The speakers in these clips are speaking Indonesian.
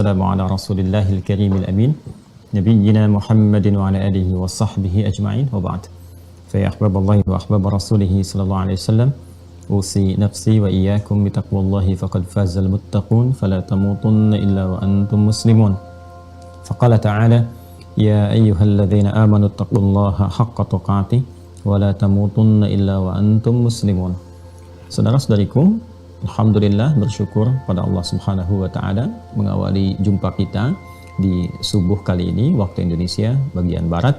wassalamu ala rasulillahil karimil amin nabiyyina Muhammadin wa ala alihi wa sahbihi ajma'in wa ba'd. Fa ya ahbaballahi wa ahbab rasulih sallallahu alaihi wasallam, usi nafsi wa iyyakum bi taqwallahi faqad fazal muttaqun fala tamutunna illa wa antum muslimun. Faqala ta'ala ya ayyuhalladzina amanu taqullaha haqqa tuqatih wa la tamutunna illa wa antum muslimun. Saudara-saudariku, alhamdulillah, bersyukur pada Allah Subhanahu wa taala mengawali jumpa kita di subuh kali ini waktu Indonesia bagian barat.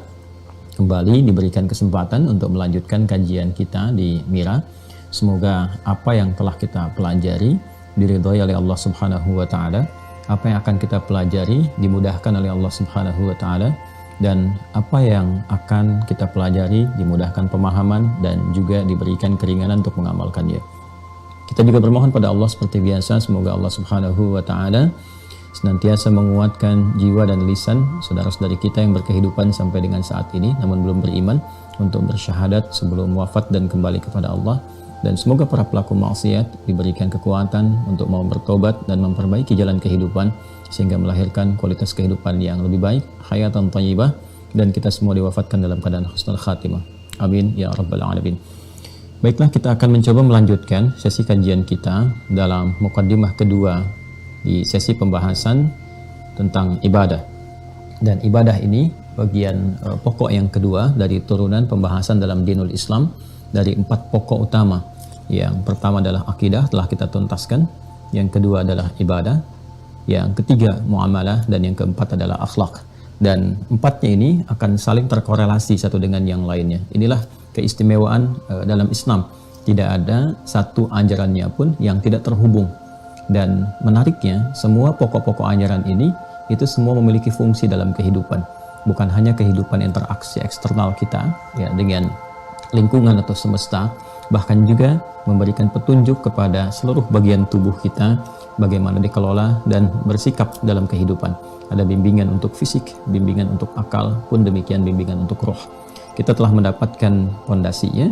Kembali diberikan kesempatan untuk melanjutkan kajian kita di Mira. Semoga apa yang telah kita pelajari diridhoi oleh Allah Subhanahu wa taala, apa yang akan kita pelajari dimudahkan oleh Allah Subhanahu wa taala, dan apa yang akan kita pelajari dimudahkan pemahaman dan juga diberikan keringanan untuk mengamalkannya. Kita juga bermohon pada Allah seperti biasa, semoga Allah Subhanahu wa taala senantiasa menguatkan jiwa dan lisan saudara-saudari kita yang berkehidupan sampai dengan saat ini namun belum beriman untuk bersyahadat sebelum wafat dan kembali kepada Allah. Dan semoga para pelaku maksiat diberikan kekuatan untuk mau bertobat dan memperbaiki jalan kehidupan sehingga melahirkan kualitas kehidupan yang lebih baik, hayatan thayyibah, dan kita semua diwafatkan dalam keadaan husnul khatimah. Amin ya rabbal alamin. Baiklah, kita akan mencoba melanjutkan sesi kajian kita dalam mukaddimah kedua di sesi pembahasan tentang ibadah. Dan ibadah ini bagian pokok yang kedua dari turunan pembahasan dalam dinul Islam dari 4 pokok utama. Yang pertama adalah akidah, telah kita tuntaskan. Yang kedua adalah ibadah. Yang ketiga muamalah, dan yang keempat adalah akhlak. Dan empatnya ini akan saling terkorelasi satu dengan yang lainnya. Inilah keistimewaan dalam Islam. Tidak ada satu ajarannya pun yang tidak terhubung. Dan menariknya, semua pokok-pokok ajaran ini itu semua memiliki fungsi dalam kehidupan. Bukan hanya kehidupan interaksi eksternal kita ya dengan lingkungan atau semesta, bahkan juga memberikan petunjuk kepada seluruh bagian tubuh kita bagaimana dikelola dan bersikap dalam kehidupan. Ada bimbingan untuk fisik, bimbingan untuk akal, pun demikian bimbingan untuk roh. Kita telah mendapatkan fondasinya,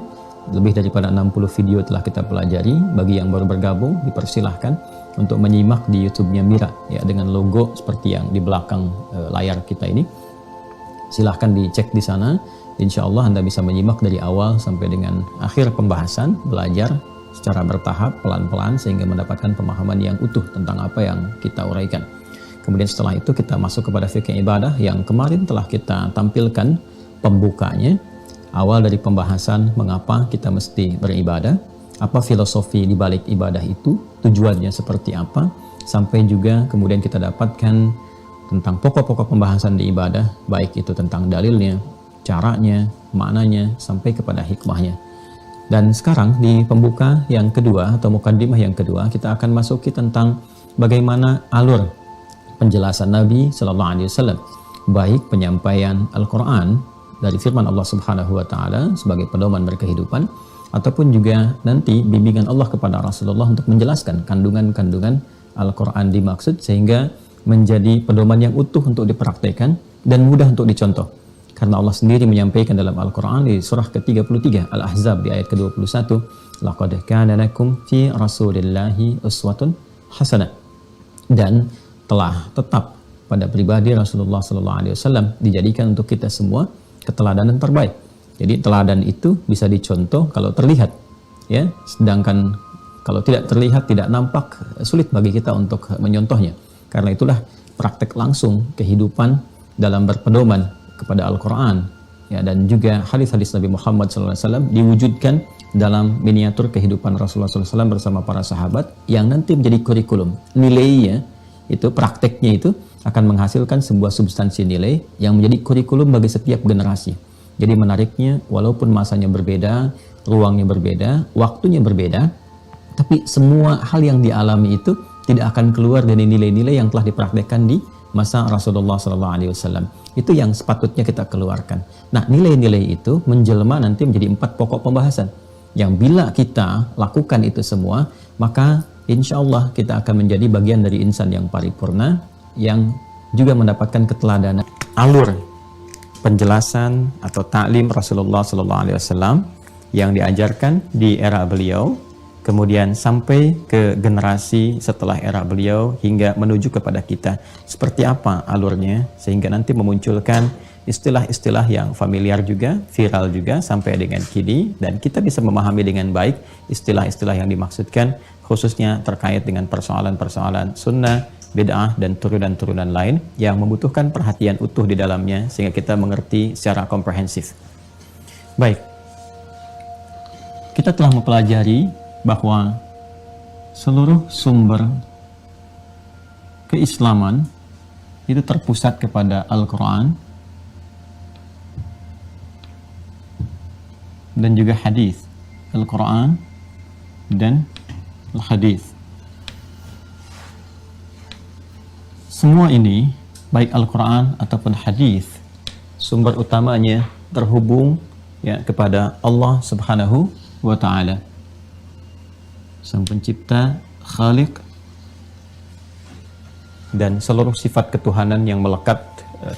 lebih daripada 60 video telah kita pelajari. Bagi yang baru bergabung, dipersilahkan untuk menyimak di YouTube-nya Mira ya, dengan logo seperti yang di belakang layar kita ini. Silahkan dicek di sana. Insya Allah Anda bisa menyimak dari awal sampai dengan akhir pembahasan, belajar secara bertahap, pelan-pelan, sehingga mendapatkan pemahaman yang utuh tentang apa yang kita uraikan. Kemudian setelah itu kita masuk kepada fikih ibadah yang kemarin telah kita tampilkan pembukanya, awal dari pembahasan mengapa kita mesti beribadah, apa filosofi di balik ibadah itu, tujuannya seperti apa, sampai juga kemudian kita dapatkan tentang pokok-pokok pembahasan di ibadah, baik itu tentang dalilnya, caranya, maknanya, sampai kepada hikmahnya. Dan sekarang di pembuka yang kedua atau mukaddimah yang kedua, kita akan masuki tentang bagaimana alur penjelasan Nabi Sallallahu Alaihi Wasallam, baik penyampaian Al-Quran dari firman Allah Subhanahu wa taala sebagai pedoman berkehidupan, ataupun juga nanti bimbingan Allah kepada Rasulullah untuk menjelaskan kandungan-kandungan Al-Quran dimaksud sehingga menjadi pedoman yang utuh untuk dipraktekkan dan mudah untuk dicontoh. Karena Allah sendiri menyampaikan dalam Al-Quran di surah ke-33 Al-Ahzab di ayat ke-21, laqad kana lakum fi rasulillahi uswatun hasanah. Dan telah tetap pada pribadi Rasulullah SAW dijadikan untuk kita semua keteladanan terbaik. Jadi teladan itu bisa dicontoh kalau terlihat, ya. Sedangkan kalau tidak terlihat, tidak nampak, sulit bagi kita untuk menyontohnya. Karena itulah praktek langsung kehidupan dalam berpedoman kepada Al-Quran, ya, dan juga hadis-hadis Nabi Muhammad SAW diwujudkan dalam miniatur kehidupan Rasulullah SAW bersama para sahabat yang nanti menjadi kurikulum. Nilainya itu, prakteknya itu akan menghasilkan sebuah substansi nilai yang menjadi kurikulum bagi setiap generasi. Jadi menariknya, walaupun masanya berbeda, ruangnya berbeda, waktunya berbeda, tapi semua hal yang dialami itu tidak akan keluar dari nilai-nilai yang telah dipraktekkan di masa Rasulullah SAW. Itu yang sepatutnya kita keluarkan. Nah, nilai-nilai itu menjelma nanti menjadi 4 pokok pembahasan. Yang bila kita lakukan itu semua, maka insya Allah kita akan menjadi bagian dari insan yang paripurna, yang juga mendapatkan keteladanan. Alur penjelasan atau taklim Rasulullah SAW yang diajarkan di era beliau kemudian sampai ke generasi setelah era beliau hingga menuju kepada kita. Seperti apa alurnya sehingga nanti memunculkan istilah-istilah yang familiar juga, viral juga sampai dengan kini, dan kita bisa memahami dengan baik istilah-istilah yang dimaksudkan, khususnya terkait dengan persoalan-persoalan sunnah, bid'ah, dan turunan-turunan lain yang membutuhkan perhatian utuh di dalamnya sehingga kita mengerti secara komprehensif. Baik, kita telah mempelajari bahwa seluruh sumber keislaman itu terpusat kepada Al-Quran dan juga hadis. Al-Quran dan Al-Hadis. Semua ini, baik Al-Quran ataupun hadis, sumber utamanya terhubung ya kepada Allah Subhanahu wa Ta'ala, Sang Pencipta, Khaliq, dan seluruh sifat ketuhanan yang melekat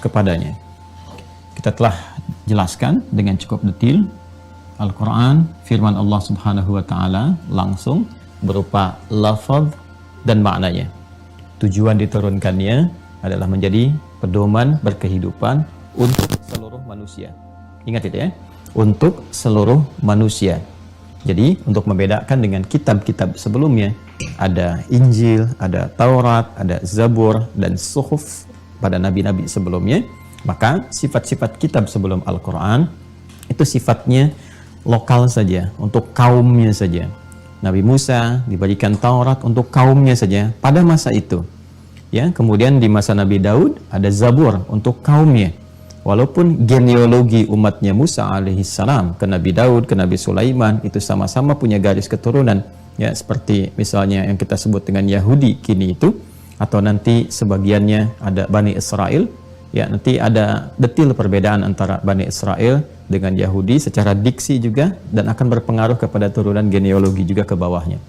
kepadanya. Kita telah jelaskan dengan cukup detail Al-Quran, firman Allah Subhanahu wa Ta'ala langsung berupa lafaz dan maknanya. Tujuan diturunkannya adalah menjadi pedoman berkehidupan untuk seluruh manusia. Ingat itu ya, untuk seluruh manusia. Jadi untuk membedakan dengan kitab-kitab sebelumnya, ada Injil, ada Taurat, ada Zabur, dan Suhuf pada nabi-nabi sebelumnya, maka sifat-sifat kitab sebelum Al-Quran itu sifatnya lokal saja, untuk kaumnya saja. Nabi Musa diberikan Taurat untuk kaumnya saja pada masa itu. Ya, kemudian di masa Nabi Daud ada Zabur untuk kaumnya. Walaupun genealogi umatnya Musa alaihissalam ke Nabi Daud, ke Nabi Sulaiman itu sama-sama punya garis keturunan, ya seperti misalnya yang kita sebut dengan Yahudi kini itu, atau nanti sebagiannya ada Bani Israel, ya nanti ada detil perbedaan antara Bani Israel dengan Yahudi secara diksi juga, dan akan berpengaruh kepada turunan genealogi juga ke bawahnya.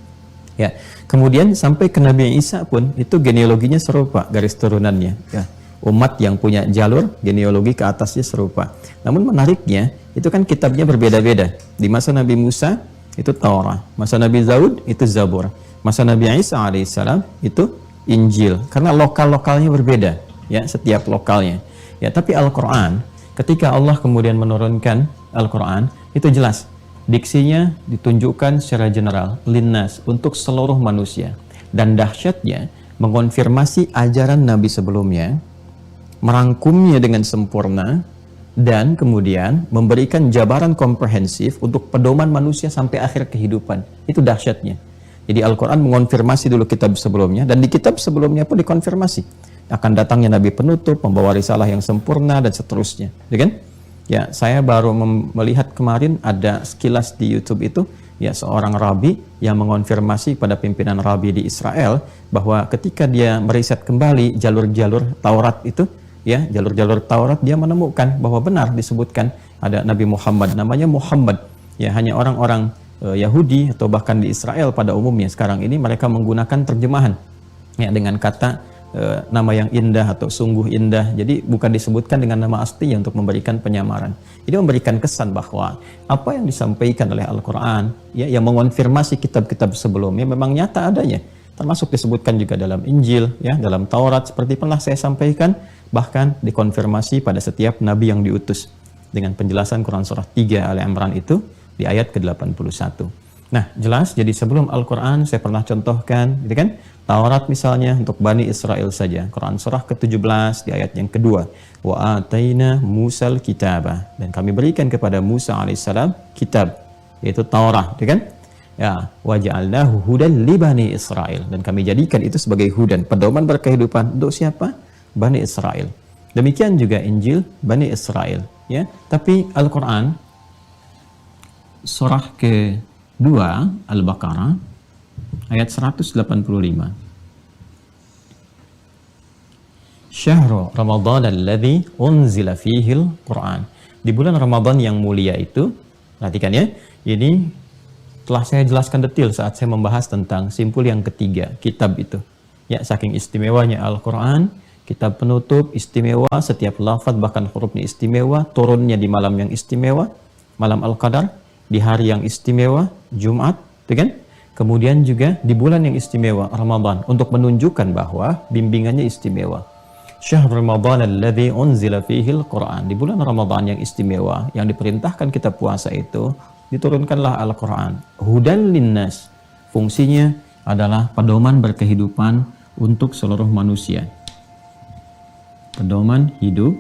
Ya, kemudian sampai ke Nabi Isa pun itu genealoginya serupa garis turunannya. Ya, umat yang punya jalur genealogi ke atasnya serupa. Namun menariknya itu kan kitabnya berbeda-beda. Di masa Nabi Musa itu Taurat, masa Nabi Daud itu Zabur, masa Nabi Isa alaihissalam itu Injil. Karena lokal-lokalnya berbeda, ya setiap lokalnya. Ya, tapi Al-Quran ketika Allah kemudian menurunkan Al-Quran itu jelas. Diksinya ditunjukkan secara general, linnas, untuk seluruh manusia. Dan dahsyatnya, mengonfirmasi ajaran Nabi sebelumnya, merangkumnya dengan sempurna, dan kemudian memberikan jabaran komprehensif untuk pedoman manusia sampai akhir kehidupan. Itu dahsyatnya. Jadi Al-Quran mengonfirmasi dulu kitab sebelumnya, dan di kitab sebelumnya pun dikonfirmasi. Akan datangnya Nabi penutup, membawa risalah yang sempurna, dan seterusnya. Ya kan? Ya, saya baru melihat kemarin ada sekilas di YouTube itu, ya seorang rabi yang mengonfirmasi pada pimpinan rabi di Israel bahwa ketika dia meriset kembali jalur-jalur Taurat itu, ya jalur-jalur Taurat, dia menemukan bahwa benar disebutkan ada Nabi Muhammad, namanya Muhammad. Ya, hanya orang-orang Yahudi atau bahkan di Israel pada umumnya sekarang ini mereka menggunakan terjemahan ya dengan kata nama yang indah atau sungguh indah. Jadi bukan disebutkan dengan nama aslinya untuk memberikan penyamaran. Jadi memberikan kesan bahwa apa yang disampaikan oleh Al-Quran ya, yang mengonfirmasi kitab-kitab sebelumnya memang nyata adanya. Termasuk disebutkan juga dalam Injil, ya, dalam Taurat seperti pernah saya sampaikan, bahkan dikonfirmasi pada setiap nabi yang diutus dengan penjelasan Quran surah 3 Al-Imran itu di ayat ke-81. Nah, jelas jadi sebelum Al-Quran saya pernah contohkan, gitu kan? Taurat misalnya untuk Bani Israel saja. Quran surah ke-17 di ayat yang kedua. Wa ataina Musal kitabah. Dan kami berikan kepada Musa alaihissalam kitab, yaitu Taurat, gitu kan? Ya, wa ja'alnahu hudan li Bani Israel. Dan kami jadikan itu sebagai hudan, pedoman berkehidupan untuk siapa? Bani Israel. Demikian juga Injil Bani Israel, ya. Tapi Al-Quran surah ke-2 Al-Baqarah ayat 185. Syahrul Ramadan alladzi unzila fihi al-Quran. Di bulan Ramadan yang mulia itu, perhatikan ya, ini telah saya jelaskan detail saat saya membahas tentang simpul yang ketiga, kitab itu. Ya, saking istimewanya Al-Quran, kitab penutup, istimewa, setiap lafaz bahkan hurufnya istimewa, turunnya di malam yang istimewa, malam Al-Qadar, di hari yang istimewa, Jumat, gitu kan? Kemudian juga di bulan yang istimewa Ramadan untuk menunjukkan bahwa bimbingannya istimewa. Syahrul Ramadan alladzi unzila fihil Qur'an. Di bulan Ramadan yang istimewa yang diperintahkan kita puasa itu diturunkanlah Al-Qur'an. Hudan linnas. Fungsinya adalah pedoman berkehidupan untuk seluruh manusia. Pedoman hidup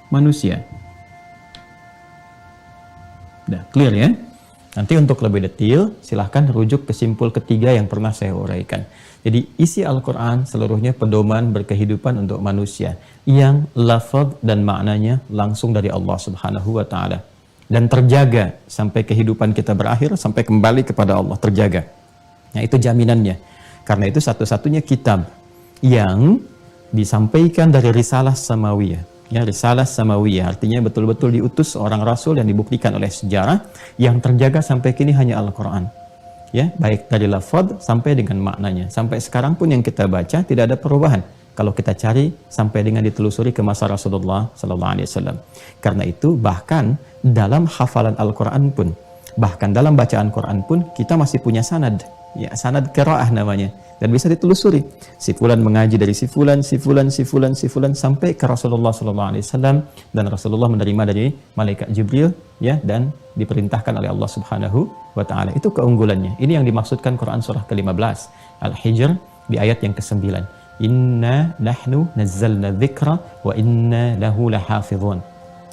manusia. Udah clear ya? Nanti untuk lebih detail, silahkan rujuk ke simpul ketiga yang pernah saya uraikan. Jadi isi Al-Quran seluruhnya pedoman berkehidupan untuk manusia yang lafaz dan maknanya langsung dari Allah Subhanahu wa Ta'ala, dan terjaga sampai kehidupan kita berakhir, sampai kembali kepada Allah, terjaga. Nah, itu jaminannya. Karena itu satu-satunya kitab yang disampaikan dari risalah samawiyah. Ya, risalah samawiyah artinya betul-betul diutus seorang rasul yang dibuktikan oleh sejarah, yang terjaga sampai kini hanya Al-Quran. Ya, baik dari lafaz sampai dengan maknanya. Sampai sekarang pun yang kita baca tidak ada perubahan. Kalau kita cari sampai dengan ditelusuri ke masa Rasulullah sallallahu alaihi wasallam. Karena itu bahkan dalam hafalan Al-Quran pun, bahkan dalam bacaan Quran pun kita masih punya sanad. Ya, sanad qiraah namanya, dan bisa ditelusuri. Si fulan mengaji dari si fulan sampai ke Rasulullah sallallahu alaihi wasallam, dan Rasulullah menerima dari malaikat Jibril, ya, dan diperintahkan oleh Allah Subhanahu wa Ta'ala. Itu keunggulannya. Ini yang dimaksudkan Quran surah ke-15 Al-Hijr di ayat yang ke-9. Inna nahnu nazzalna dzikra wa inna lahu lahafizun.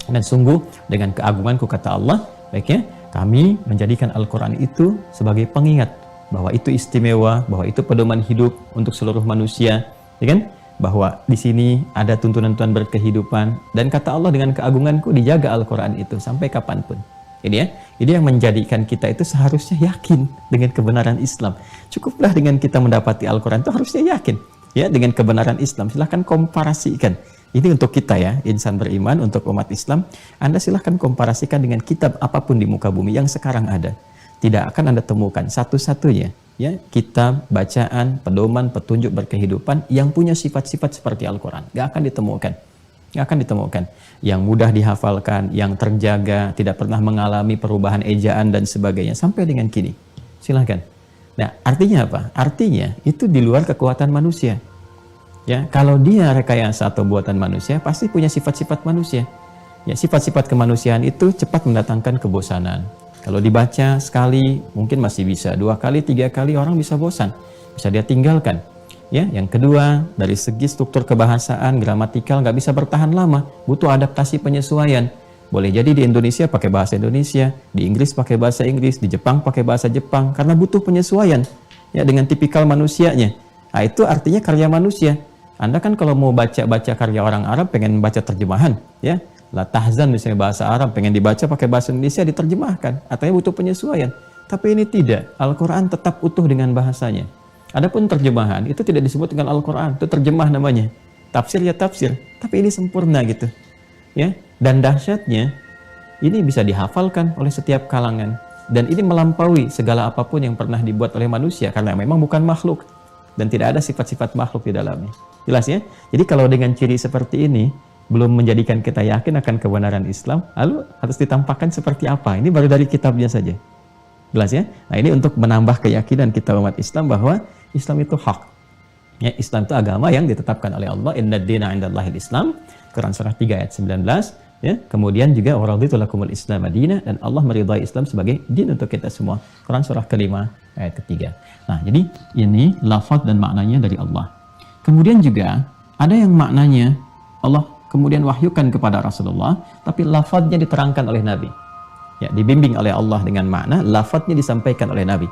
Dan sungguh dengan keagunganku, kata Allah, baiknya kami menjadikan Al-Quran itu sebagai pengingat bahwa itu istimewa, bahwa itu pedoman hidup untuk seluruh manusia, ya kan? Bahwa di sini ada tuntunan-tuntunan berkehidupan, dan kata Allah dengan keagunganku dijaga Al-Quran itu sampai kapanpun. Ini ya, ini yang menjadikan kita itu seharusnya yakin dengan kebenaran Islam. Cukuplah dengan kita mendapati Al-Quran itu harusnya yakin ya dengan kebenaran Islam. Silahkan komparasikan. Ini untuk kita ya, insan beriman, untuk umat Islam. Anda silahkan komparasikan dengan kitab apapun di muka bumi yang sekarang ada. Tidak akan Anda temukan satu-satunya ya kitab, bacaan, pedoman, petunjuk berkehidupan yang punya sifat-sifat seperti Al-Quran. Gak akan ditemukan. Gak akan ditemukan. Yang mudah dihafalkan, yang terjaga, tidak pernah mengalami perubahan ejaan dan sebagainya sampai dengan kini. Silahkan. Nah, artinya apa? Artinya itu di luar kekuatan manusia. Ya, kalau dia rekayasa atau buatan manusia, pasti punya sifat-sifat manusia. Ya, sifat-sifat kemanusiaan itu cepat mendatangkan kebosanan. Kalau dibaca sekali mungkin masih bisa, 2 kali, 3 kali orang bisa bosan, bisa dia tinggalkan. Ya, yang kedua, dari segi struktur kebahasaan, gramatikal nggak bisa bertahan lama, butuh adaptasi penyesuaian. Boleh jadi di Indonesia pakai bahasa Indonesia, di Inggris pakai bahasa Inggris, di Jepang pakai bahasa Jepang, karena butuh penyesuaian ya dengan tipikal manusianya. Nah, itu artinya karya manusia. Anda kan kalau mau baca karya orang Arab, pengen baca terjemahan, ya. La tahzan misalnya bahasa Arab, pengen dibaca pakai bahasa Indonesia, diterjemahkan. Artinya butuh penyesuaian. Tapi ini tidak. Al-Quran tetap utuh dengan bahasanya. Adapun terjemahan, itu tidak disebut dengan Al-Quran. Itu terjemah namanya. Tafsir ya tafsir. Tapi ini sempurna gitu. Ya. Dan dahsyatnya, ini bisa dihafalkan oleh setiap kalangan. Dan ini melampaui segala apapun yang pernah dibuat oleh manusia. Karena memang bukan makhluk. Dan tidak ada sifat-sifat makhluk di dalamnya. Jelas ya? Jadi kalau dengan ciri seperti ini, belum menjadikan kita yakin akan kebenaran Islam, lalu harus ditampakkan seperti apa? Ini baru dari kitabnya saja. Jelas ya? Nah, ini untuk menambah keyakinan kita umat Islam bahwa Islam itu hak. Ya, Islam itu agama yang ditetapkan oleh Allah. Inna dina indallahil Islam. Quran surah 3 ayat 19. Ya, kemudian juga waraditu lakumul Islam madinah, dan Allah meridai Islam sebagai din untuk kita semua. Quran surah ke-5 ayat ke-3. Nah, jadi ini lafaz dan maknanya dari Allah. Kemudian juga ada yang maknanya Allah kemudian wahyukan kepada Rasulullah, tapi lafadznya diterangkan oleh Nabi. Ya, dibimbing oleh Allah dengan makna, lafadznya disampaikan oleh Nabi.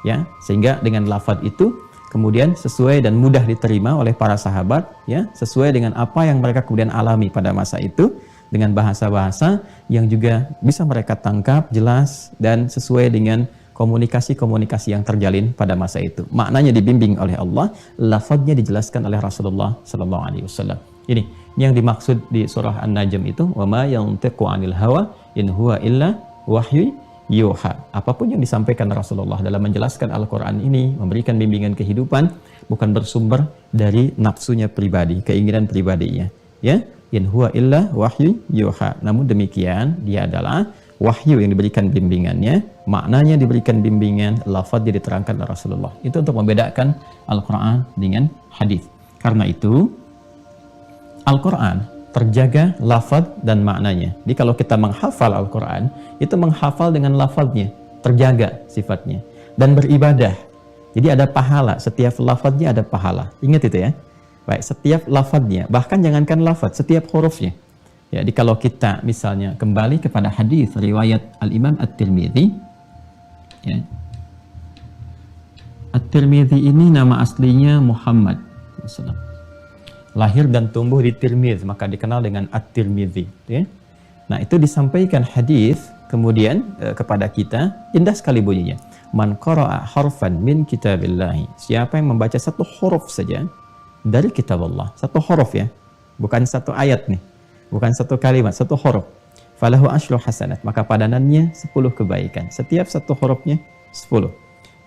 Ya, sehingga dengan lafadz itu kemudian sesuai dan mudah diterima oleh para sahabat, ya, sesuai dengan apa yang mereka kemudian alami pada masa itu, dengan bahasa-bahasa yang juga bisa mereka tangkap jelas dan sesuai dengan komunikasi-komunikasi yang terjalin pada masa itu. Maknanya dibimbing oleh Allah, lafadznya dijelaskan oleh Rasulullah sallallahu alaihi wasallam. Ini yang dimaksud di surah An-Najm itu, wa ma yantiqu 'anil hawa in huwa illa wahyu yuha. Apapun yang disampaikan Rasulullah dalam menjelaskan Al-Qur'an ini, memberikan bimbingan kehidupan, bukan bersumber dari nafsunya pribadi, keinginan pribadinya. Ya, in huwa illa wahyu yuha. Namun demikian, dia adalah wahyu yang diberikan bimbingannya maknanya diberikan bimbingan, lafadznya diterangkan oleh Rasulullah. Itu untuk membedakan Al-Quran dengan hadis. Karena itu Al-Quran terjaga lafadz dan maknanya. Jadi kalau kita menghafal Al-Quran, itu menghafal dengan lafadznya, terjaga sifatnya. Dan beribadah. Jadi ada pahala, setiap lafadznya ada pahala. Ingat itu ya. Baik, setiap lafadznya, bahkan jangankan lafadz, setiap hurufnya. Jadi kalau kita misalnya kembali kepada hadis riwayat Al-Imam At-Tirmidzi, ya. At-Tirmidzi ini nama aslinya Muhammad. Lahir dan tumbuh di Tirmidz, maka dikenal dengan At-Tirmidzi. Ya. Nah itu disampaikan hadis kemudian kepada kita, indah sekali bunyinya. Man qara'a harfan min kitabillahi. Siapa yang membaca satu huruf saja dari kitab Allah, satu huruf ya, bukan satu ayat nih, bukan satu kalimat, satu huruf. Falahu asyru hasanat, maka padanannya 10 kebaikan. Setiap satu hurufnya 10.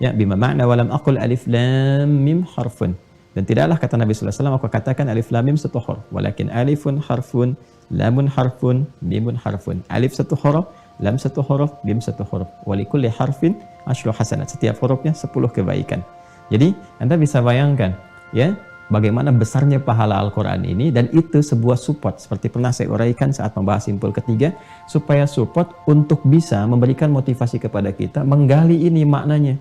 Ya, bima ma'na walam aqul alif lam mim harfun. Dan tidaklah kata Nabi sallallahu alaihi wasallam aku katakan alif lam mim satu huruf, walakin alifun harfun, lamun harfun, mimun harfun. Alif satu huruf, lam satu huruf, mim satu huruf. Walikulli harfin asyru hasanat. Setiap hurufnya 10 kebaikan. Jadi, Anda bisa bayangkan ya, bagaimana besarnya pahala Al-Quran ini, dan itu sebuah support, seperti pernah saya uraikan saat membahas simpul ketiga, supaya support untuk bisa memberikan motivasi kepada kita menggali ini maknanya.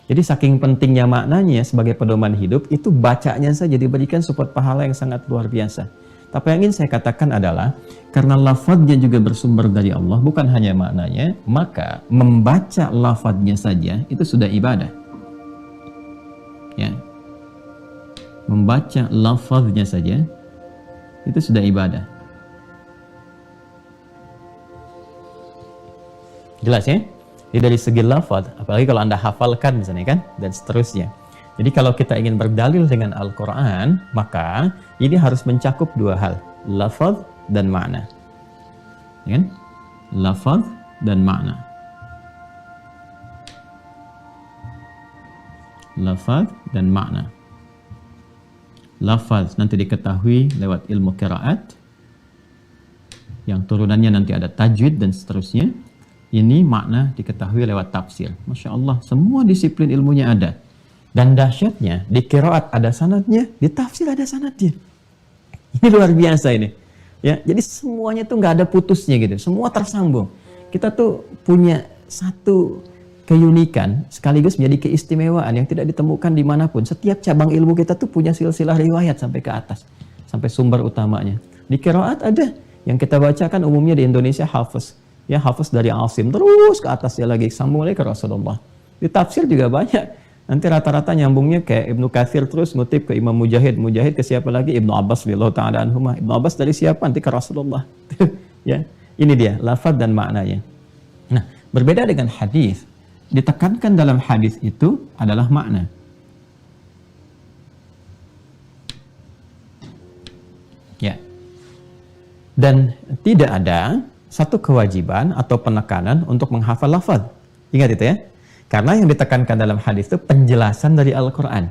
Jadi saking pentingnya maknanya sebagai pedoman hidup, itu bacanya saja diberikan support pahala yang sangat luar biasa. Tapi yang ingin saya katakan adalah, karena lafadznya juga bersumber dari Allah, bukan hanya maknanya, maka membaca lafadznya saja itu sudah ibadah. Ya. Membaca lafaznya saja itu sudah ibadah. Jelas ya? Jadi dari segi lafaz, apalagi kalau Anda hafalkan misalnya kan, dan seterusnya. Jadi kalau kita ingin berdalil dengan Al-Quran, maka ini harus mencakup dua hal, lafaz dan makna. Ya kan? Lafaz dan makna. Lafaz dan makna. Lafaz nanti diketahui lewat ilmu qiraat, yang turunannya nanti ada tajwid dan seterusnya. Ini makna diketahui lewat tafsir. Masya Allah, semua disiplin ilmunya ada. Dan dahsyatnya, di qiraat ada sanadnya, di tafsir ada sanadnya. Ini luar biasa ini. Ya, jadi semuanya tuh nggak ada putusnya gitu, semua tersambung. Kita tuh punya satu keunikan sekaligus menjadi keistimewaan yang tidak ditemukan dimanapun. Setiap cabang ilmu kita tuh punya silsilah riwayat sampai ke atas, sampai sumber utamanya. Di qiraat ada yang kita bacakan umumnya di Indonesia hafaz, ya hafaz dari Asim terus ke atasnya lagi sambung lagi ke Rasulullah. Di tafsir juga banyak, nanti rata-rata nyambungnya kayak Ibnu Katsir terus ngutip ke Imam Mujahid, Mujahid ke siapa lagi, Ibnu Abbas radhiyallahu taala anhuma. Ibnu Abbas dari siapa, nanti ke Rasulullah. Ya, ini dia lafaz dan maknanya. Nah, berbeda dengan hadis. Ditekankan dalam hadis itu adalah makna. Ya. Dan tidak ada satu kewajiban atau penekanan untuk menghafal lafaz. Ingat itu ya. Karena yang ditekankan dalam hadis itu penjelasan dari Al-Quran.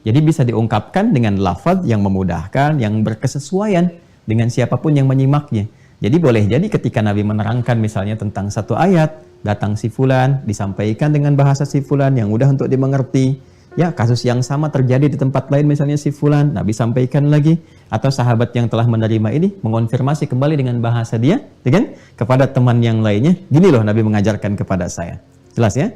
Jadi bisa diungkapkan dengan lafaz yang memudahkan, yang berkesesuaian dengan siapapun yang menyimaknya. Jadi boleh jadi ketika Nabi menerangkan misalnya tentang satu ayat, datang si fulan, disampaikan dengan bahasa si fulan yang mudah untuk dimengerti. Ya, kasus yang sama terjadi di tempat lain misalnya si fulan, Nabi sampaikan lagi. Atau sahabat yang telah menerima ini mengonfirmasi kembali dengan bahasa dia, ya kan? Kepada teman yang lainnya, gini loh Nabi mengajarkan kepada saya. Jelas ya?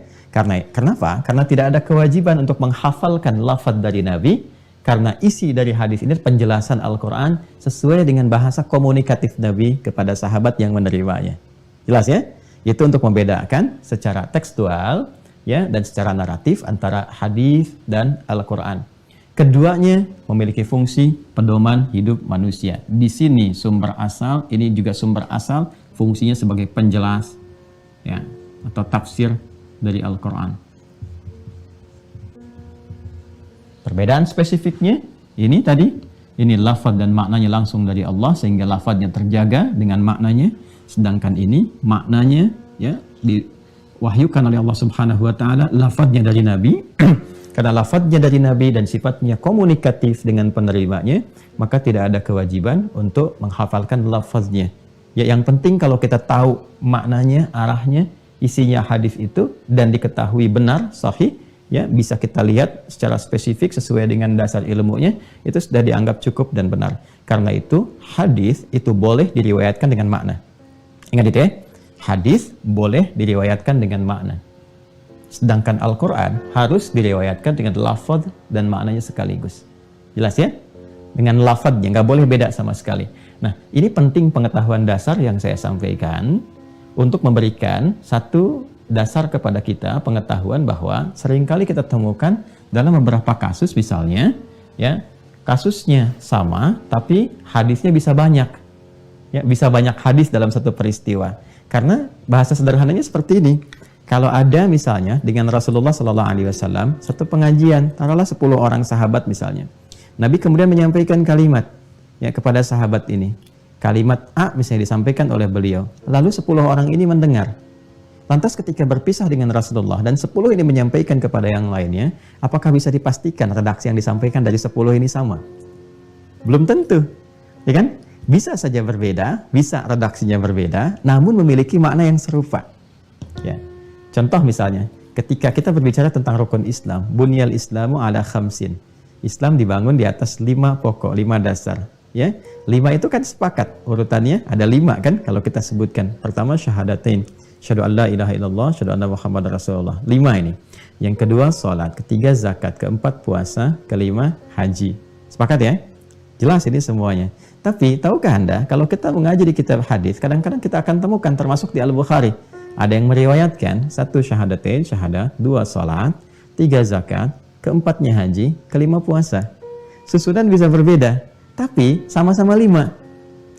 Kenapa? Karena tidak ada kewajiban untuk menghafalkan lafaz dari Nabi. Karena isi dari hadis ini penjelasan Al-Quran sesuai dengan bahasa komunikatif Nabi kepada sahabat yang menerimanya. Jelas ya? Itu untuk membedakan secara tekstual ya, dan secara naratif antara hadis dan Al-Quran. Keduanya memiliki fungsi pedoman hidup manusia. Di sini sumber asal, ini juga sumber asal, fungsinya sebagai penjelas ya, atau tafsir dari Al-Quran. Perbedaan spesifiknya ini tadi, ini lafaz dan maknanya langsung dari Allah sehingga lafaznya terjaga dengan maknanya, sedangkan ini maknanya ya diwahyukan oleh Allah Subhanahu wa taala, lafaznya dari Nabi. Karena lafaznya dari Nabi dan sifatnya komunikatif dengan penerimanya, maka tidak ada kewajiban untuk menghafalkan lafaznya. Ya, yang penting kalau kita tahu maknanya, arahnya, isinya hadis itu dan diketahui benar, sahih, ya bisa kita lihat secara spesifik sesuai dengan dasar ilmunya, itu sudah dianggap cukup dan benar. Karena itu hadis itu boleh diriwayatkan dengan makna. Ingat itu ya, hadis boleh diriwayatkan dengan makna. Sedangkan Al-Quran harus diriwayatkan dengan lafaz dan maknanya sekaligus. Jelas ya? Dengan lafadznya, nggak boleh beda sama sekali. Nah, ini penting pengetahuan dasar yang saya sampaikan untuk memberikan satu dasar kepada kita, pengetahuan bahwa seringkali kita temukan dalam beberapa kasus misalnya, ya, kasusnya sama, tapi hadisnya bisa banyak. Ya, bisa banyak hadis dalam satu peristiwa. Karena bahasa sederhananya seperti ini. Kalau ada misalnya dengan Rasulullah SAW satu pengajian, taruhlah 10 orang sahabat misalnya. Nabi kemudian menyampaikan kalimat ya kepada sahabat ini. Kalimat A misalnya disampaikan oleh beliau. Lalu 10 orang ini mendengar. Lantas ketika berpisah dengan Rasulullah dan 10 ini menyampaikan kepada yang lainnya, apakah bisa dipastikan redaksi yang disampaikan dari 10 ini sama? Belum tentu. Ya kan? Bisa saja berbeda, bisa redaksinya berbeda, namun memiliki makna yang serupa. Ya. Contoh misalnya, ketika kita berbicara tentang rukun Islam, bunyal Islamu ala khamsin. Islam dibangun di atas 5 pokok, 5 dasar. Ya, 5 itu kan sepakat. Urutannya ada 5 kan kalau kita sebutkan. Pertama syahadatain. Syahadu an la ilaha illallah, syahadu anna Muhammad Rasulullah. 5 ini. Yang kedua salat, ketiga zakat, keempat puasa, kelima haji. Sepakat ya? Jelas ini semuanya. Tapi tahukah Anda kalau kita mengaji di kitab hadis, kadang-kadang kita akan temukan termasuk di Al-Bukhari. Ada yang meriwayatkan 1 syahadatain, syahadah, 2 salat, 3 zakat, keempatnya haji, kelima puasa. Susunan bisa berbeda, tapi sama-sama 5.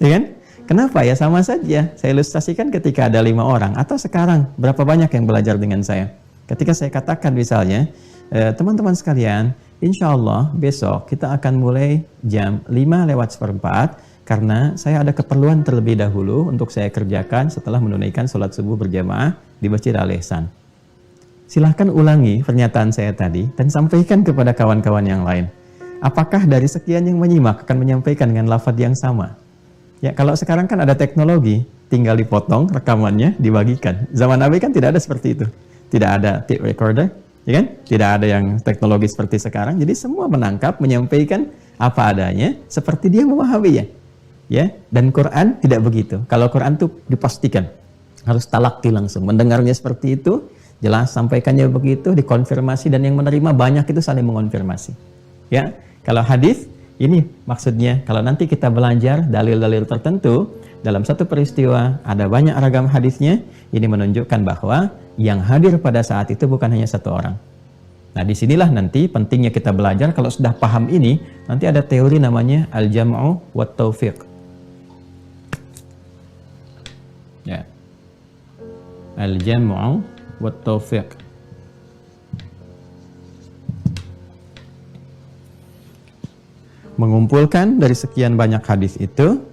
Ya kan? Kenapa ya? Sama saja. Saya ilustrasikan ketika ada 5 orang. Atau sekarang, berapa banyak yang belajar dengan saya? Ketika saya katakan misalnya, teman-teman sekalian, insya Allah besok kita akan mulai jam 5:04, karena saya ada keperluan terlebih dahulu untuk saya kerjakan setelah menunaikan sholat subuh berjamaah di Masjid Al-Ihsan. Silahkan ulangi pernyataan saya tadi dan sampaikan kepada kawan-kawan yang lain. Apakah dari sekian yang menyimak akan menyampaikan dengan lafaz yang sama? Ya, kalau sekarang kan ada teknologi, tinggal dipotong rekamannya, dibagikan. Zaman Nabi kan tidak ada seperti itu. Tidak ada tape recorder, ya kan? Tidak ada yang teknologi seperti sekarang. Jadi semua menangkap, menyampaikan apa adanya seperti dia memahaminya. Ya, dan Quran tidak begitu. Kalau Quran tuh dipastikan harus talaqi langsung, mendengarnya seperti itu. Jelas, sampaikannya begitu, dikonfirmasi, dan yang menerima banyak itu saling mengonfirmasi. Ya, kalau hadis ini maksudnya kalau nanti kita belajar dalil-dalil tertentu dalam satu peristiwa ada banyak ragam hadisnya, ini menunjukkan bahwa yang hadir pada saat itu bukan hanya satu orang. Nah, disinilah nanti pentingnya kita belajar. Kalau sudah paham ini, nanti ada teori namanya al-jam'u wat taufiq. Ya, al-jam'u wat taufiq. Mengumpulkan dari sekian banyak hadis itu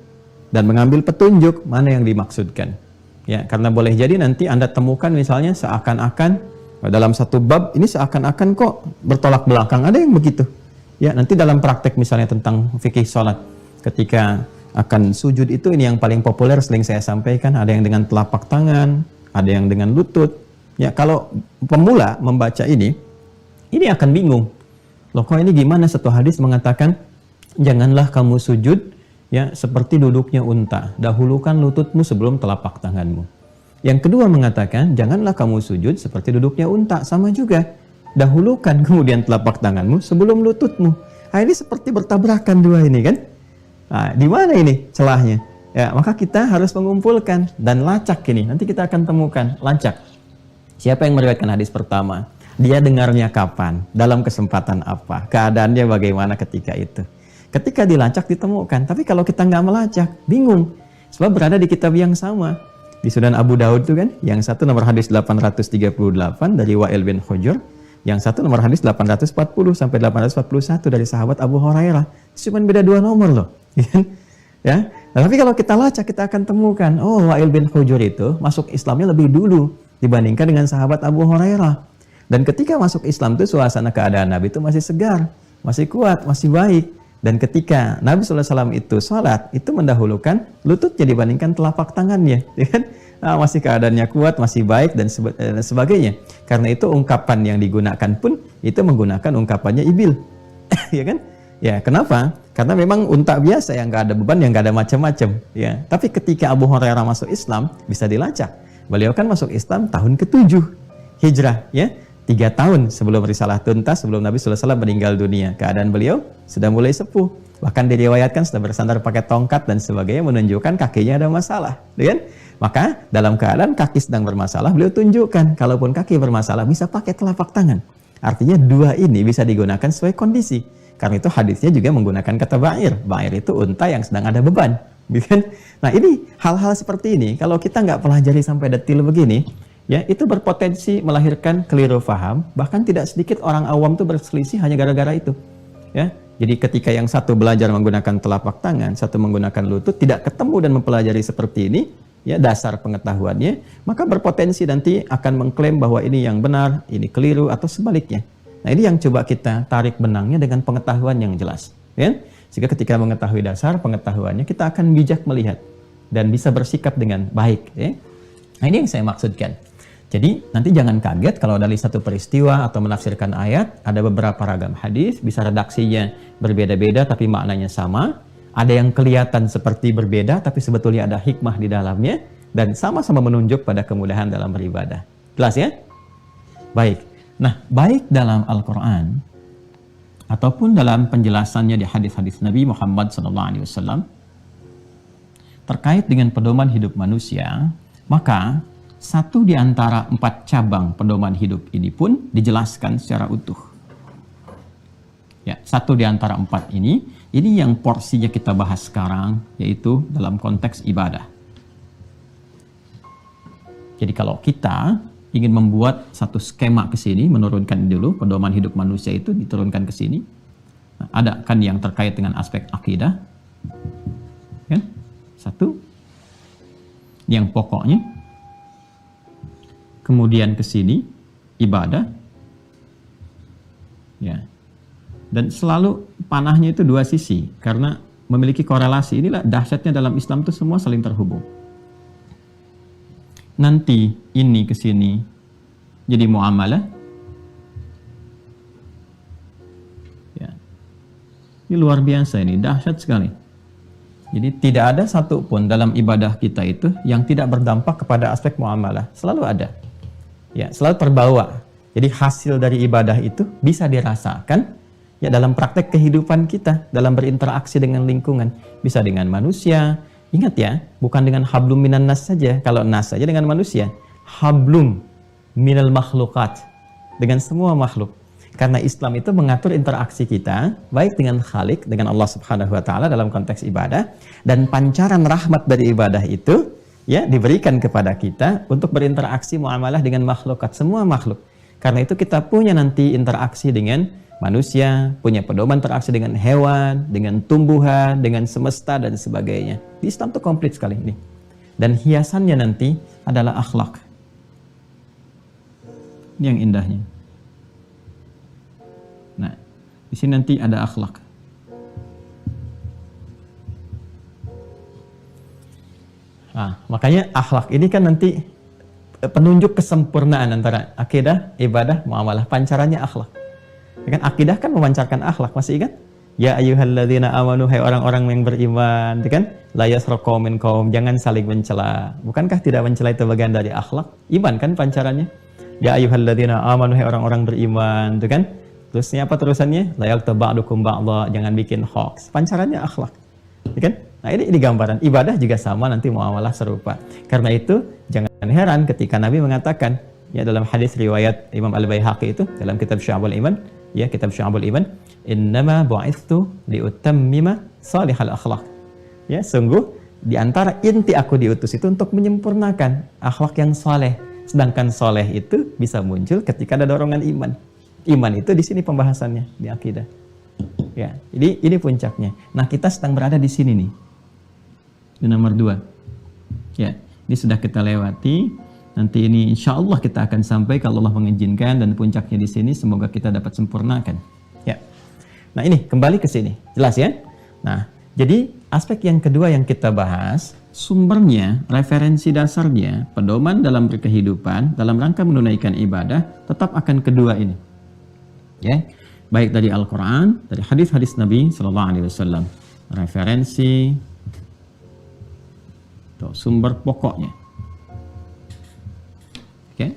dan mengambil petunjuk mana yang dimaksudkan. Ya, karena boleh jadi nanti Anda temukan misalnya seakan-akan dalam satu bab ini seakan-akan kok bertolak belakang, ada yang begitu. Ya, nanti dalam praktek misalnya tentang fikih salat, ketika akan sujud itu ini yang paling populer sering saya sampaikan, ada yang dengan telapak tangan, ada yang dengan lutut. Ya, kalau pemula membaca ini akan bingung. Loh, kok ini gimana satu hadis mengatakan janganlah kamu sujud ya seperti duduknya unta, dahulukan lututmu sebelum telapak tanganmu. Yang kedua mengatakan janganlah kamu sujud seperti duduknya unta, sama juga. Dahulukan kemudian telapak tanganmu sebelum lututmu. Nah, ini seperti bertabrakan dua ini kan? Nah, di mana ini celahnya? Ya, maka kita harus mengumpulkan dan lacak ini. Nanti kita akan temukan lacak. Siapa yang meriwayatkan hadis pertama? Dia dengarnya kapan? Dalam kesempatan apa? Keadaannya bagaimana ketika itu? Ketika dilacak ditemukan. Tapi kalau kita nggak melacak, bingung. Sebab berada di kitab yang sama. Di Sunan Abu Daud itu kan, yang satu nomor hadis 838 dari Wa'il bin Hujur, yang satu nomor hadis 840 sampai 841 dari sahabat Abu Hurairah. Cuma beda 2 nomor loh. Ya. Nah, tapi kalau kita lacak, kita akan temukan, oh, Wa'il bin Hujur itu masuk Islamnya lebih dulu dibandingkan dengan sahabat Abu Hurairah. Dan ketika masuk Islam itu suasana keadaan Nabi itu masih segar, masih kuat, masih baik. Dan ketika Nabi SAW itu sholat, itu mendahulukan lututnya dibandingkan telapak tangannya, ya kan? Nah, masih keadaannya kuat, masih baik dan sebagainya. Karena itu ungkapan yang digunakan pun itu menggunakan ungkapannya ibil, ya kan? Ya, kenapa? Karena memang unta biasa yang nggak ada beban, yang nggak ada macam-macam. Ya, tapi ketika Abu Hurairah masuk Islam, bisa dilacak. Beliau kan masuk Islam tahun ke-7 Hijrah, ya. 3 tahun sebelum risalah tuntas, sebelum Nabi SAW meninggal dunia. Keadaan beliau sudah mulai sepuh. Bahkan diriwayatkan sudah bersandar pakai tongkat dan sebagainya, menunjukkan kakinya ada masalah. Ya kan? Maka dalam keadaan kaki sedang bermasalah, beliau tunjukkan, kalaupun kaki bermasalah bisa pakai telapak tangan. Artinya dua ini bisa digunakan sesuai kondisi. Karena itu hadisnya juga menggunakan kata ba'ir. Ba'ir itu unta yang sedang ada beban. Gitu. Nah ini hal-hal seperti ini, kalau kita nggak pelajari sampai detil begini, ya itu berpotensi melahirkan keliru faham. Bahkan tidak sedikit orang awam tuh berselisih hanya gara-gara itu. Ya, jadi ketika yang satu belajar menggunakan telapak tangan, satu menggunakan lutut, tidak ketemu dan mempelajari seperti ini, ya dasar pengetahuannya, maka berpotensi nanti akan mengklaim bahwa ini yang benar, ini keliru atau sebaliknya. Nah ini yang coba kita tarik benangnya dengan pengetahuan yang jelas, ya. Sehingga ketika mengetahui dasar pengetahuannya, kita akan bijak melihat dan bisa bersikap dengan baik, ya. Nah ini yang saya maksudkan. Jadi nanti jangan kaget kalau dari satu peristiwa atau menafsirkan ayat, ada beberapa ragam hadis, bisa redaksinya berbeda-beda tapi maknanya sama. Ada yang kelihatan seperti berbeda tapi sebetulnya ada hikmah di dalamnya dan sama-sama menunjuk pada kemudahan dalam beribadah. Jelas ya? Baik. Nah, baik dalam Al-Quran ataupun dalam penjelasannya di hadis-hadis Nabi Muhammad SAW terkait dengan pedoman hidup manusia, maka satu di antara 4 cabang pedoman hidup ini pun dijelaskan secara utuh. Ya, satu di antara 4 ini yang porsinya kita bahas sekarang, yaitu dalam konteks ibadah. Jadi kalau kita ingin membuat satu skema ke sini, menurunkan dulu pedoman hidup manusia itu diturunkan ke sini. Nah, ada kan yang terkait dengan aspek akidah, kan? Satu, yang pokoknya. Kemudian ke sini ibadah, ya. Dan selalu panahnya itu 2 sisi, karena memiliki korelasi. Inilah dahsyatnya dalam Islam itu semua saling terhubung. Nanti ini ke sini jadi muamalah. Ya. Ini luar biasa, ini dahsyat sekali. Jadi tidak ada satupun dalam ibadah kita itu yang tidak berdampak kepada aspek muamalah. Selalu ada. Ya, selalu terbawa. Jadi hasil dari ibadah itu bisa dirasakan ya dalam praktek kehidupan kita, dalam berinteraksi dengan lingkungan, bisa dengan manusia. Ingat ya, bukan dengan hablum minan nas saja. Kalau nas saja dengan manusia. Hablum minal makhlukat, dengan semua makhluk. Karena Islam itu mengatur interaksi kita baik dengan Khalik, dengan Allah Subhanahu wa taala dalam konteks ibadah, dan pancaran rahmat dari ibadah itu ya diberikan kepada kita untuk berinteraksi muamalah dengan makhlukat, semua makhluk. Karena itu kita punya nanti interaksi dengan manusia, punya pedoman interaksi dengan hewan, dengan tumbuhan, dengan semesta dan sebagainya. Di Islam itu komplit sekali ini. Dan hiasannya nanti adalah akhlak. Ini yang indahnya. Nah, di sini nanti ada akhlak. Nah, makanya akhlak ini kan nanti penunjuk kesempurnaan antara akidah, ibadah, muamalah. Pancarannya akhlak. Ya kan, akidah kan memancarkan akhlak, masih ingat? Ya ayyuhalladzina amanu, hai orang-orang yang beriman, ya kan? La yasraq qaumin qaum, jangan saling mencela. Bukankah tidak mencela itu bagian dari akhlak? Iman kan pancarannya? Ya ayyuhalladzina amanu, hai orang-orang beriman, itu kan? Terusnya apa terusannya? La yaghtab ba'dukum ba'dha, jangan bikin hoax. Pancarannya akhlak. Ya kan? Nah, ini gambaran ibadah juga sama, nanti muamalah serupa. Karena itu jangan heran ketika Nabi mengatakan ya dalam hadis riwayat Imam Al-Baihaqi itu dalam kitab Syu'abul Iman, ya kitab Syu'abul Iman, innama bu'ithtu liutammima salihal akhlaq. Ya, sungguh di antara inti aku diutus itu untuk menyempurnakan akhlak yang saleh. Sedangkan saleh itu bisa muncul ketika ada dorongan iman. Iman itu di sini pembahasannya di akidah. Ya, jadi ini puncaknya. Nah, kita sedang berada di sini nih. Di nomor 2. Ya, ini sudah kita lewati. Nanti ini insya Allah kita akan sampai kalau Allah mengizinkan, dan puncaknya di sini semoga kita dapat sempurnakan. Ya. Nah ini kembali ke sini, jelas ya? Nah, jadi aspek yang kedua yang kita bahas, sumbernya, referensi dasarnya, pedoman dalam berkehidupan, dalam rangka menunaikan ibadah, tetap akan kedua ini. Ya, baik dari Al-Quran, dari hadis-hadis Nabi Sallallahu Alaihi Wasallam. Referensi, tuh, sumber pokoknya. Oke,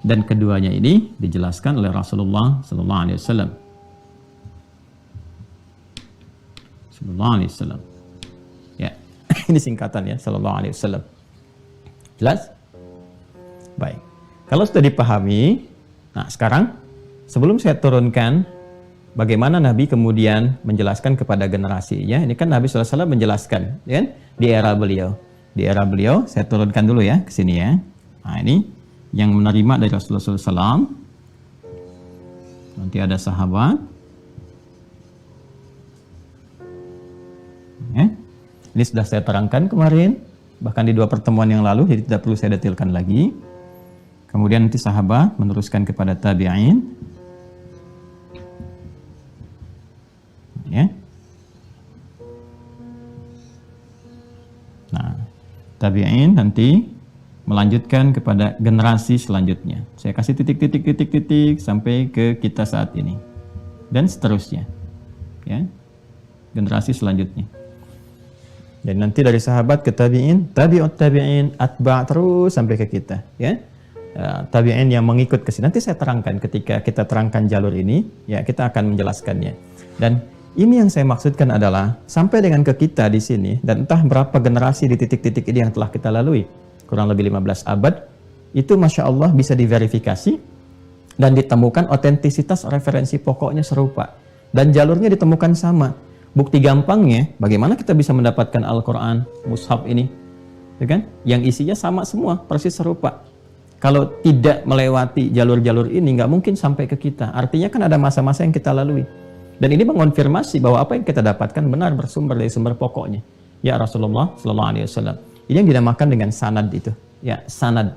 dan keduanya ini dijelaskan oleh Rasulullah Sallallahu Alaihi Wasallam. Sallallahu Alaihi Wasallam. Ya, ini singkatan ya, Sallallahu Alaihi Wasallam. Jelas? Baik. Kalau sudah dipahami, nah sekarang sebelum saya turunkan bagaimana Nabi kemudian menjelaskan kepada generasinya, ini kan Nabi Sallallahu Alaihi Wasallam menjelaskan, ya, di era beliau. Di era beliau, saya turunkan dulu ya ke sini ya. Nah ini yang menerima dari Rasulullah SAW. Nanti ada sahabat. Ya. Ini sudah saya terangkan kemarin, bahkan di 2 pertemuan yang lalu, jadi tidak perlu saya detailkan lagi. Kemudian nanti sahabat meneruskan kepada tabi'in. Ya. Nah, tabi'in nanti melanjutkan kepada generasi selanjutnya. Saya kasih titik sampai ke kita saat ini. Dan seterusnya. Ya. Generasi selanjutnya. Dan nanti dari sahabat ke tabi'in, tabi'ut tabi'in, atba' terus sampai ke kita, ya. Tabi'in yang mengikut ke sini. Nanti saya terangkan ketika kita terangkan jalur ini, ya kita akan menjelaskannya. Dan ini yang saya maksudkan adalah sampai dengan ke kita di sini dan entah berapa generasi di titik-titik ini yang telah kita lalui, kurang lebih 15 abad, itu Masya Allah bisa diverifikasi dan ditemukan otentisitas referensi pokoknya serupa. Dan jalurnya ditemukan sama. Bukti gampangnya, bagaimana kita bisa mendapatkan Al-Quran, mushaf ini, ya kan? Yang isinya sama semua, persis serupa. Kalau tidak melewati jalur-jalur ini, nggak mungkin sampai ke kita. Artinya kan ada masa-masa yang kita lalui. Dan ini mengonfirmasi bahwa apa yang kita dapatkan benar bersumber dari sumber pokoknya. Ya Rasulullah Sallallahu Alaihi Wasallam. Ini yang dinamakan dengan sanad itu. Ya, sanad.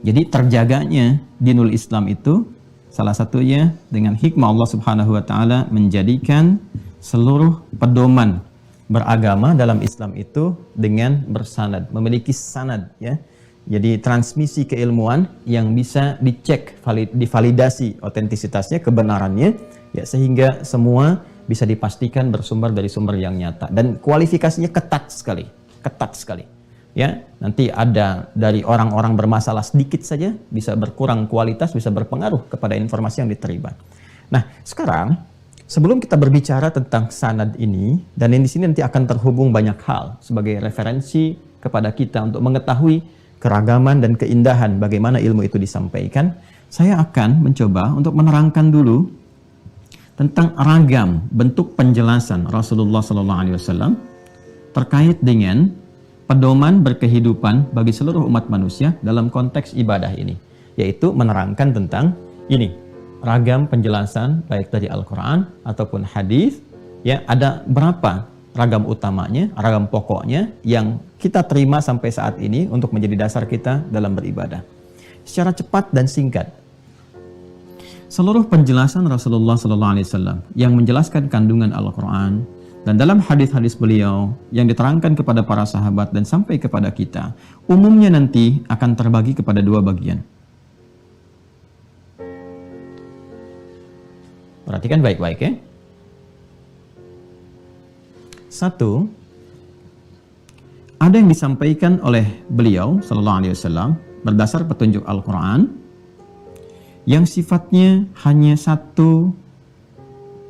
Jadi terjaganya dinul Islam itu salah satunya dengan hikmah Allah Subhanahu wa taala menjadikan seluruh pedoman beragama dalam Islam itu dengan bersanad, memiliki sanad, ya. Jadi transmisi keilmuan yang bisa dicek, divalidasi otentisitasnya, kebenarannya, ya, sehingga semua bisa dipastikan bersumber dari sumber yang nyata dan kualifikasinya ketat sekali. Ya, nanti ada dari orang-orang bermasalah sedikit saja bisa berkurang kualitas, bisa berpengaruh kepada informasi yang diterima. Nah, sekarang sebelum kita berbicara tentang sanad ini, dan di sini nanti akan terhubung banyak hal sebagai referensi kepada kita untuk mengetahui keragaman dan keindahan bagaimana ilmu itu disampaikan, saya akan mencoba untuk menerangkan dulu tentang ragam bentuk penjelasan Rasulullah SAW terkait dengan pedoman berkehidupan bagi seluruh umat manusia dalam konteks ibadah ini, yaitu menerangkan tentang ini, ragam penjelasan baik dari Al-Quran ataupun hadis, ya, ada berapa ragam utamanya, ragam pokoknya yang kita terima sampai saat ini untuk menjadi dasar kita dalam beribadah. Secara cepat dan singkat, seluruh penjelasan Rasulullah SAW yang menjelaskan kandungan Al-Quran dan dalam hadis-hadis beliau yang diterangkan kepada para sahabat dan sampai kepada kita, umumnya nanti akan terbagi kepada 2 bagian. Perhatikan baik-baik ya. 1, ada yang disampaikan oleh beliau Sallallahu Alaihi Wasallam berdasar petunjuk Al-Quran yang sifatnya hanya 1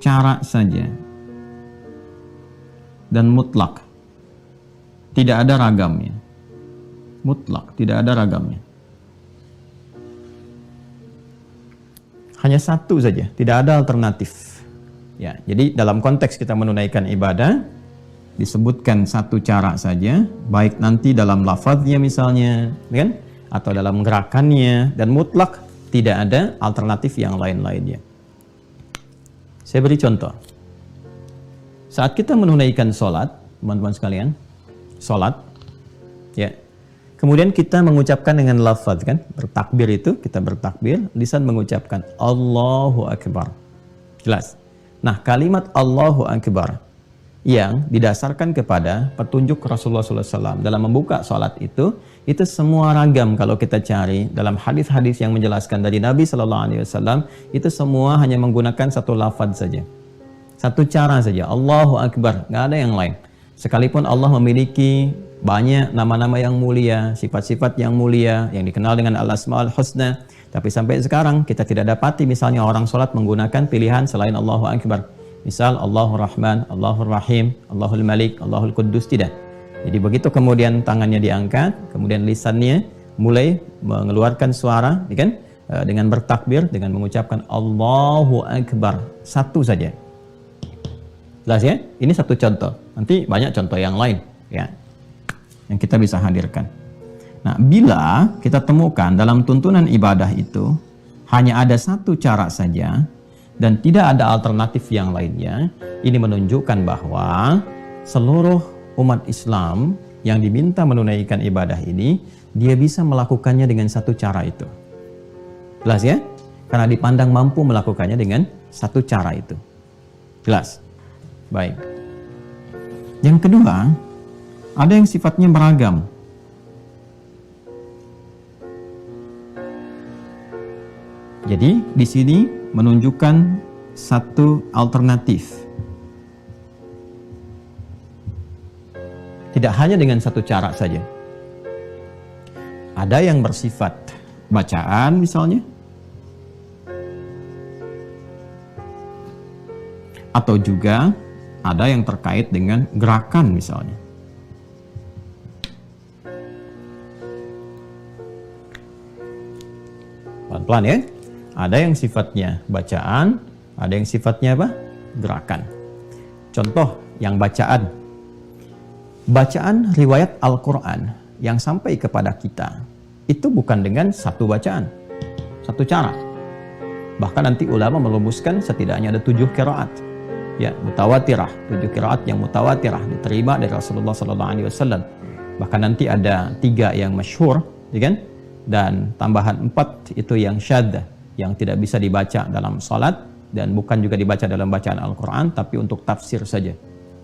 cara saja dan mutlak, tidak ada ragamnya. Mutlak, tidak ada ragamnya. Hanya 1 saja, tidak ada alternatif. Ya, jadi dalam konteks kita menunaikan ibadah, disebutkan 1 cara saja, baik nanti dalam lafadznya misalnya, kan? Atau dalam gerakannya, dan mutlak tidak ada alternatif yang lain-lainnya. Saya beri contoh. Saat kita menunaikan sholat, teman-teman sekalian, sholat, ya, kemudian kita mengucapkan dengan lafaz, kan, bertakbir itu, kita bertakbir, lisan mengucapkan Allahu Akbar. Jelas. Nah, kalimat Allahu Akbar yang didasarkan kepada petunjuk Rasulullah SAW dalam membuka sholat itu semua ragam. Kalau kita cari dalam hadis-hadis yang menjelaskan dari Nabi SAW, itu semua hanya menggunakan satu lafaz saja, satu cara saja, Allahu Akbar, nggak ada yang lain. Sekalipun Allah memiliki banyak nama-nama yang mulia, sifat-sifat yang mulia yang dikenal dengan Al-Asma'ul Husna, tapi sampai sekarang kita tidak dapati misalnya orang sholat menggunakan pilihan selain Allahu Akbar. Misal Allahur Rahman, Allahur Rahim, Allahul Malik, Allahul Quddus, tidak. Jadi begitu kemudian tangannya diangkat, kemudian lisannya mulai mengeluarkan suara, ya kan? Dengan bertakbir, dengan mengucapkan Allahu Akbar, satu saja. Jelas ya? Ini satu contoh. Nanti banyak contoh yang lain, ya, yang kita bisa hadirkan. Nah, bila kita temukan dalam tuntunan ibadah itu hanya ada satu cara saja dan tidak ada alternatif yang lainnya, ini menunjukkan bahwa seluruh umat Islam yang diminta menunaikan ibadah ini, dia bisa melakukannya dengan satu cara itu. Jelas ya? Karena dipandang mampu melakukannya dengan satu cara itu. Jelas? Baik. Yang kedua, ada yang sifatnya beragam. Jadi di sini menunjukkan satu alternatif. Tidak hanya dengan satu cara saja. Ada yang bersifat bacaan misalnya, atau juga ada yang terkait dengan gerakan misalnya. Pelan-pelan ya. Ada yang sifatnya bacaan, ada yang sifatnya apa? Gerakan. Contoh yang bacaan. Bacaan riwayat Al-Quran yang sampai kepada kita itu bukan dengan satu bacaan, satu cara. Bahkan nanti ulama merumuskan setidaknya ada 7 qiraat, ya, mutawatirah, 7 qiraat yang mutawatirah diterima dari Rasulullah SAW. Bahkan nanti ada 3 yang masyhur, ya kan? Dan tambahan 4 itu yang syadz, yang tidak bisa dibaca dalam salat dan bukan juga dibaca dalam bacaan Al-Quran, tapi untuk tafsir saja.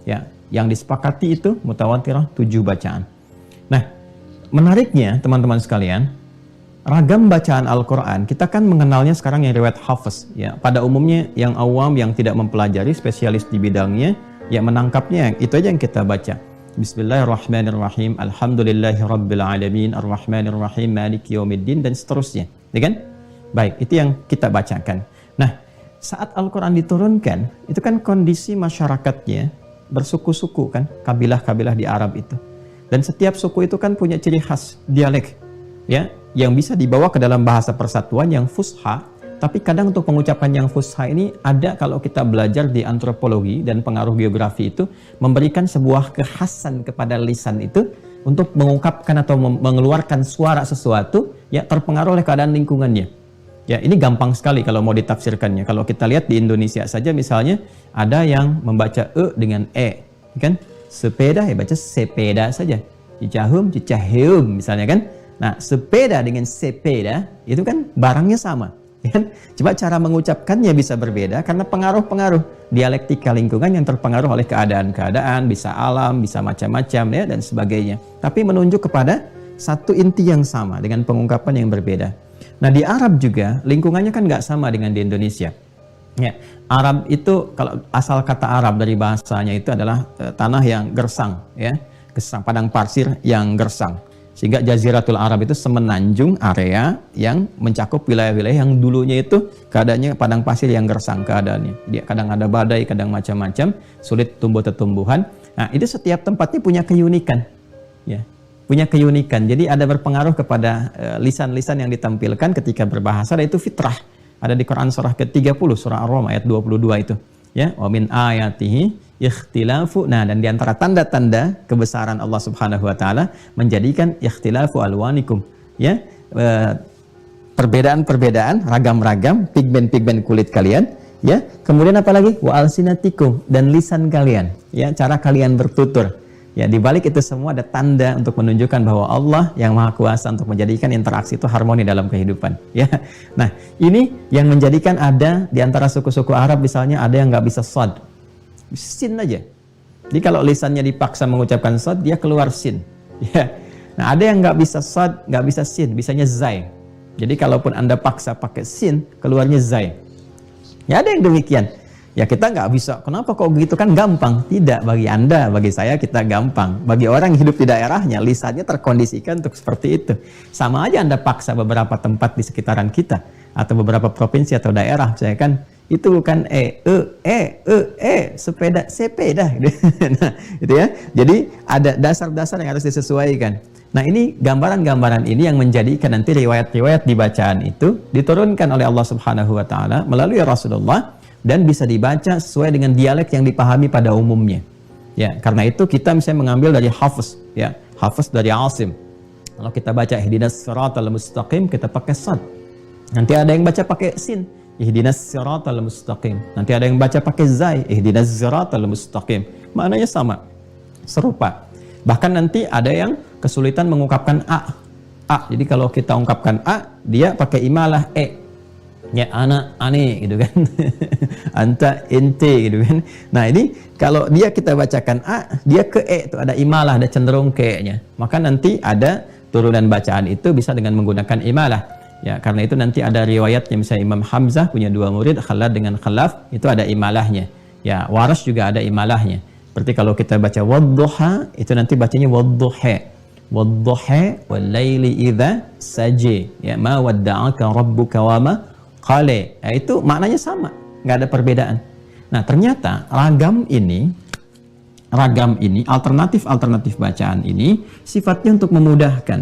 Ya, yang disepakati itu mutawatirah 7 bacaan. Nah, menariknya teman-teman sekalian, ragam bacaan Al-Quran kita kan mengenalnya sekarang yang riwayat Hafiz. Ya, pada umumnya yang awam yang tidak mempelajari, spesialis di bidangnya, ya menangkapnya itu aja yang kita baca. Bismillahirrahmanirrahim, Alhamdulillahirrabbilalamin, Ar-Rahmanirrahim, Maliki Yaumiddin, dan seterusnya. Ya kan? Baik, itu yang kita bacakan. Nah, saat Al-Quran diturunkan, itu kan kondisi masyarakatnya bersuku-suku kan, kabilah-kabilah di Arab itu. Dan setiap suku itu kan punya ciri khas, dialek, ya, yang bisa dibawa ke dalam bahasa persatuan yang fusha. Tapi kadang untuk pengucapan yang fusha ini ada, kalau kita belajar di antropologi dan pengaruh geografi itu, memberikan sebuah kekhasan kepada lisan itu untuk mengungkapkan atau mengeluarkan suara sesuatu, ya, terpengaruh oleh keadaan lingkungannya. Ya, ini gampang sekali kalau mau ditafsirkannya. Kalau kita lihat di Indonesia saja misalnya, ada yang membaca e dengan e, kan? Sepeda ya baca sepeda saja. Cicahum, cicaheum misalnya kan. Nah, sepeda dengan sepeda itu kan barangnya sama, kan? Coba cara mengucapkannya bisa berbeda karena pengaruh-pengaruh dialektika lingkungan yang terpengaruh oleh keadaan-keadaan, bisa alam, bisa macam-macam ya, dan sebagainya. Tapi menunjuk kepada satu inti yang sama dengan pengungkapan yang berbeda. Nah, di Arab juga lingkungannya kan nggak sama dengan di Indonesia. Ya, Arab itu kalau asal kata Arab dari bahasanya itu adalah tanah yang gersang, ya, gersang, padang pasir yang gersang. Sehingga Jaziratul Arab itu semenanjung area yang mencakup wilayah-wilayah yang dulunya itu keadaannya padang pasir yang gersang keadaannya. Dia kadang ada badai, kadang macam-macam, sulit tumbuh tumbuhan. Nah, itu setiap tempatnya punya keunikan, ya. Punya keunikan. Jadi ada berpengaruh kepada lisan-lisan yang ditampilkan ketika berbahasa, dan itu fitrah. Ada di Quran surah ke-30, surah Ar-Rum ayat 22 itu. Ya, wa min ayatihi ikhtilafu. Nah, dan di antara tanda-tanda kebesaran Allah Subhanahu wa taala menjadikan ikhtilafu alwanikum, ya. Perbedaan-perbedaan, ragam-ragam pigmen-pigmen kulit kalian, ya. Kemudian apa lagi? Wa alsinatikum, dan lisan kalian, ya, cara kalian bertutur. Ya, di balik itu semua ada tanda untuk menunjukkan bahwa Allah yang Maha Kuasa untuk menjadikan interaksi itu harmoni dalam kehidupan. Ya, nah ini yang menjadikan ada di antara suku-suku Arab misalnya ada yang nggak bisa shad, sin aja. Jadi kalau lisannya dipaksa mengucapkan shad, dia keluar sin. Ya, nah ada yang nggak bisa shad, nggak bisa sin, bisanya zai. Jadi kalaupun Anda paksa pakai sin, keluarnya zai. Ya ada yang demikian. Ya kita nggak bisa, kenapa kok begitu, kan gampang. Tidak, bagi Anda, bagi saya kita gampang. Bagi orang yang hidup di daerahnya, lisannya terkondisikan untuk seperti itu. Sama aja Anda paksa beberapa tempat di sekitaran kita, atau beberapa provinsi atau daerah, saya kan, itu bukan sepeda. Nah, itu ya. Jadi ada dasar-dasar yang harus disesuaikan. Nah ini gambaran-gambaran ini yang menjadikan nanti riwayat-riwayat di bacaan itu diturunkan oleh Allah Subhanahu Wa Taala melalui Rasulullah, dan bisa dibaca sesuai dengan dialek yang dipahami pada umumnya. Ya, karena itu kita misalnya mengambil dari Hafiz, ya, Hafiz dari Asim. Kalau kita baca ihdinas siratal mustaqim, kita pakai sad. Nanti ada yang baca pakai sin, ihdinas siratal mustaqim. Nanti ada yang baca pakai zai, ihdinas siratal mustaqim. Maknanya sama, serupa. Bahkan nanti ada yang kesulitan mengungkapkan a. Jadi kalau kita ungkapkan a, dia pakai imalah e. Ya anak, ane gitu kan. Anta, ente gitu kan. Nah ini kalau dia kita bacakan a, dia ke e, itu ada imalah, ada cenderung ke nya. Maka nanti ada turunan bacaan itu bisa dengan menggunakan imalah. Ya karena itu nanti ada riwayatnya, misalnya Imam Hamzah punya 2 murid, Khalad dengan Khalaf, itu ada imalahnya. Ya Waras juga ada imalahnya. Seperti kalau kita baca wadduha, itu nanti bacanya wadduha. Wadduha wal laili idza saji. Ya ma wadda'aka rabbuka wa ma qala. Itu maknanya sama, nggak ada perbedaan. Nah ternyata ragam ini alternatif bacaan ini sifatnya untuk memudahkan.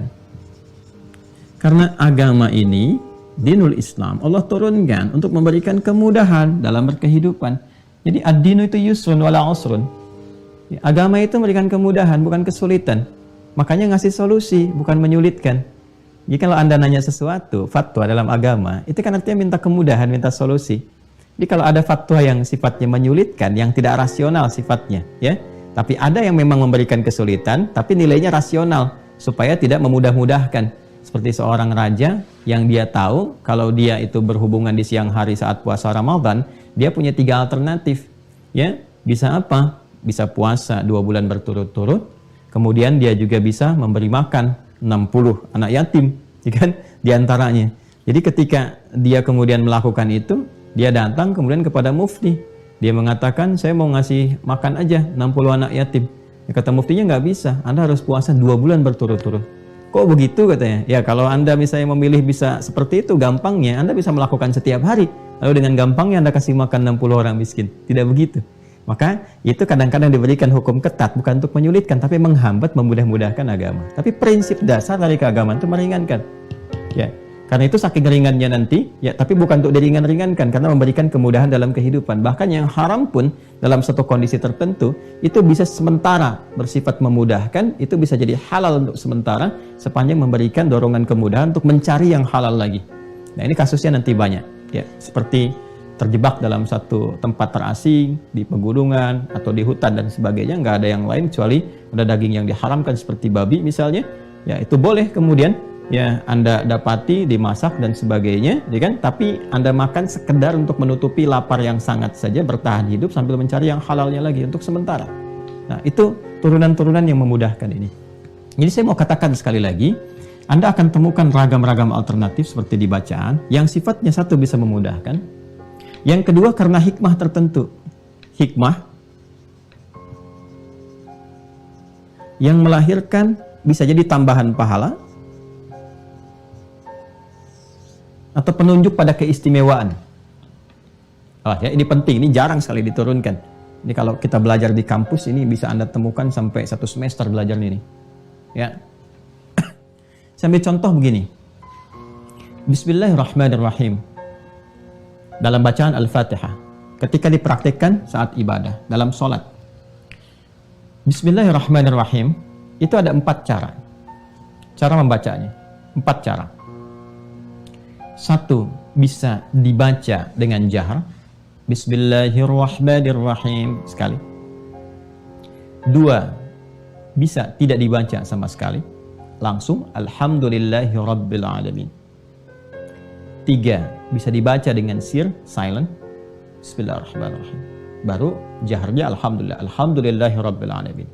Karena agama ini, dinul Islam, Allah turunkan untuk memberikan kemudahan dalam berkehidupan. Jadi ad-dinu itu yusrun wala usrun. Agama itu memberikan kemudahan, bukan kesulitan. Makanya ngasih solusi, bukan menyulitkan. Jadi kalau Anda nanya sesuatu, fatwa dalam agama, itu kan artinya minta kemudahan, minta solusi. Jadi kalau ada fatwa yang sifatnya menyulitkan, yang tidak rasional sifatnya, ya, tapi ada yang memang memberikan kesulitan, tapi nilainya rasional, supaya tidak memudah-mudahkan. Seperti seorang raja yang dia tahu, kalau dia itu berhubungan di siang hari saat puasa Ramadan, dia punya 3 alternatif. Ya, bisa apa? Bisa puasa 2 bulan berturut-turut, kemudian dia juga bisa memberi makan 60 anak yatim, kan, diantaranya. Jadi ketika dia kemudian melakukan itu, dia datang kemudian kepada mufti. Dia mengatakan, saya mau ngasih makan aja 60 anak yatim. Ya, kata muftinya, nggak bisa, Anda harus puasa 2 bulan berturut-turut. Kok begitu katanya? Ya kalau Anda misalnya memilih bisa seperti itu, gampangnya Anda bisa melakukan setiap hari. Lalu dengan gampangnya Anda kasih makan 60 orang miskin. Tidak begitu. Maka itu kadang-kadang diberikan hukum ketat, bukan untuk menyulitkan, tapi menghambat, memudah-mudahkan agama. Tapi prinsip dasar dari keagamaan itu meringankan. Ya, karena itu saking ringannya nanti, ya, tapi bukan untuk diringan-ringankan, karena memberikan kemudahan dalam kehidupan. Bahkan yang haram pun dalam satu kondisi tertentu, itu bisa sementara bersifat memudahkan, itu bisa jadi halal untuk sementara, sepanjang memberikan dorongan kemudahan untuk mencari yang halal lagi. Nah ini kasusnya nanti banyak. Ya, seperti terjebak dalam satu tempat terasing, di pegunungan, atau di hutan dan sebagainya, nggak ada yang lain kecuali ada daging yang diharamkan seperti babi misalnya, ya itu boleh kemudian ya Anda dapati, dimasak dan sebagainya, ya kan? Tapi Anda makan sekedar untuk menutupi lapar yang sangat saja, bertahan hidup sambil mencari yang halalnya lagi untuk sementara. Nah itu turunan-turunan yang memudahkan ini. Jadi saya mau katakan sekali lagi, Anda akan temukan ragam-ragam alternatif seperti di bacaan, yang sifatnya satu bisa memudahkan, yang kedua karena hikmah tertentu. Hikmah yang melahirkan bisa jadi tambahan pahala atau penunjuk pada keistimewaan. Ya, ini penting, ini jarang sekali diturunkan. Ini kalau kita belajar di kampus ini bisa Anda temukan sampai 1 semester belajar ini. Ya. Sambil contoh begini. Bismillahirrahmanirrahim. Dalam bacaan Al-Fatihah, ketika dipraktikkan saat ibadah, dalam sholat. Bismillahirrahmanirrahim, itu ada 4 cara. Cara membacanya, 4 cara. 1, bisa dibaca dengan jahar. Bismillahirrahmanirrahim, sekali. 2, bisa tidak dibaca sama sekali, langsung Alhamdulillahi Rabbil Alamin. 3, bisa dibaca dengan sir, silent, Bismillahirrahmanirrahim. Baru jaharnya Alhamdulillah, Alhamdulillahi Rabbil Alamin.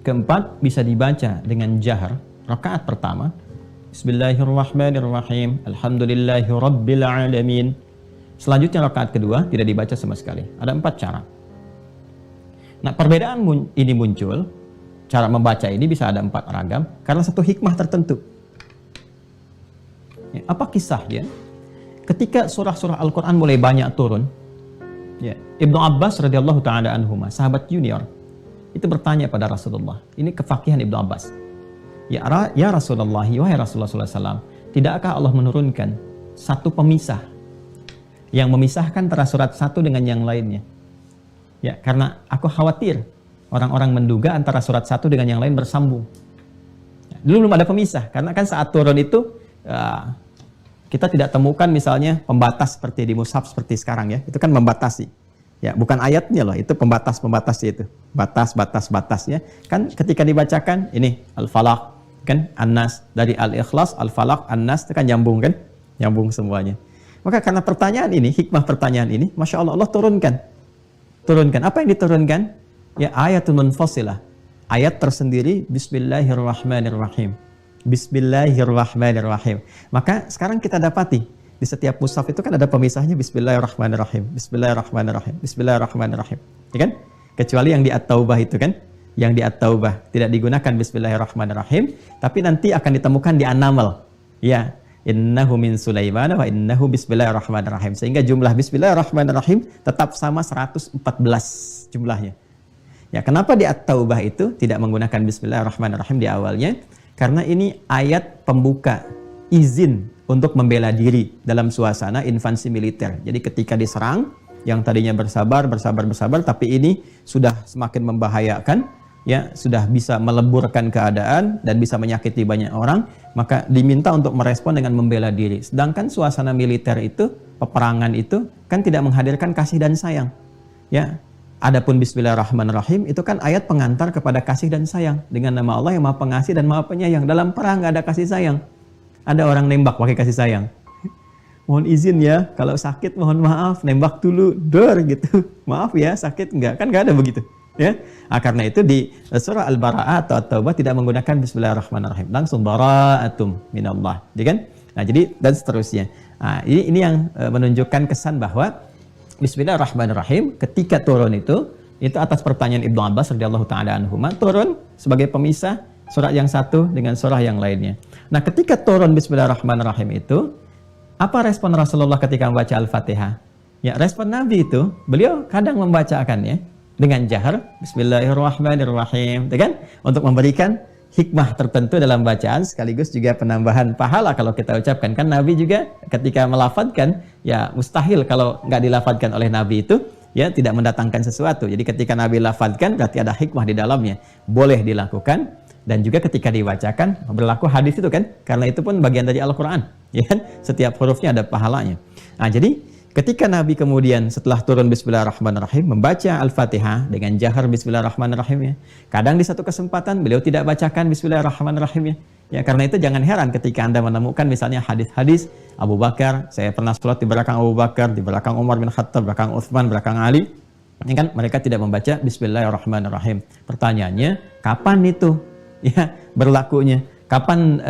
4, bisa dibaca dengan jahar, rakaat pertama, Bismillahirrahmanirrahim, Alhamdulillahi Rabbil Alamin. Selanjutnya rakaat kedua tidak dibaca sama sekali. Ada 4 cara. Nah, perbedaan ini muncul, cara membaca ini bisa ada 4 ragam karena satu hikmah tertentu. Ya, apa kisahnya? Ketika surah-surah Al-Quran mulai banyak turun, ya, Ibnu Abbas radhiyallahu ta'ala anhuma, sahabat junior, itu bertanya pada Rasulullah. Ini kefakihan Ibnu Abbas. Ya Rasulullah, wahai Rasulullah SAW, tidakkah Allah menurunkan satu pemisah yang memisahkan antara surat satu dengan yang lainnya? Ya, karena aku khawatir orang-orang menduga antara surat satu dengan yang lain bersambung. Ya, dulu belum ada pemisah, karena kan saat turun itu kita tidak temukan misalnya pembatas seperti di mushaf seperti sekarang ya. Itu kan membatasi. Ya, bukan ayatnya loh, itu pembatas-pembatasnya itu. Batasnya. Kan ketika dibacakan ini Al-Falaq, kan An-Nas, dari Al-Ikhlas, Al-Falaq, An-Nas, itu kan nyambung kan? Nyambung semuanya. Maka karena pertanyaan ini, hikmah pertanyaan ini, Masya Allah, Allah turunkan. Apa yang diturunkan? Ya, ayatun munfasilah. Ayat tersendiri, Bismillahirrahmanirrahim. Bismillahirrahmanirrahim. Maka sekarang kita dapati di setiap mushaf itu kan ada pemisahnya Bismillahirrahmanirrahim, Bismillahirrahmanirrahim, Bismillahirrahmanirrahim. Ya kan? Kecuali yang di At-Taubah itu kan, yang di At-Taubah tidak digunakan Bismillahirrahmanirrahim, tapi nanti akan ditemukan di An-Naml. Ya, innahu min Sulaiman wa innahu Bismillahirrahmanirrahim. Sehingga jumlah Bismillahirrahmanirrahim tetap sama 114 jumlahnya. Ya, kenapa di At-Taubah itu tidak menggunakan Bismillahirrahmanirrahim di awalnya? Karena ini ayat pembuka izin untuk membela diri dalam suasana invasi militer. Jadi ketika diserang, yang tadinya bersabar, tapi ini sudah semakin membahayakan, ya, sudah bisa meleburkan keadaan dan bisa menyakiti banyak orang, maka diminta untuk merespon dengan membela diri. Sedangkan suasana militer itu, peperangan itu kan tidak menghadirkan kasih dan sayang. Ya, adapun Bismillahirrahmanirrahim itu kan ayat pengantar kepada kasih dan sayang. Dengan nama Allah yang Maha Pengasih dan Maha Penyayang. Dalam perang nggak ada kasih sayang. Ada orang nembak pakai kasih sayang. Mohon izin ya, kalau sakit mohon maaf, nembak dulu, dor gitu. Maaf ya, sakit enggak? Kan nggak ada begitu. Ya, karena itu di surah Al-Bara'ah atau At-Taubah tidak menggunakan Bismillahirrahmanirrahim, langsung bara'atum minallah, ya kan? Nah, jadi dan seterusnya. Nah, ini yang menunjukkan kesan bahwa Bismillahirrahmanirrahim ketika turun itu atas pertanyaan Ibnu Abbas radhiyallahu taala anhuma, turun sebagai pemisah surat yang satu dengan surah yang lainnya. Nah, ketika turun Bismillahirrahmanirrahim itu, apa respon Rasulullah ketika membaca Al-Fatihah? Ya, respon Nabi itu, beliau kadang membacakannya dengan jahar, Bismillahirrahmanirrahim, kan? Untuk memberikan hikmah tertentu dalam bacaan, sekaligus juga penambahan pahala kalau kita ucapkan. Kan Nabi juga ketika melafadzkan, ya mustahil kalau nggak dilafadzkan oleh Nabi itu, ya tidak mendatangkan sesuatu. Jadi ketika Nabi lafadzkan, berarti ada hikmah di dalamnya. Boleh dilakukan, dan juga ketika dibacakan, berlaku hadis itu kan, karena itu pun bagian dari Al-Quran. Ya kan? Setiap hurufnya ada pahalanya. Nah, jadi ketika Nabi kemudian setelah turun Bismillahirrahmanirrahim membaca Al-Fatihah dengan jahar Bismillahirrahmanirrahim ya. Kadang di satu kesempatan beliau tidak bacakan Bismillahirrahmanirrahim ya. Ya, karena itu jangan heran ketika Anda menemukan misalnya hadis-hadis Abu Bakar, saya pernah sholat di belakang Abu Bakar, di belakang Umar bin Khattab, belakang Utsman, belakang Ali. Ini kan mereka tidak membaca Bismillahirrahmanirrahim. Pertanyaannya, kapan itu ya berlakunya? Kapan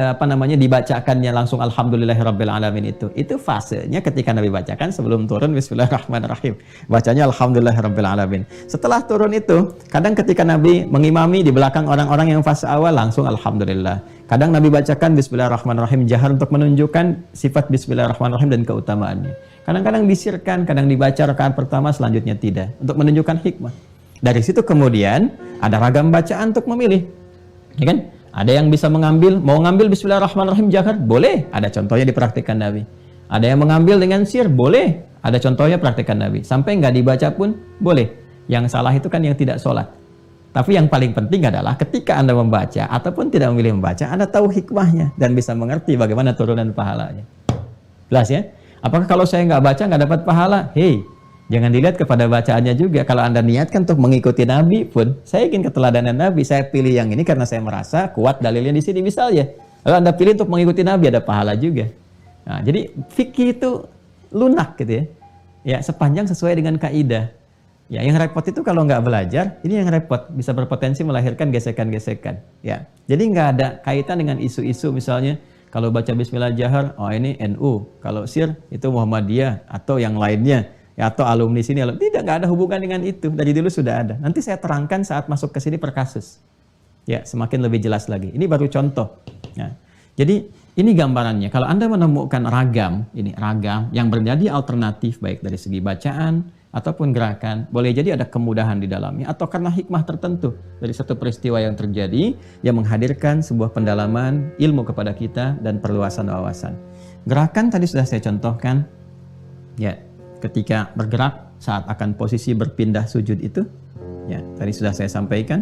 dibacakannya langsung Alhamdulillahirabbil alamin itu? Itu fasenya ketika Nabi bacakan sebelum turun Bismillahirrahmanirrahim. Bacanya Alhamdulillahirabbil alamin. Setelah turun itu, kadang ketika Nabi mengimami di belakang orang-orang yang fase awal langsung Alhamdulillah. Kadang Nabi bacakan Bismillahirrahmanirrahim jahar untuk menunjukkan sifat Bismillahirrahmanirrahim dan keutamaannya. Kadang-kadang disirkan, kadang dibaca rakaat pertama, selanjutnya tidak, untuk menunjukkan hikmah. Dari situ kemudian ada ragam bacaan untuk memilih. Ya kan? Ada yang bisa mengambil, mau ngambil Bismillahirrahmanirrahim jahar, boleh. Ada contohnya dipraktikkan Nabi. Ada yang mengambil dengan sir, boleh. Ada contohnya praktikkan Nabi. Sampai nggak dibaca pun, boleh. Yang salah itu kan yang tidak sholat. Tapi yang paling penting adalah ketika Anda membaca, ataupun tidak memilih membaca, Anda tahu hikmahnya, dan bisa mengerti bagaimana turunan pahalanya. Jelas ya? Apakah kalau saya nggak baca, nggak dapat pahala? Hei, Jangan dilihat kepada bacaannya juga. Kalau Anda niatkan untuk mengikuti Nabi pun, saya ingin keteladanan Nabi, saya pilih yang ini karena saya merasa kuat dalilnya di sini misalnya. Lalu Anda pilih untuk mengikuti Nabi, ada pahala juga. Nah, jadi fikih itu lunak gitu ya. Ya, sepanjang sesuai dengan kaidah. Ya, yang repot itu kalau nggak belajar, ini yang repot, bisa berpotensi melahirkan gesekan-gesekan. Ya, jadi nggak ada kaitan dengan isu-isu misalnya kalau baca Bismillah jahar, oh ini NU, kalau sir itu Muhammadiyah atau yang lainnya, ya, atau alumni sini, tidak, nggak ada hubungan dengan itu. Dari dulu sudah ada. Nanti saya terangkan saat masuk ke sini per kasus. Ya, semakin lebih jelas lagi. Ini baru contoh. Ya. Jadi ini gambarannya. Kalau Anda menemukan ragam, ini ragam yang menjadi alternatif baik dari segi bacaan ataupun gerakan, boleh jadi ada kemudahan di dalamnya atau karena hikmah tertentu dari satu peristiwa yang terjadi yang menghadirkan sebuah pendalaman ilmu kepada kita dan perluasan wawasan. Gerakan tadi sudah saya contohkan, ya, ketika bergerak saat akan posisi berpindah sujud itu, ya, tadi sudah saya sampaikan.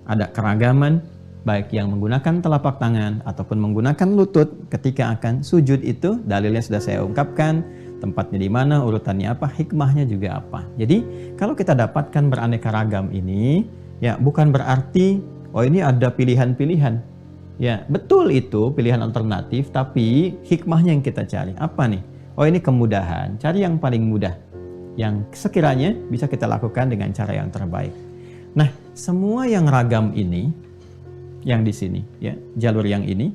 Ada keragaman baik yang menggunakan telapak tangan ataupun menggunakan lutut ketika akan sujud itu, dalilnya sudah saya ungkapkan, tempatnya di mana, urutannya apa, hikmahnya juga apa. Jadi kalau kita dapatkan beraneka ragam ini, ya bukan berarti oh ini ada pilihan-pilihan. Ya, betul itu pilihan alternatif, tapi hikmahnya yang kita cari. Apa nih? Oh ini kemudahan, cari yang paling mudah. Yang sekiranya bisa kita lakukan dengan cara yang terbaik. Nah, semua yang ragam ini, yang di sini, ya, jalur yang ini,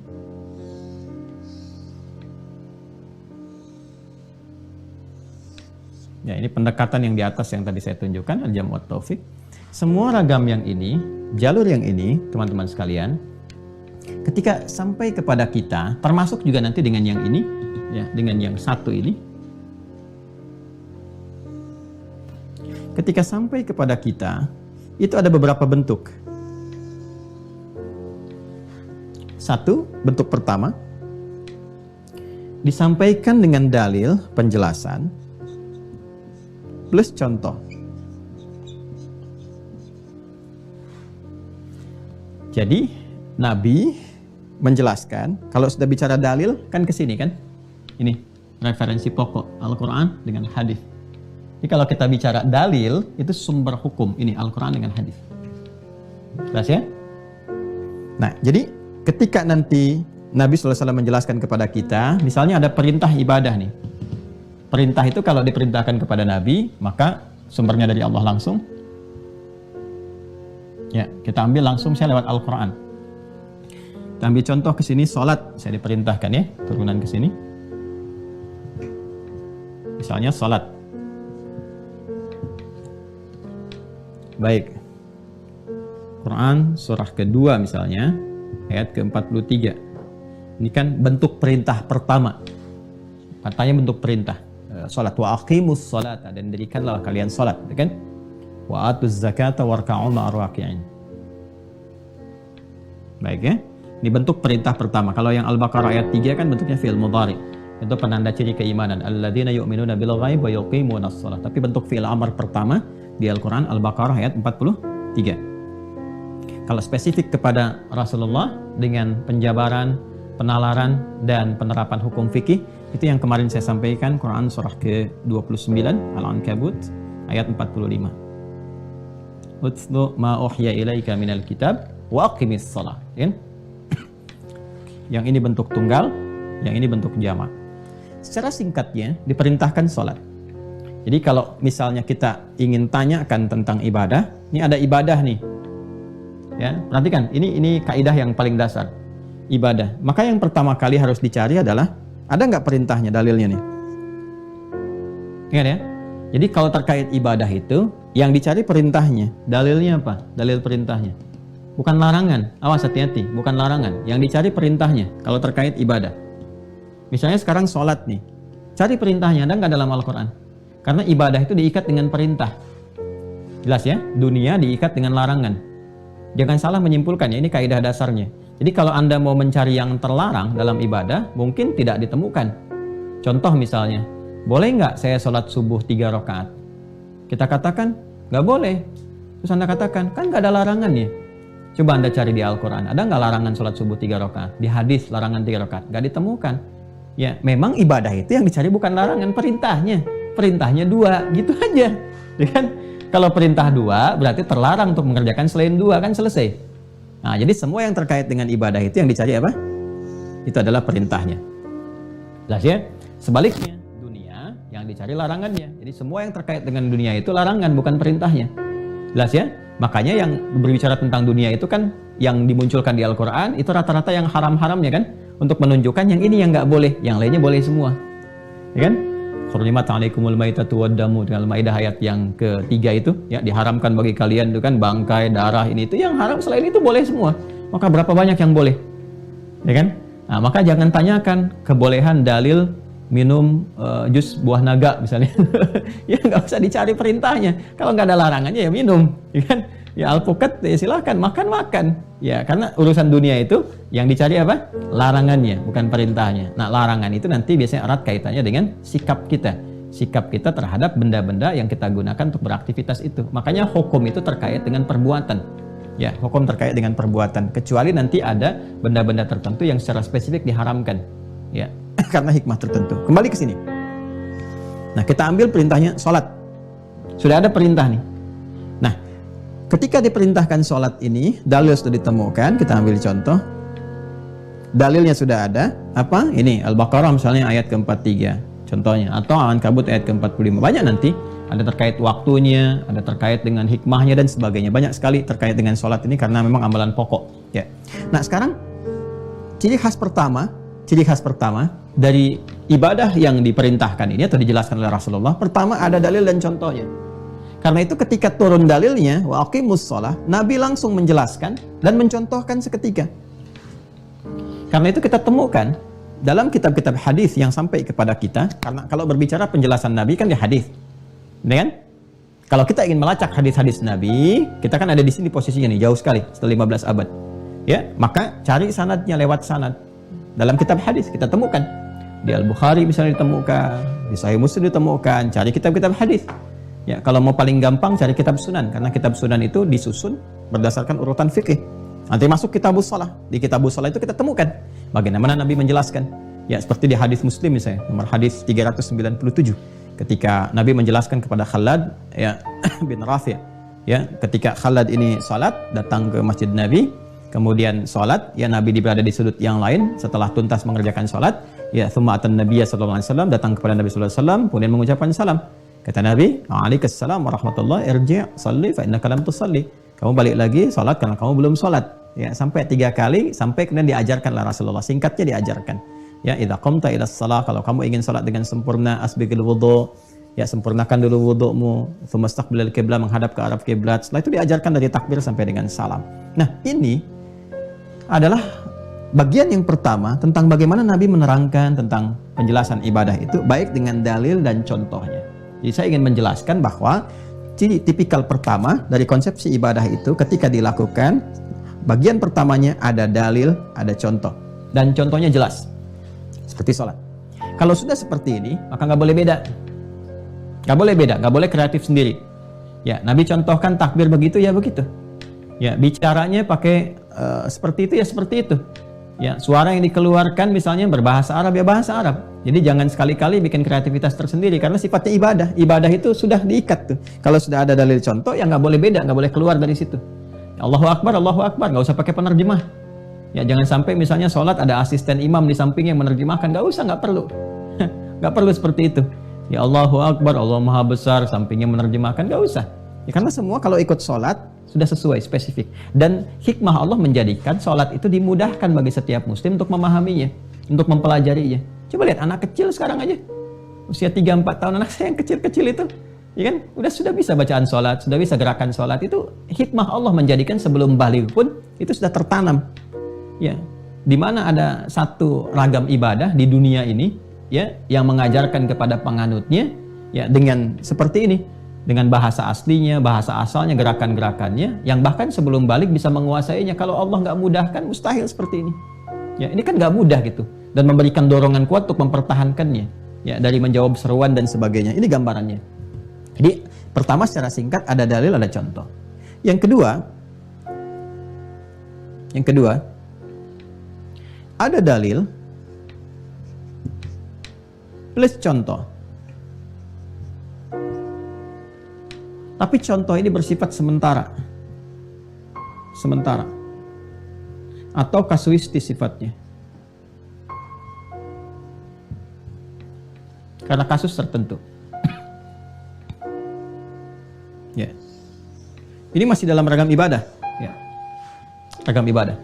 ya, ini pendekatan yang di atas yang tadi saya tunjukkan, al-jam' wa taufik. Semua ragam yang ini, jalur yang ini, teman-teman sekalian, ketika sampai kepada kita, termasuk juga nanti dengan yang ini, ya, dengan yang satu ini, ketika sampai kepada kita, itu ada beberapa bentuk. Satu, bentuk pertama, disampaikan dengan dalil penjelasan, plus contoh. Jadi, Nabi menjelaskan, kalau sudah bicara dalil, kan ke sini kan? Ini, referensi pokok, Al-Quran dengan hadis. Jadi kalau kita bicara dalil, itu sumber hukum. Ini Al-Quran dengan hadis. Jelas ya? Nah, jadi ketika nanti Nabi SAW menjelaskan kepada kita, misalnya ada perintah ibadah nih. Perintah itu kalau diperintahkan kepada Nabi, maka sumbernya dari Allah langsung. Ya, kita ambil langsung saya lewat Al-Quran. Kita ambil contoh ke sini, sholat. Saya diperintahkan ya, turunan ke sini. Misalnya sholat. Baik, Quran surah kedua misalnya, ayat ke-43. Ini kan bentuk perintah pertama. Katanya bentuk perintah. Salat wa aqimus salata, dan dirikanlah kalian salat, kan? Wa atuz zakata warka'u ma'ar raki'in. Baik ya. Ini bentuk perintah pertama. Kalau yang Al-Baqarah ayat 3 kan bentuknya fi'il mudhari. Itu penanda ciri keimanan. Alladzina yu'minuna bil ghaib wa yuqimunas shalah. Tapi bentuk fi'il amr pertama di Al-Quran Al-Baqarah ayat 43. Kalau spesifik kepada Rasulullah dengan penjabaran, penalaran, dan penerapan hukum fikih, itu yang kemarin saya sampaikan, Quran surah ke-29 Al-Ankabut ayat 45. Utlu ma uhya ilaika minal kitab wa aqimis shalah. Yang ini bentuk tunggal, yang ini bentuk jamak. Secara singkatnya diperintahkan sholat. Jadi kalau misalnya kita ingin tanyakan tentang ibadah, ini ada ibadah nih. Ya, perhatikan, ini kaidah yang paling dasar. Ibadah. Maka yang pertama kali harus dicari adalah ada nggak perintahnya, dalilnya nih. Ingat ya? Jadi kalau terkait ibadah itu, yang dicari perintahnya. Dalilnya apa? Dalil perintahnya. Bukan larangan. Awas, hati-hati, bukan larangan. Yang dicari perintahnya kalau terkait ibadah. Misalnya sekarang sholat nih. Cari perintahnya, ada nggak dalam Al-Quran? Karena ibadah itu diikat dengan perintah. Jelas ya? Dunia diikat dengan larangan. Jangan salah menyimpulkan ya, ini kaidah dasarnya. Jadi kalau Anda mau mencari yang terlarang dalam ibadah, mungkin tidak ditemukan. Contoh misalnya, boleh nggak saya sholat subuh 3 rakaat? Kita katakan, nggak boleh. Terus Anda katakan, kan nggak ada larangannya. Coba Anda cari di Al-Quran, ada nggak larangan sholat subuh 3 rakaat? Di hadis larangan 3 rakaat, nggak ditemukan. Ya, memang ibadah itu yang dicari bukan larangan, perintahnya. Perintahnya 2, gitu aja. Ya kan? Kalau perintah 2 berarti terlarang untuk mengerjakan selain 2, kan selesai. Nah, jadi semua yang terkait dengan ibadah itu yang dicari apa? Itu adalah perintahnya. Jelas ya? Sebaliknya, dunia yang dicari larangannya. Jadi semua yang terkait dengan dunia itu larangan, bukan perintahnya. Jelas ya? Makanya yang berbicara tentang dunia itu kan yang dimunculkan di Al-Quran itu rata-rata yang haram-haramnya kan, untuk menunjukkan yang ini yang nggak boleh, yang lainnya boleh semua, ya kan? Hurrimat 'alaikumul maitatu wad-damu, dengan Al-Maidah ayat yang ketiga itu, ya, diharamkan bagi kalian itu kan bangkai, darah, ini itu yang haram, selain itu boleh semua. Maka berapa banyak yang boleh, ya kan? Nah, maka jangan tanyakan kebolehan dalil minum jus buah naga misalnya. Ya nggak usah dicari perintahnya, kalau nggak ada larangannya ya minum, ya kan? Ya alpukat ya silahkan makan. Ya karena urusan dunia itu yang dicari apa? Larangannya, bukan perintahnya. Nah larangan itu nanti biasanya erat kaitannya dengan sikap kita. Sikap kita terhadap benda-benda yang kita gunakan untuk beraktivitas itu. Makanya hukum itu terkait dengan perbuatan. Ya, hukum terkait dengan perbuatan. Kecuali nanti ada benda-benda tertentu yang secara spesifik diharamkan. Ya, karena hikmah tertentu. Kembali ke sini. Nah kita ambil perintahnya sholat. Sudah ada perintah nih. Nah, ketika diperintahkan sholat ini, dalil sudah ditemukan, kita ambil contoh. Dalilnya sudah ada, apa? Ini, Al-Baqarah misalnya ayat ke-43, contohnya. Atau Al-Ankabut ayat ke-45. Banyak nanti, ada terkait waktunya, ada terkait dengan hikmahnya, dan sebagainya. Banyak sekali terkait dengan sholat ini, karena memang amalan pokok. Ya. Nah, sekarang, ciri khas pertama dari ibadah yang diperintahkan ini, atau dijelaskan oleh Rasulullah, pertama ada dalil dan contohnya. Karena itu ketika turun dalilnya, wa aqimus shalah, Nabi langsung menjelaskan dan mencontohkan seketika. Karena itu kita temukan dalam kitab-kitab hadis yang sampai kepada kita, karena kalau berbicara penjelasan Nabi kan di hadis, kan? Kalau kita ingin melacak hadis-hadis Nabi, kita kan ada di sini posisinya nih, jauh sekali, setelah 15 abad. Ya, maka cari sanadnya lewat sanad. Dalam kitab hadis kita temukan. Di Al-Bukhari misalnya ditemukan, di Sahih Muslim ditemukan, cari kitab-kitab hadis. Ya, kalau mau paling gampang cari kitab sunan, karena kitab sunan itu disusun berdasarkan urutan fikih. Nanti masuk kitabus shalah. Di kitabus shalah itu kita temukan bagaimana Nabi menjelaskan. Ya, seperti di hadis Muslim misalnya, nomor hadis 397. Ketika Nabi menjelaskan kepada Khalad ya bin Rafi', ya, ketika Khalad ini salat, datang ke masjid Nabi, kemudian salat, ya Nabi berada di sudut yang lain setelah tuntas mengerjakan salat, ya tsumma atan nabiyya sallallahu alaihi wasallam, datang kepada Nabi sallallahu alaihi wasallam, kemudian mengucapkan salam. Kata Nabi, "Waalaikumsalam warahmatullahi, irji' salli fa innaka lam tusalli." Kamu balik lagi salat karena kamu belum salat. Ya, sampai 3 kali, sampai kemudian diajarkan oleh Rasulullah, singkatnya diajarkan. Ya, idza qumta ila shalah, kalau kamu ingin salat dengan sempurna, asbighil wudu, ya sempurnakan dulu wudu'mu, tsumma istaqbilal qiblah, menghadap ke arah kiblat. Setelah itu diajarkan dari takbir sampai dengan salam. Nah, ini adalah bagian yang pertama tentang bagaimana Nabi menerangkan tentang penjelasan ibadah itu, baik dengan dalil dan contohnya. Jadi saya ingin menjelaskan bahwa ciri tipikal pertama dari konsepsi ibadah itu ketika dilakukan, bagian pertamanya ada dalil, ada contoh. Dan contohnya jelas. Seperti sholat. Kalau sudah seperti ini, maka nggak boleh beda. Nggak boleh beda, nggak boleh kreatif sendiri. Ya, Nabi contohkan takbir begitu, ya begitu. Ya, bicaranya pakai seperti itu, ya seperti itu. Ya, suara yang dikeluarkan misalnya berbahasa Arab, ya bahasa Arab. Jadi jangan sekali-kali bikin kreativitas tersendiri, karena sifatnya ibadah. Ibadah itu sudah diikat tuh. Kalau sudah ada dalil contoh, ya nggak boleh beda, nggak boleh keluar dari situ. Ya, Allahu Akbar, nggak usah pakai penerjemah. Ya, jangan sampai misalnya sholat ada asisten imam di samping yang menerjemahkan, nggak usah, nggak perlu. Nggak perlu seperti itu. Ya Allahu Akbar, Allah Maha Besar, sampingnya menerjemahkan, nggak usah. Ya, karena semua kalau ikut sholat sudah sesuai, spesifik. Dan hikmah Allah menjadikan sholat itu dimudahkan bagi setiap muslim untuk memahaminya, untuk mempelajarinya. Coba lihat anak kecil sekarang aja, usia 3-4 tahun, anak saya yang kecil-kecil itu, ya kan, sudah bisa bacaan sholat, sudah bisa gerakan sholat. Itu hikmah Allah menjadikan sebelum baligh pun itu sudah tertanam. Ya, di mana ada satu ragam ibadah di dunia ini, ya, yang mengajarkan kepada penganutnya, ya, dengan seperti ini. Dengan bahasa aslinya, bahasa asalnya, gerakan-gerakannya, yang bahkan sebelum balik bisa menguasainya. Kalau Allah nggak mudahkan, mustahil seperti ini. Ya, ini kan nggak mudah gitu, dan memberikan dorongan kuat untuk mempertahankannya. Ya, dari menjawab seruan dan sebagainya. Ini gambarannya. Jadi pertama secara singkat ada dalil, ada contoh. Yang kedua, ada dalil, plus contoh. Tapi contoh ini bersifat sementara. Sementara. Atau kasuistis sifatnya. Karena kasus tertentu. Ya. Ini masih dalam ragam ibadah. Ya. Ragam ibadah.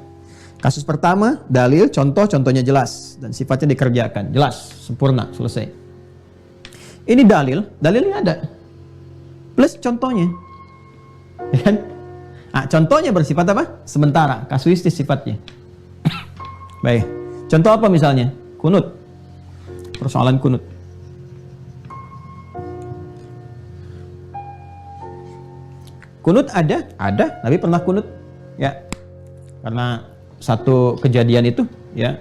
Kasus pertama, dalil, contohnya jelas. Dan sifatnya dikerjakan. Jelas, sempurna, selesai. Ini dalilnya ada. Plus contohnya. Ya kan? Nah, contohnya bersifat apa? Sementara, kasuistis sifatnya. Baik. Contoh apa misalnya? Kunut. Persoalan kunut. Kunut ada, Nabi pernah kunut. Ya. Karena satu kejadian itu, ya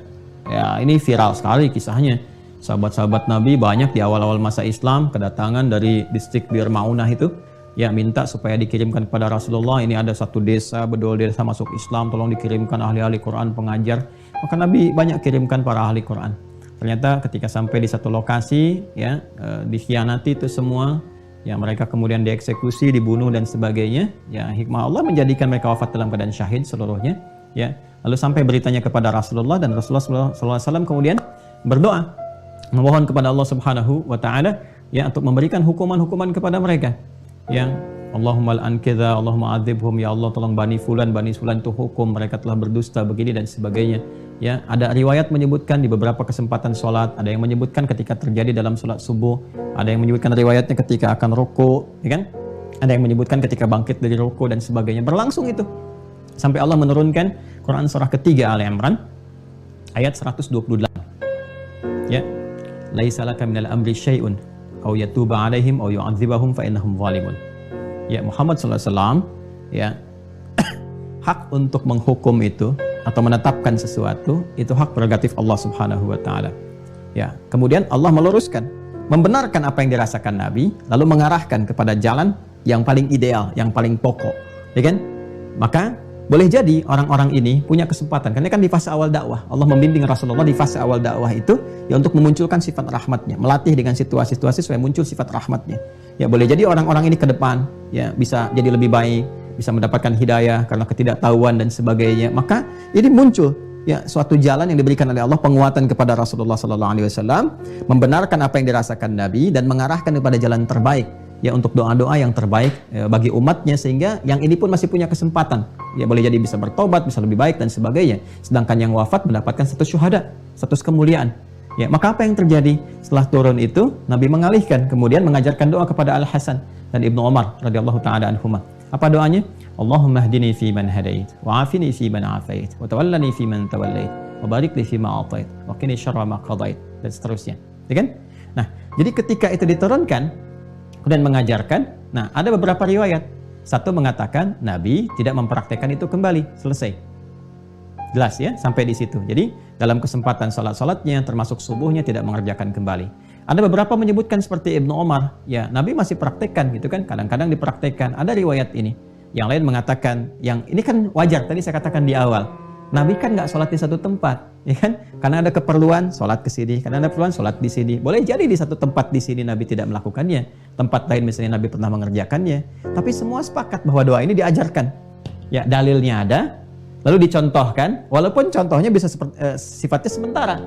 ini viral sekali kisahnya. Sahabat-sahabat Nabi banyak di awal-awal masa Islam kedatangan dari distrik Bir Maunah itu, ya minta supaya dikirimkan kepada Rasulullah. Ini ada satu desa, bedol desa masuk Islam, tolong dikirimkan ahli-ahli Quran, pengajar. Maka Nabi banyak kirimkan para ahli Quran. Ternyata ketika sampai di satu lokasi, ya dikhianati itu semua, ya mereka kemudian dieksekusi, dibunuh dan sebagainya. Ya hikmah Allah menjadikan mereka wafat dalam keadaan syahid seluruhnya. Ya lalu sampai beritanya kepada Rasulullah dan Rasulullah SAW kemudian berdoa, memohon kepada Allah Subhanahu wa taala ya untuk memberikan hukuman-hukuman kepada mereka. Ya Allahumma al'an kadza, Allahumma adzibhum, ya Allah tolong Bani Fulan itu hukum, mereka telah berdusta begini dan sebagainya. Ya, ada riwayat menyebutkan di beberapa kesempatan sholat, ada yang menyebutkan ketika terjadi dalam sholat subuh, ada yang menyebutkan riwayatnya ketika akan ruku, ya kan? Ada yang menyebutkan ketika bangkit dari ruku dan sebagainya. Berlangsung itu. Sampai Allah menurunkan Quran surah ketiga Ali Imran ayat 128. Ya. Laisa laka minal amri syai'un aw yatuba 'alaihim aw yu'adzibahum fa innahum zalimun. Ya Muhammad sallallahu alaihi wasallam ya hak untuk menghukum itu atau menetapkan sesuatu itu hak prerogatif Allah Subhanahu wa taala. Ya, kemudian Allah meluruskan, membenarkan apa yang dirasakan Nabi, lalu mengarahkan kepada jalan yang paling ideal, yang paling pokok. Ya kan? Maka boleh jadi orang-orang ini punya kesempatan, karena kan di fase awal dakwah Allah membimbing Rasulullah di fase awal dakwah itu ya untuk memunculkan sifat rahmatnya, melatih dengan situasi-situasi supaya muncul sifat rahmatnya. Ya boleh jadi orang-orang ini ke depan ya bisa jadi lebih baik, bisa mendapatkan hidayah karena ketidaktahuan dan sebagainya. Maka ini muncul ya suatu jalan yang diberikan oleh Allah, penguatan kepada Rasulullah SAW, membenarkan apa yang dirasakan Nabi dan mengarahkan kepada jalan terbaik ya untuk doa-doa yang terbaik ya, bagi umatnya, sehingga yang ini pun masih punya kesempatan ya boleh jadi bisa bertobat, bisa lebih baik dan sebagainya. Sedangkan yang wafat mendapatkan status syuhada, status kemuliaan. Ya, maka apa yang terjadi setelah turun itu? Nabi mengalihkan, kemudian mengajarkan doa kepada Al Hasan dan Ibnu Umar radhiyallahu taala anhuma. Apa doanya? Allahumma hdini fi man hadait, wa afini fi man afait, wa tawallani fi man tawallait, wa barik li fi ma atait, wa qini syarra ma qadait, dan seterusnya. Ya kan? Nah, jadi ketika itu diturunkan dan mengajarkan, nah ada beberapa riwayat. Satu mengatakan Nabi tidak mempraktekkan itu kembali, selesai. Jelas ya, sampai di situ. Jadi dalam kesempatan salat-salatnya termasuk subuhnya tidak mengerjakan kembali. Ada beberapa menyebutkan seperti Ibnu Umar, ya Nabi masih praktekkan gitu kan, kadang-kadang dipraktekkan. Ada riwayat ini. Yang lain mengatakan, yang ini kan wajar, tadi saya katakan di awal. Nabi kan nggak sholat di satu tempat, ya kan? Karena ada keperluan sholat ke sini, karena ada keperluan sholat di sini. Boleh jadi di satu tempat di sini Nabi tidak melakukannya, tempat lain misalnya Nabi pernah mengerjakannya. Tapi semua sepakat bahwa doa ini diajarkan. Ya dalilnya ada, lalu dicontohkan, walaupun contohnya bisa sifatnya sementara.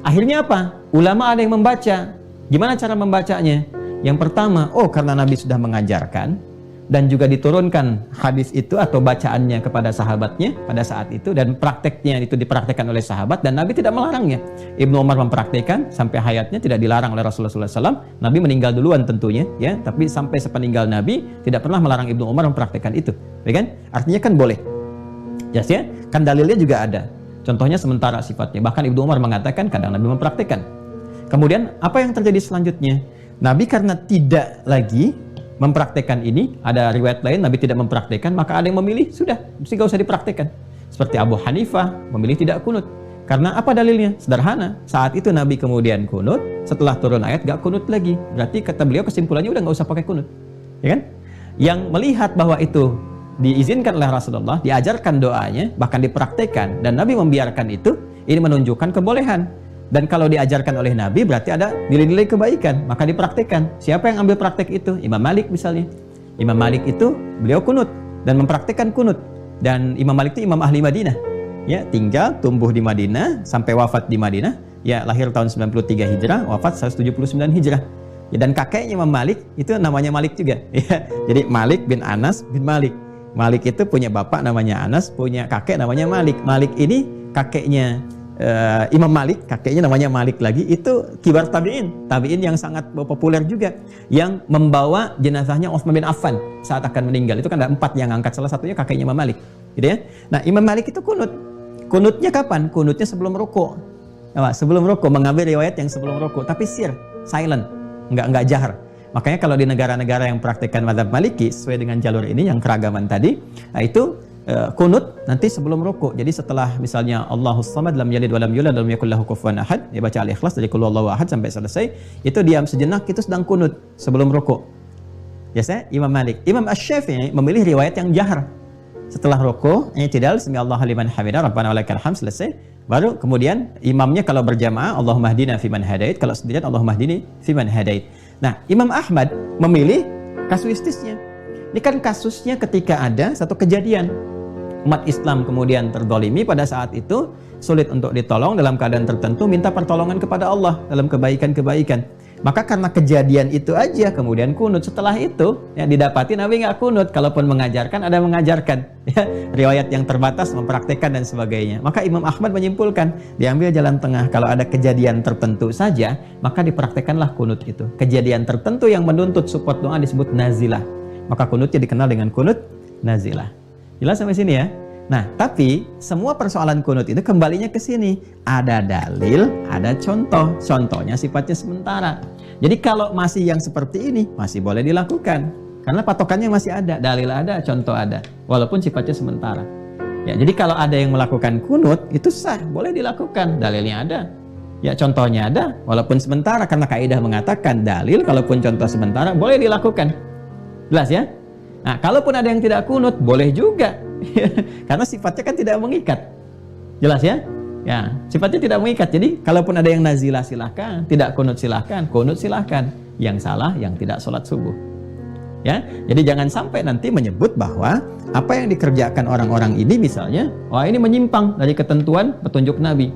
Akhirnya apa? Ulama ada yang membaca. Gimana cara membacanya? Yang pertama, karena Nabi sudah mengajarkan dan juga diturunkan hadis itu atau bacaannya kepada sahabatnya pada saat itu, dan prakteknya itu dipraktekkan oleh sahabat dan Nabi tidak melarangnya. Ibnu Umar mempraktekkan sampai hayatnya, tidak dilarang oleh Rasulullah SAW. Nabi meninggal duluan tentunya, ya, tapi sampai sepeninggal Nabi tidak pernah melarang Ibnu Umar mempraktekkan itu, ya kan? Artinya kan boleh. Yes, ya, kan dalilnya juga ada. Contohnya sementara sifatnya. Bahkan Ibnu Umar mengatakan kadang Nabi mempraktekkan. Kemudian apa yang terjadi selanjutnya? Nabi karena tidak lagi mempraktekkan ini, ada riwayat lain Nabi tidak mempraktekkan, maka ada yang memilih sudah, mesti gak usah dipraktekkan. Seperti Abu Hanifah memilih tidak kunut. Karena apa dalilnya? Sederhana. Saat itu Nabi kemudian kunut, setelah turun ayat gak kunut lagi. Berarti kata beliau kesimpulannya udah gak usah pakai kunut, ya kan? Yang melihat bahwa itu diizinkan oleh Rasulullah, diajarkan doanya, bahkan dipraktekkan, dan Nabi membiarkan itu, ini menunjukkan kebolehan. Dan kalau diajarkan oleh Nabi berarti ada nilai-nilai kebaikan, maka dipraktikkan. Siapa yang ambil praktek itu? Imam Malik misalnya. Imam Malik itu beliau kunut dan mempraktikkan kunut. Dan Imam Malik itu imam ahli Madinah. Ya, tinggal tumbuh di Madinah sampai wafat di Madinah. Ya, lahir tahun 93 Hijrah, wafat 179 Hijrah. Ya, dan kakeknya Imam Malik itu namanya Malik juga. Ya, jadi Malik bin Anas bin Malik. Malik itu punya bapak namanya Anas, punya kakek namanya Malik. Malik ini kakeknya Imam Malik, kakeknya namanya Malik lagi, itu kibar tabi'in yang sangat populer juga, yang membawa jenazahnya Utsman bin Affan saat akan meninggal. Itu kan ada 4 yang angkat, salah satunya kakeknya Imam Malik, gitu ya. Nah, Imam Malik itu kunutnya kapan? Kunutnya sebelum rukuk. Sebelum rukuk, mengambil riwayat yang sebelum rukuk, tapi silent, nggak jahar. Makanya kalau di negara-negara yang praktikkan mazhab Maliki sesuai dengan jalur ini yang keragaman tadi, nah itu kunut nanti sebelum rukuk. Jadi setelah misalnya Allahus Samad lam yalid walam yulad walam yakul lahu kufuwan ahad, dia baca Al-Ikhlas dari qul huwallahu ahad sampai selesai, itu diam sejenak, itu sedang kunut sebelum rukuk. Biasanya Imam Malik. Imam Asy-Syafi'i memilih riwayat yang jahar. Setelah rukuk, i'tidal sami'allahu liman hamidah rabbana walakal hamd, selesai. Baru kemudian imamnya kalau berjamaah Allahumma hdina fiman hadait, kalau sendirian Allahumma hdini fiman hadait. Nah, Imam Ahmad memilih kasuistisnya. Ini kan kasusnya ketika ada satu kejadian umat Islam kemudian terdolimi pada saat itu, sulit untuk ditolong dalam keadaan tertentu, minta pertolongan kepada Allah dalam kebaikan-kebaikan. Maka karena kejadian itu aja kemudian kunut. Setelah itu yang didapati Nabi nggak kunut, kalaupun mengajarkan ada mengajarkan, ya, riwayat yang terbatas mempraktekkan dan sebagainya. Maka Imam Ahmad menyimpulkan diambil jalan tengah. Kalau ada kejadian tertentu saja maka dipraktekkanlah kunut itu. Kejadian tertentu yang menuntut support doa disebut nazilah, maka kunutnya dikenal dengan kunut nazilah. Jelas sampai sini ya? Nah, tapi semua persoalan kunut itu kembalinya ke sini. Ada dalil, ada contoh. Contohnya sifatnya sementara. Jadi kalau masih yang seperti ini, masih boleh dilakukan. Karena patokannya masih ada. Dalil ada, contoh ada. Walaupun sifatnya sementara. Ya, jadi kalau ada yang melakukan kunut, itu sah, boleh dilakukan. Dalilnya ada. Ya, contohnya ada, walaupun sementara. Karena kaidah mengatakan dalil, kalaupun contoh sementara, boleh dilakukan. Jelas ya? Nah, kalaupun ada yang tidak kunut, boleh juga. Karena sifatnya kan tidak mengikat. Jelas ya? Ya, sifatnya tidak mengikat. Jadi, kalaupun ada yang nazilah silahkan, tidak kunut silahkan, kunut silahkan. Yang salah, yang tidak sholat subuh. Ya, jadi jangan sampai nanti menyebut bahwa apa yang dikerjakan orang-orang ini misalnya, wah ini menyimpang dari ketentuan petunjuk Nabi.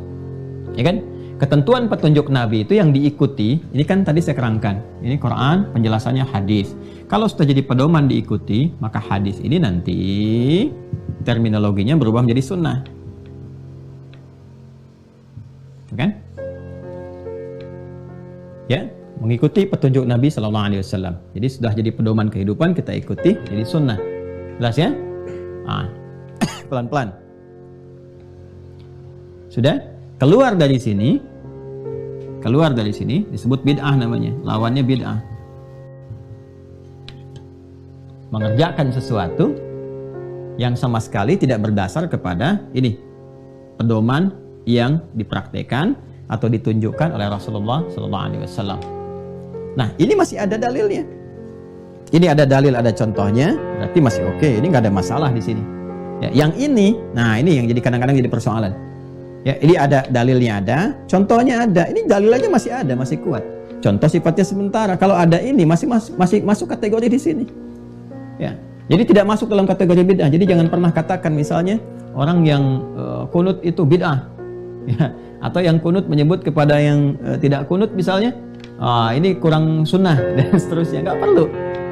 Ya kan? Ketentuan petunjuk Nabi itu yang diikuti, ini kan tadi saya kerangkan. Ini Quran, penjelasannya hadis. Kalau sudah jadi pedoman diikuti, maka hadis ini nanti terminologinya berubah menjadi sunnah. Kan? Ya, mengikuti petunjuk Nabi Sallallahu Alaihi Wasallam. Jadi sudah jadi pedoman kehidupan, kita ikuti, jadi sunnah. Jelas ya? Pelan-pelan. Sudah? Keluar dari sini disebut bid'ah namanya, lawannya bid'ah. Mengerjakan sesuatu yang sama sekali tidak berdasar kepada ini pedoman yang dipraktekkan atau ditunjukkan oleh Rasulullah Sallallahu Alaihi Wasallam. Nah, ini masih ada dalilnya. Ini ada dalil, ada contohnya, berarti masih oke. Ini nggak ada masalah di sini. Ya, yang ini, nah ini yang jadi kadang-kadang jadi persoalan. Ya, ini ada dalilnya, ada contohnya, ada. Ini dalil aja masih ada, masih kuat. Contoh sifatnya sementara. Kalau ada ini masih masuk kategori di sini. Ya, jadi tidak masuk dalam kategori bid'ah. Jadi jangan pernah katakan misalnya orang yang kunut itu bid'ah, ya, atau yang kunut menyebut kepada yang tidak kunut misalnya, ini kurang sunnah dan seterusnya. Nggak perlu.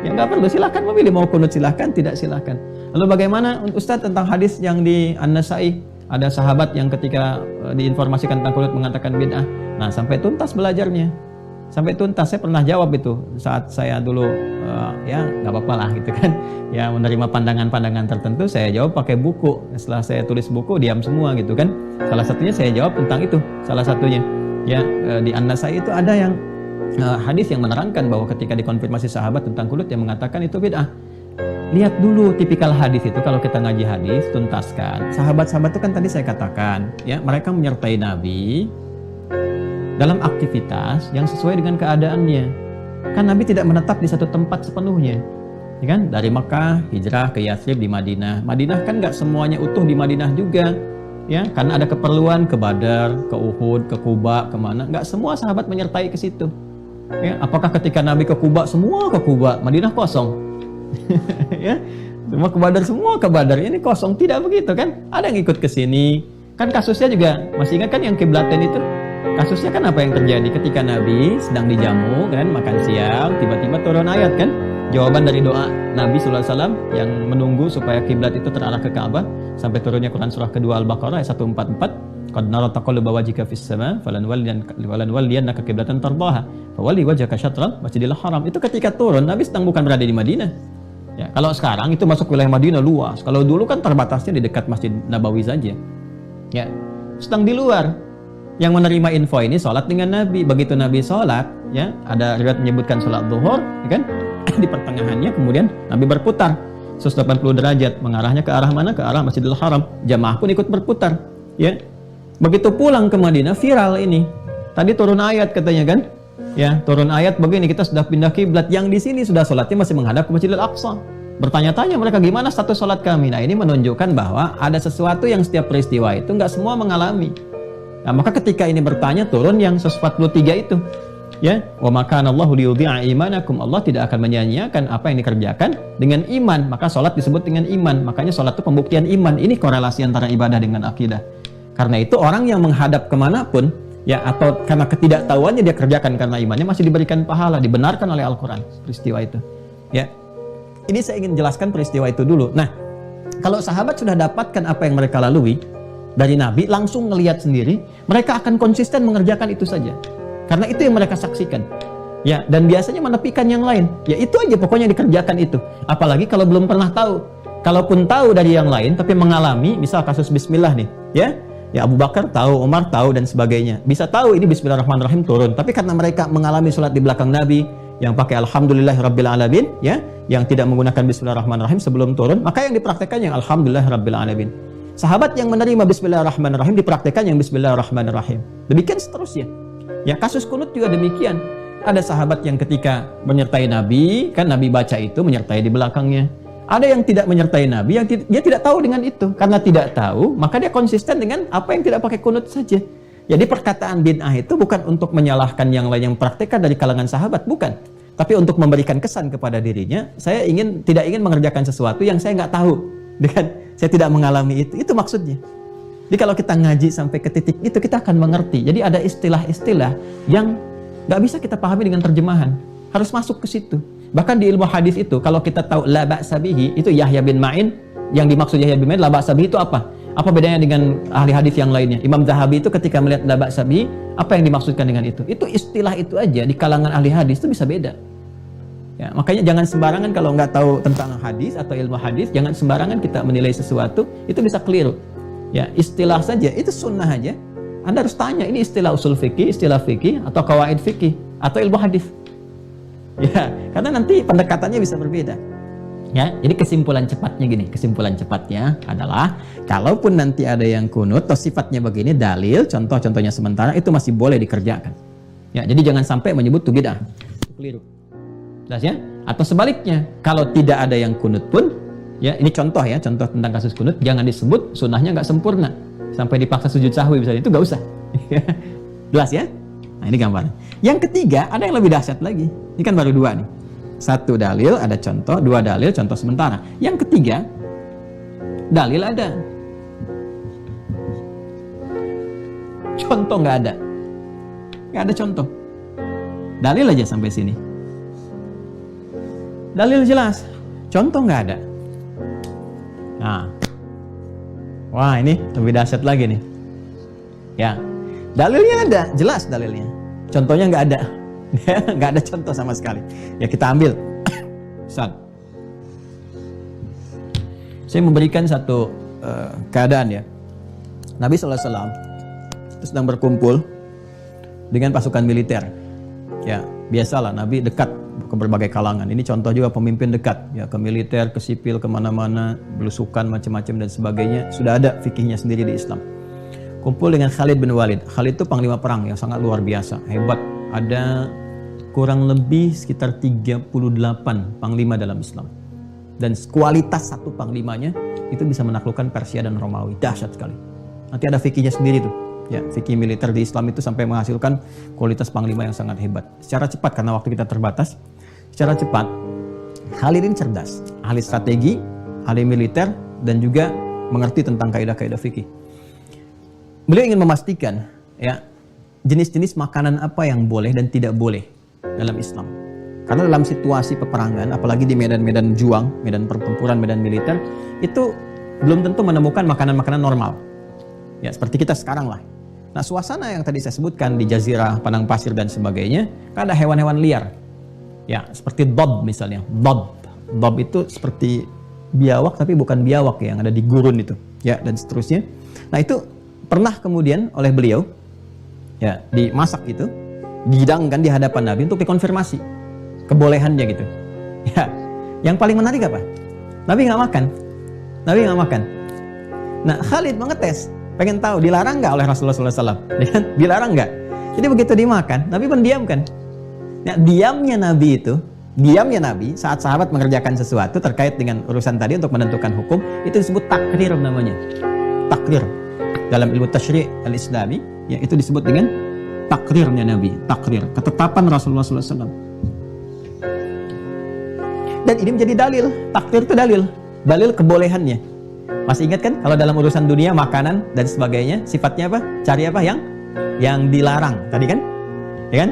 Ya nggak perlu. Silahkan memilih mau kunut, silahkan, tidak silahkan. Lalu bagaimana Ustaz tentang hadis yang di An-Nasai? Ada sahabat yang ketika diinformasikan tentang kunut mengatakan bid'ah. Nah, sampai tuntas belajarnya. Sampai tuntas. Saya pernah jawab itu saat saya dulu ya nggak apa-apa lah gitu kan. Ya menerima pandangan-pandangan tertentu, saya jawab pakai buku. Setelah saya tulis buku, diam semua gitu kan. Salah satunya saya jawab tentang itu. Salah satunya ya di An-Nasai itu ada yang hadis yang menerangkan bahwa ketika dikonfirmasi sahabat tentang kunut yang mengatakan itu bid'ah. Lihat dulu tipikal hadis itu, kalau kita ngaji hadis, tuntaskan. Sahabat-sahabat itu kan tadi saya katakan, ya mereka menyertai Nabi dalam aktivitas yang sesuai dengan keadaannya. Kan Nabi tidak menetap di satu tempat sepenuhnya, ya kan? Dari Mekah hijrah ke Yathrib di Madinah. Madinah kan nggak semuanya utuh di Madinah juga, ya, karena ada keperluan ke Badar, ke Uhud, ke Kuba, kemana. Nggak semua sahabat menyertai ke situ. Ya, apakah ketika Nabi ke Kuba, semua ke Kuba, Madinah kosong? Ya, semua ke Badar, semua ke Badar. Ini kosong, tidak begitu kan? Ada yang ikut ke sini. Kan kasusnya juga, masih ingat kan yang kiblaten itu? Kasusnya kan apa yang terjadi ketika Nabi sedang dijamu, kan, makan siang, tiba-tiba turun ayat kan? Jawaban dari doa Nabi SAW yang menunggu supaya kiblat itu terarah ke Ka'bah sampai turunnya Quran surah kedua Al-Baqarah ayat 144. Qad nara taqalluba wajhika fis sama falanwalliyannaka qiblatan tardaha fawalli wajhaka syatral masjidil haram. Itu ketika turun Nabi sedang bukan berada di Madinah. Ya, kalau sekarang itu masuk wilayah Madinah luas. Kalau dulu kan terbatasnya di dekat Masjid Nabawi saja. Ya, sedang di luar. Yang menerima info ini sholat dengan Nabi. Begitu Nabi sholat, ya, ada riwayat menyebutkan sholat zuhur, ya kan? Di pertengahannya kemudian Nabi berputar 180 derajat, mengarahnya ke arah mana? Ke arah Masjidil Haram. Jamaah pun ikut berputar, ya. Begitu pulang ke Madinah viral ini. Tadi turun ayat katanya kan? Ya, turun ayat begini, kita sudah pindah kiblat. Yang di sini sudah sholatnya masih menghadap ke Masjidil Aqsa. Bertanya-tanya mereka, gimana status sholat kami? Nah, ini menunjukkan bahwa ada sesuatu yang setiap peristiwa itu nggak semua mengalami. Nah, maka ketika ini bertanya, turun yang 143 itu. Ya, wa makanallahu liyudhi'a imanakum. Allah tidak akan menyia-nyiakan apa yang dikerjakan dengan iman. Maka sholat disebut dengan iman. Makanya sholat itu pembuktian iman. Ini korelasi antara ibadah dengan akidah. Karena itu orang yang menghadap kemanapun, ya, atau karena ketidaktahuannya dia kerjakan karena imannya, masih diberikan pahala, dibenarkan oleh Al-Quran peristiwa itu. Ya, ini saya ingin jelaskan peristiwa itu dulu. Nah, kalau sahabat sudah dapatkan apa yang mereka lalui dari Nabi, langsung ngelihat sendiri, mereka akan konsisten mengerjakan itu saja. Karena itu yang mereka saksikan. Ya, dan biasanya menepikan yang lain. Ya, itu aja pokoknya dikerjakan itu. Apalagi kalau belum pernah tahu. Kalaupun tahu dari yang lain, tapi mengalami, misal kasus bismillah nih, ya. Ya, Abu Bakar tahu, Umar tahu, dan sebagainya. Bisa tahu ini bismillahirrahmanirrahim turun. Tapi karena mereka mengalami sholat di belakang Nabi, yang pakai alhamdulillahirrabbilalamin, ya, yang tidak menggunakan bismillahirrahmanirrahim sebelum turun, maka yang dipraktekkan yang alhamdulillahirabbilalamin. Sahabat yang menerima bismillahirrahmanirrahim dipraktekkan yang bismillahirrahmanirrahim. Demikian seterusnya. Ya, kasus kunut juga demikian. Ada sahabat yang ketika menyertai Nabi, kan Nabi baca itu menyertai di belakangnya. Ada yang tidak menyertai Nabi, yang dia tidak tahu dengan itu. Karena tidak tahu, maka dia konsisten dengan apa yang tidak pakai kunut saja. Jadi perkataan bid'ah itu bukan untuk menyalahkan yang lain yang praktekkan dari kalangan sahabat, bukan. Tapi untuk memberikan kesan kepada dirinya, saya tidak ingin mengerjakan sesuatu yang saya nggak tahu. Dengan saya tidak mengalami itu maksudnya. Jadi kalau kita ngaji sampai ke titik itu, kita akan mengerti. Jadi ada istilah-istilah yang nggak bisa kita pahami dengan terjemahan. Harus masuk ke situ. Bahkan di ilmu hadis itu, kalau kita tahu la ba'sa bihi, itu Yahya bin Ma'in, yang dimaksud Yahya bin Ma'in, la ba'sa bihi itu apa? Apa bedanya dengan ahli hadis yang lainnya? Imam Zahabi itu ketika melihat la ba'sa bihi, apa yang dimaksudkan dengan itu? Itu istilah itu aja di kalangan ahli hadis itu bisa beda. Ya, makanya jangan sembarangan kalau nggak tahu tentang hadis atau ilmu hadis, jangan sembarangan kita menilai sesuatu, itu bisa keliru. Ya, istilah saja, itu sunnah aja. Anda harus tanya, ini istilah usul fikih, istilah fikih, atau kawaid fikih, atau ilmu hadis. Ya, karena nanti pendekatannya bisa berbeda. Ya, jadi kesimpulan cepatnya adalah kalaupun nanti ada yang kunut atau sifatnya begini, dalil, contohnya sementara itu masih boleh dikerjakan. Ya, jadi jangan sampai menyebut itu bid'ah. Keliru. Jelas ya? Atau sebaliknya, kalau tidak ada yang kunut pun, ya, ini contoh tentang kasus kunut, jangan disebut sunnahnya nggak sempurna sampai dipaksa sujud sahwi misalnya, itu nggak usah. Jelas ya? Nah, ini gambar. Yang ketiga, ada yang lebih dahsyat lagi. Ini kan baru dua nih. Satu dalil, ada contoh. Dua dalil, contoh sementara. Yang ketiga, dalil ada. Contoh nggak ada. Nggak ada contoh. Dalil aja sampai sini. Dalil jelas. Contoh nggak ada. Nah. Wah, ini lebih dahsyat lagi nih. Ya. Dalilnya ada, jelas dalilnya. Contohnya nggak ada. Nggak ada contoh sama sekali. Ya, kita ambil. Ustaz, saya memberikan satu keadaan ya. Nabi SAW itu sedang berkumpul dengan pasukan militer. Ya, biasalah Nabi dekat ke berbagai kalangan. Ini contoh juga pemimpin dekat. Ya, ke militer, ke sipil, kemana-mana, belusukan, macam-macam dan sebagainya. Sudah ada fikihnya sendiri di Islam. Kumpul dengan Khalid bin Walid. Khalid itu panglima perang yang sangat luar biasa, hebat. Ada kurang lebih sekitar 38 panglima dalam Islam. Dan kualitas satu panglimanya itu bisa menaklukkan Persia dan Romawi. Dahsyat sekali. Nanti ada fikihnya sendiri tuh. Ya, fikih militer di Islam itu sampai menghasilkan kualitas panglima yang sangat hebat. Secara cepat, karena waktu kita terbatas, secara cepat, Khalid ini cerdas, ahli strategi, ahli militer, dan juga mengerti tentang kaidah-kaidah fikih. Beliau ingin memastikan ya jenis-jenis makanan apa yang boleh dan tidak boleh dalam Islam. Karena dalam situasi peperangan, apalagi di medan-medan juang, medan pertempuran, medan militer, itu belum tentu menemukan makanan-makanan normal. Ya, seperti kita sekarang lah. Nah, suasana yang tadi saya sebutkan di jazirah, padang pasir dan sebagainya, kan ada hewan-hewan liar. Ya, seperti dob misalnya. Dob itu seperti biawak tapi bukan biawak ya, yang ada di gurun itu. Ya, dan seterusnya. Nah, itu pernah kemudian oleh beliau ya dimasak gitu, dihidangkan di hadapan Nabi untuk dikonfirmasi kebolehannya gitu. Ya, yang paling menarik apa? Nabi nggak makan. Nah, Khalid mengetes, pengen tahu dilarang nggak oleh Rasulullah SAW. Dilarang nggak? Jadi begitu dimakan, Nabi mendiamkan. Nah, diamnya Nabi saat sahabat mengerjakan sesuatu terkait dengan urusan tadi untuk menentukan hukum, itu disebut takrir namanya. Takrir. Dalam ilmu tasyri' al-Islami, ya, itu disebut dengan takrirnya Nabi. Takrir, ketetapan Rasulullah SAW. Dan ini menjadi dalil. Takrir itu dalil kebolehannya. Masih ingat kan kalau dalam urusan dunia makanan dan sebagainya sifatnya apa? Cari apa yang dilarang tadi kan? Ya kan?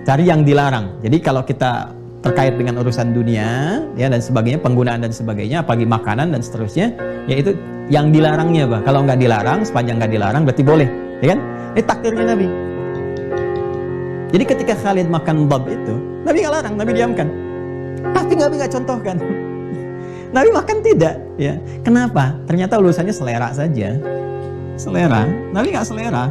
Cari yang dilarang. Jadi kalau kita terkait dengan urusan dunia ya dan sebagainya, penggunaan dan sebagainya, apalagi makanan dan seterusnya, yaitu yang dilarangnya apa? Kalau nggak dilarang, sepanjang nggak dilarang berarti boleh, ya kan? Ini takdirnya Nabi. Jadi ketika Khalid makan bab itu, Nabi nggak larang, Nabi diamkan. Tapi Nabi nggak contohkan. Nabi makan tidak, ya. Kenapa? Ternyata urusannya selera saja. Selera. Nabi nggak selera.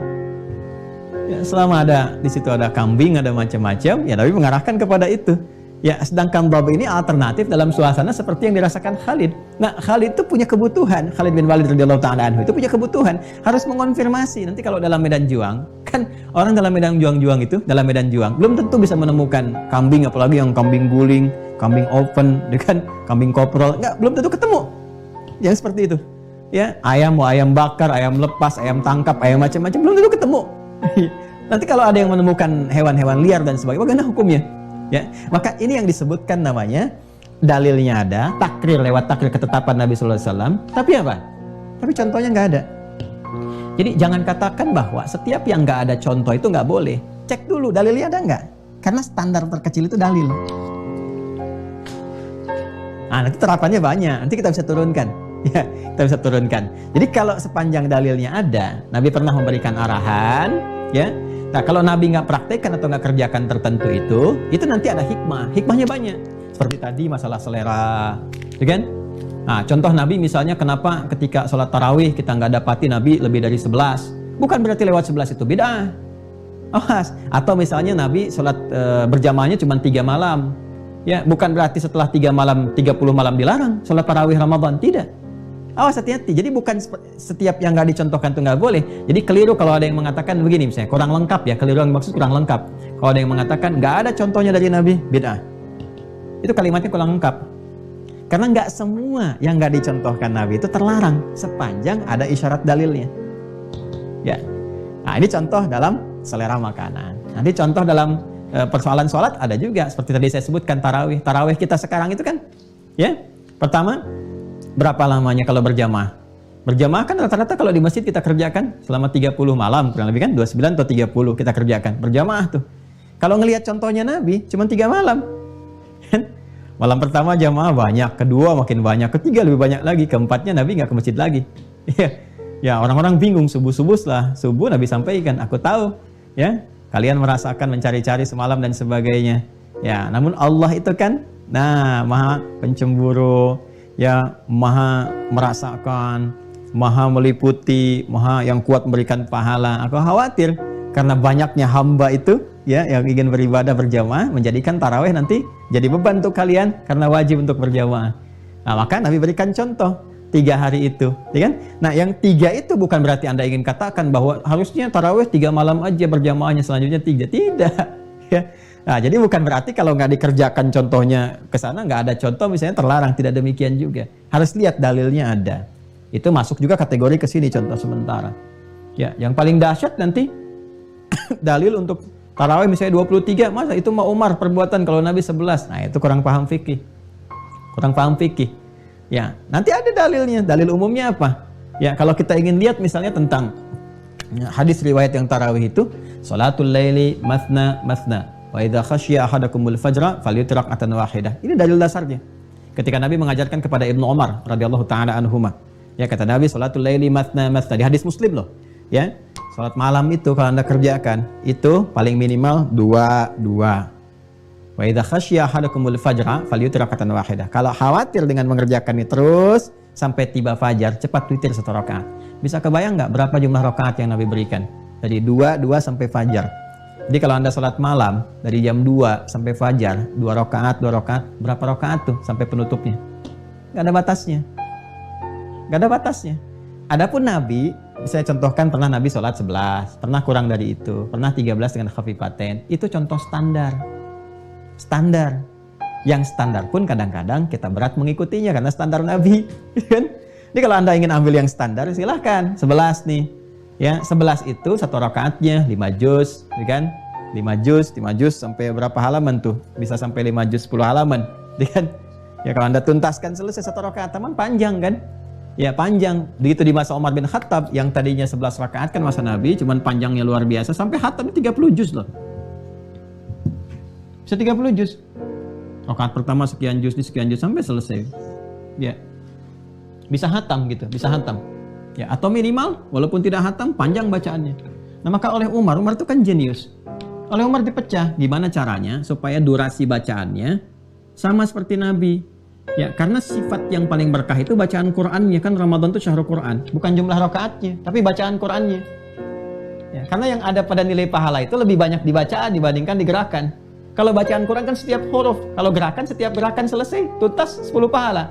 Ya, selama ada di situ ada kambing, ada macam-macam, ya Nabi mengarahkan kepada itu. Ya, sedangkan bab ini alternatif dalam suasana seperti yang dirasakan Khalid. Nah, Khalid itu punya kebutuhan. Khalid bin Walid radhiyallahu ta'ala anhu itu punya kebutuhan, harus mengonfirmasi. Nanti kalau dalam medan juang, kan orang dalam medan juang dalam medan juang belum tentu bisa menemukan kambing, apalagi yang kambing guling, kambing open, dengan kambing koprol, belum tentu ketemu. Yang seperti itu. Ya, ayam mau ayam bakar, ayam lepas, ayam tangkap, ayam macam-macam belum tentu ketemu. Nanti kalau ada yang menemukan hewan-hewan liar dan sebagainya, bagaimana hukumnya? Ya, maka ini yang disebutkan namanya dalilnya ada, takrir lewat takrir ketetapan Nabi Sallallahu Alaihi Wasallam. Tapi apa? Tapi contohnya nggak ada. Jadi jangan katakan bahwa setiap yang nggak ada contoh itu nggak boleh. Cek dulu dalilnya ada nggak? Karena standar terkecil itu dalil. Nanti terapannya banyak. Nanti kita bisa turunkan. Ya, kita bisa turunkan. Jadi kalau sepanjang dalilnya ada, Nabi pernah memberikan arahan, ya. Nah, kalau Nabi nggak praktekkan atau nggak kerjakan tertentu itu nanti ada hikmah. Hikmahnya banyak. Seperti tadi masalah selera, ya kan? Nah, contoh Nabi misalnya kenapa ketika sholat tarawih kita nggak dapati Nabi lebih dari 11. Bukan berarti lewat 11 itu bid'ah. Awas. Atau misalnya Nabi sholat berjamaahnya cuma 3 malam. Ya, bukan berarti setelah 3 malam, 30 malam dilarang sholat tarawih Ramadan. Tidak. Awas, hati-hati. Jadi bukan setiap yang nggak dicontohkan itu nggak boleh. Jadi keliru kalau ada yang mengatakan begini misalnya, kurang lengkap ya. Keliru yang maksud kurang lengkap. Kalau ada yang mengatakan nggak ada contohnya dari Nabi, bid'ah. Itu kalimatnya kurang lengkap. Karena nggak semua yang nggak dicontohkan Nabi itu terlarang sepanjang ada isyarat dalilnya. Ya. Nah, ini contoh dalam selera makanan. Nanti contoh dalam persoalan sholat ada juga. Seperti tadi saya sebutkan tarawih. Tarawih kita sekarang itu kan, ya. Pertama, berapa lamanya kalau berjamaah? Berjamaah kan rata-rata kalau di masjid kita kerjakan selama 30 malam, kurang lebih kan 29 atau 30 kita kerjakan. Berjamaah tuh. Kalau ngelihat contohnya Nabi, cuma 3 malam. Malam pertama jamaah banyak, kedua makin banyak, ketiga lebih banyak lagi, keempatnya Nabi nggak ke masjid lagi. Ya, orang-orang bingung, subuh-subuh setelah subuh Nabi sampaikan, aku tahu, ya, kalian merasakan mencari-cari semalam dan sebagainya. Ya, namun Allah itu kan, maha pencemburu, ya, maha merasakan, maha meliputi, maha yang kuat memberikan pahala. Aku khawatir karena banyaknya hamba itu, ya, yang ingin beribadah berjamaah, menjadikan tarawih nanti jadi beban untuk kalian karena wajib untuk berjamaah. Nah, maka Nabi berikan contoh 3 hari itu, ya kan? Nah, yang 3 itu bukan berarti Anda ingin katakan bahwa harusnya tarawih 3 malam aja berjamaahnya, selanjutnya 3. Tidak. Ya. Nah, jadi bukan berarti kalau nggak dikerjakan contohnya ke sana nggak ada contoh misalnya terlarang, tidak demikian juga. Harus lihat dalilnya ada. Itu masuk juga kategori ke sini contoh sementara. Ya, yang paling dahsyat nanti dalil untuk tarawih misalnya 23, masa itu mau Umar perbuatan kalau Nabi 11. Nah, itu kurang paham fikih. Kurang paham fikih. Ya, nanti ada dalilnya. Dalil umumnya apa? Ya, kalau kita ingin lihat misalnya tentang hadis riwayat yang tarawih itu, salatul laili mathna mathna wa idza khasyiya ahadakumul fajra falyutir rak'atan wahidah. Ini dalil dasarnya. Ketika Nabi mengajarkan kepada Ibnu Umar radhiyallahu taala anhuma. Ya, kata Nabi salatul laili mathna mathna, di hadis Muslim loh. Ya, salat malam itu kalau Anda kerjakan itu paling minimal 2. Wa idza khasyiya ahadakumul fajra falyutir rak'atan wahidah. Kalau khawatir dengan mengerjakan ini terus sampai tiba fajar, cepat witir 1 rakaat. Bisa kebayang nggak berapa jumlah rakaat yang Nabi berikan? Dari 2 sampai fajar. Jadi kalau Anda salat malam dari jam 2 sampai fajar, 2 rakaat, berapa rakaat tuh sampai penutupnya? Nggak ada batasnya. Nggak ada batasnya. Adapun Nabi, saya contohkan pernah Nabi sholat 11, pernah kurang dari itu, pernah 13 dengan khafifatain. Itu contoh standar. Standar. Yang standar pun kadang-kadang kita berat mengikutinya karena standar Nabi. Jadi kalau Anda ingin ambil yang standar, silahkan. 11 nih. Ya, 11 itu 1 rakaatnya 5 juz, kan? 5 juz sampai berapa halaman tuh? Bisa sampai 5 juz 10 halaman, kan? Ya kalau Anda tuntaskan selesai 1 rakaat, teman panjang kan? Ya panjang. Begitu di masa Umar bin Khattab yang tadinya 11 rakaat kan masa Nabi, cuman panjangnya luar biasa sampai khatam 30 juz loh. Bisa 30 juz. Rakaat pertama sekian juz sampai selesai. Ya. Bisa khatam gitu, bisa khatam. Ya, atau minimal walaupun tidak khatam panjang bacaannya. Nah, maka oleh Umar itu kan jenius. Oleh Umar dipecah, gimana caranya supaya durasi bacaannya sama seperti Nabi. Ya, karena sifat yang paling berkah itu bacaan Qur'annya, kan Ramadan itu syahrul Qur'an, bukan jumlah rakaatnya, tapi bacaan Qur'annya. Ya, karena yang ada pada nilai pahala itu lebih banyak di bacaan dibandingkan di gerakan. Kalau bacaan Quran kan setiap huruf, kalau gerakan setiap gerakan selesai, tuntas 10 pahala.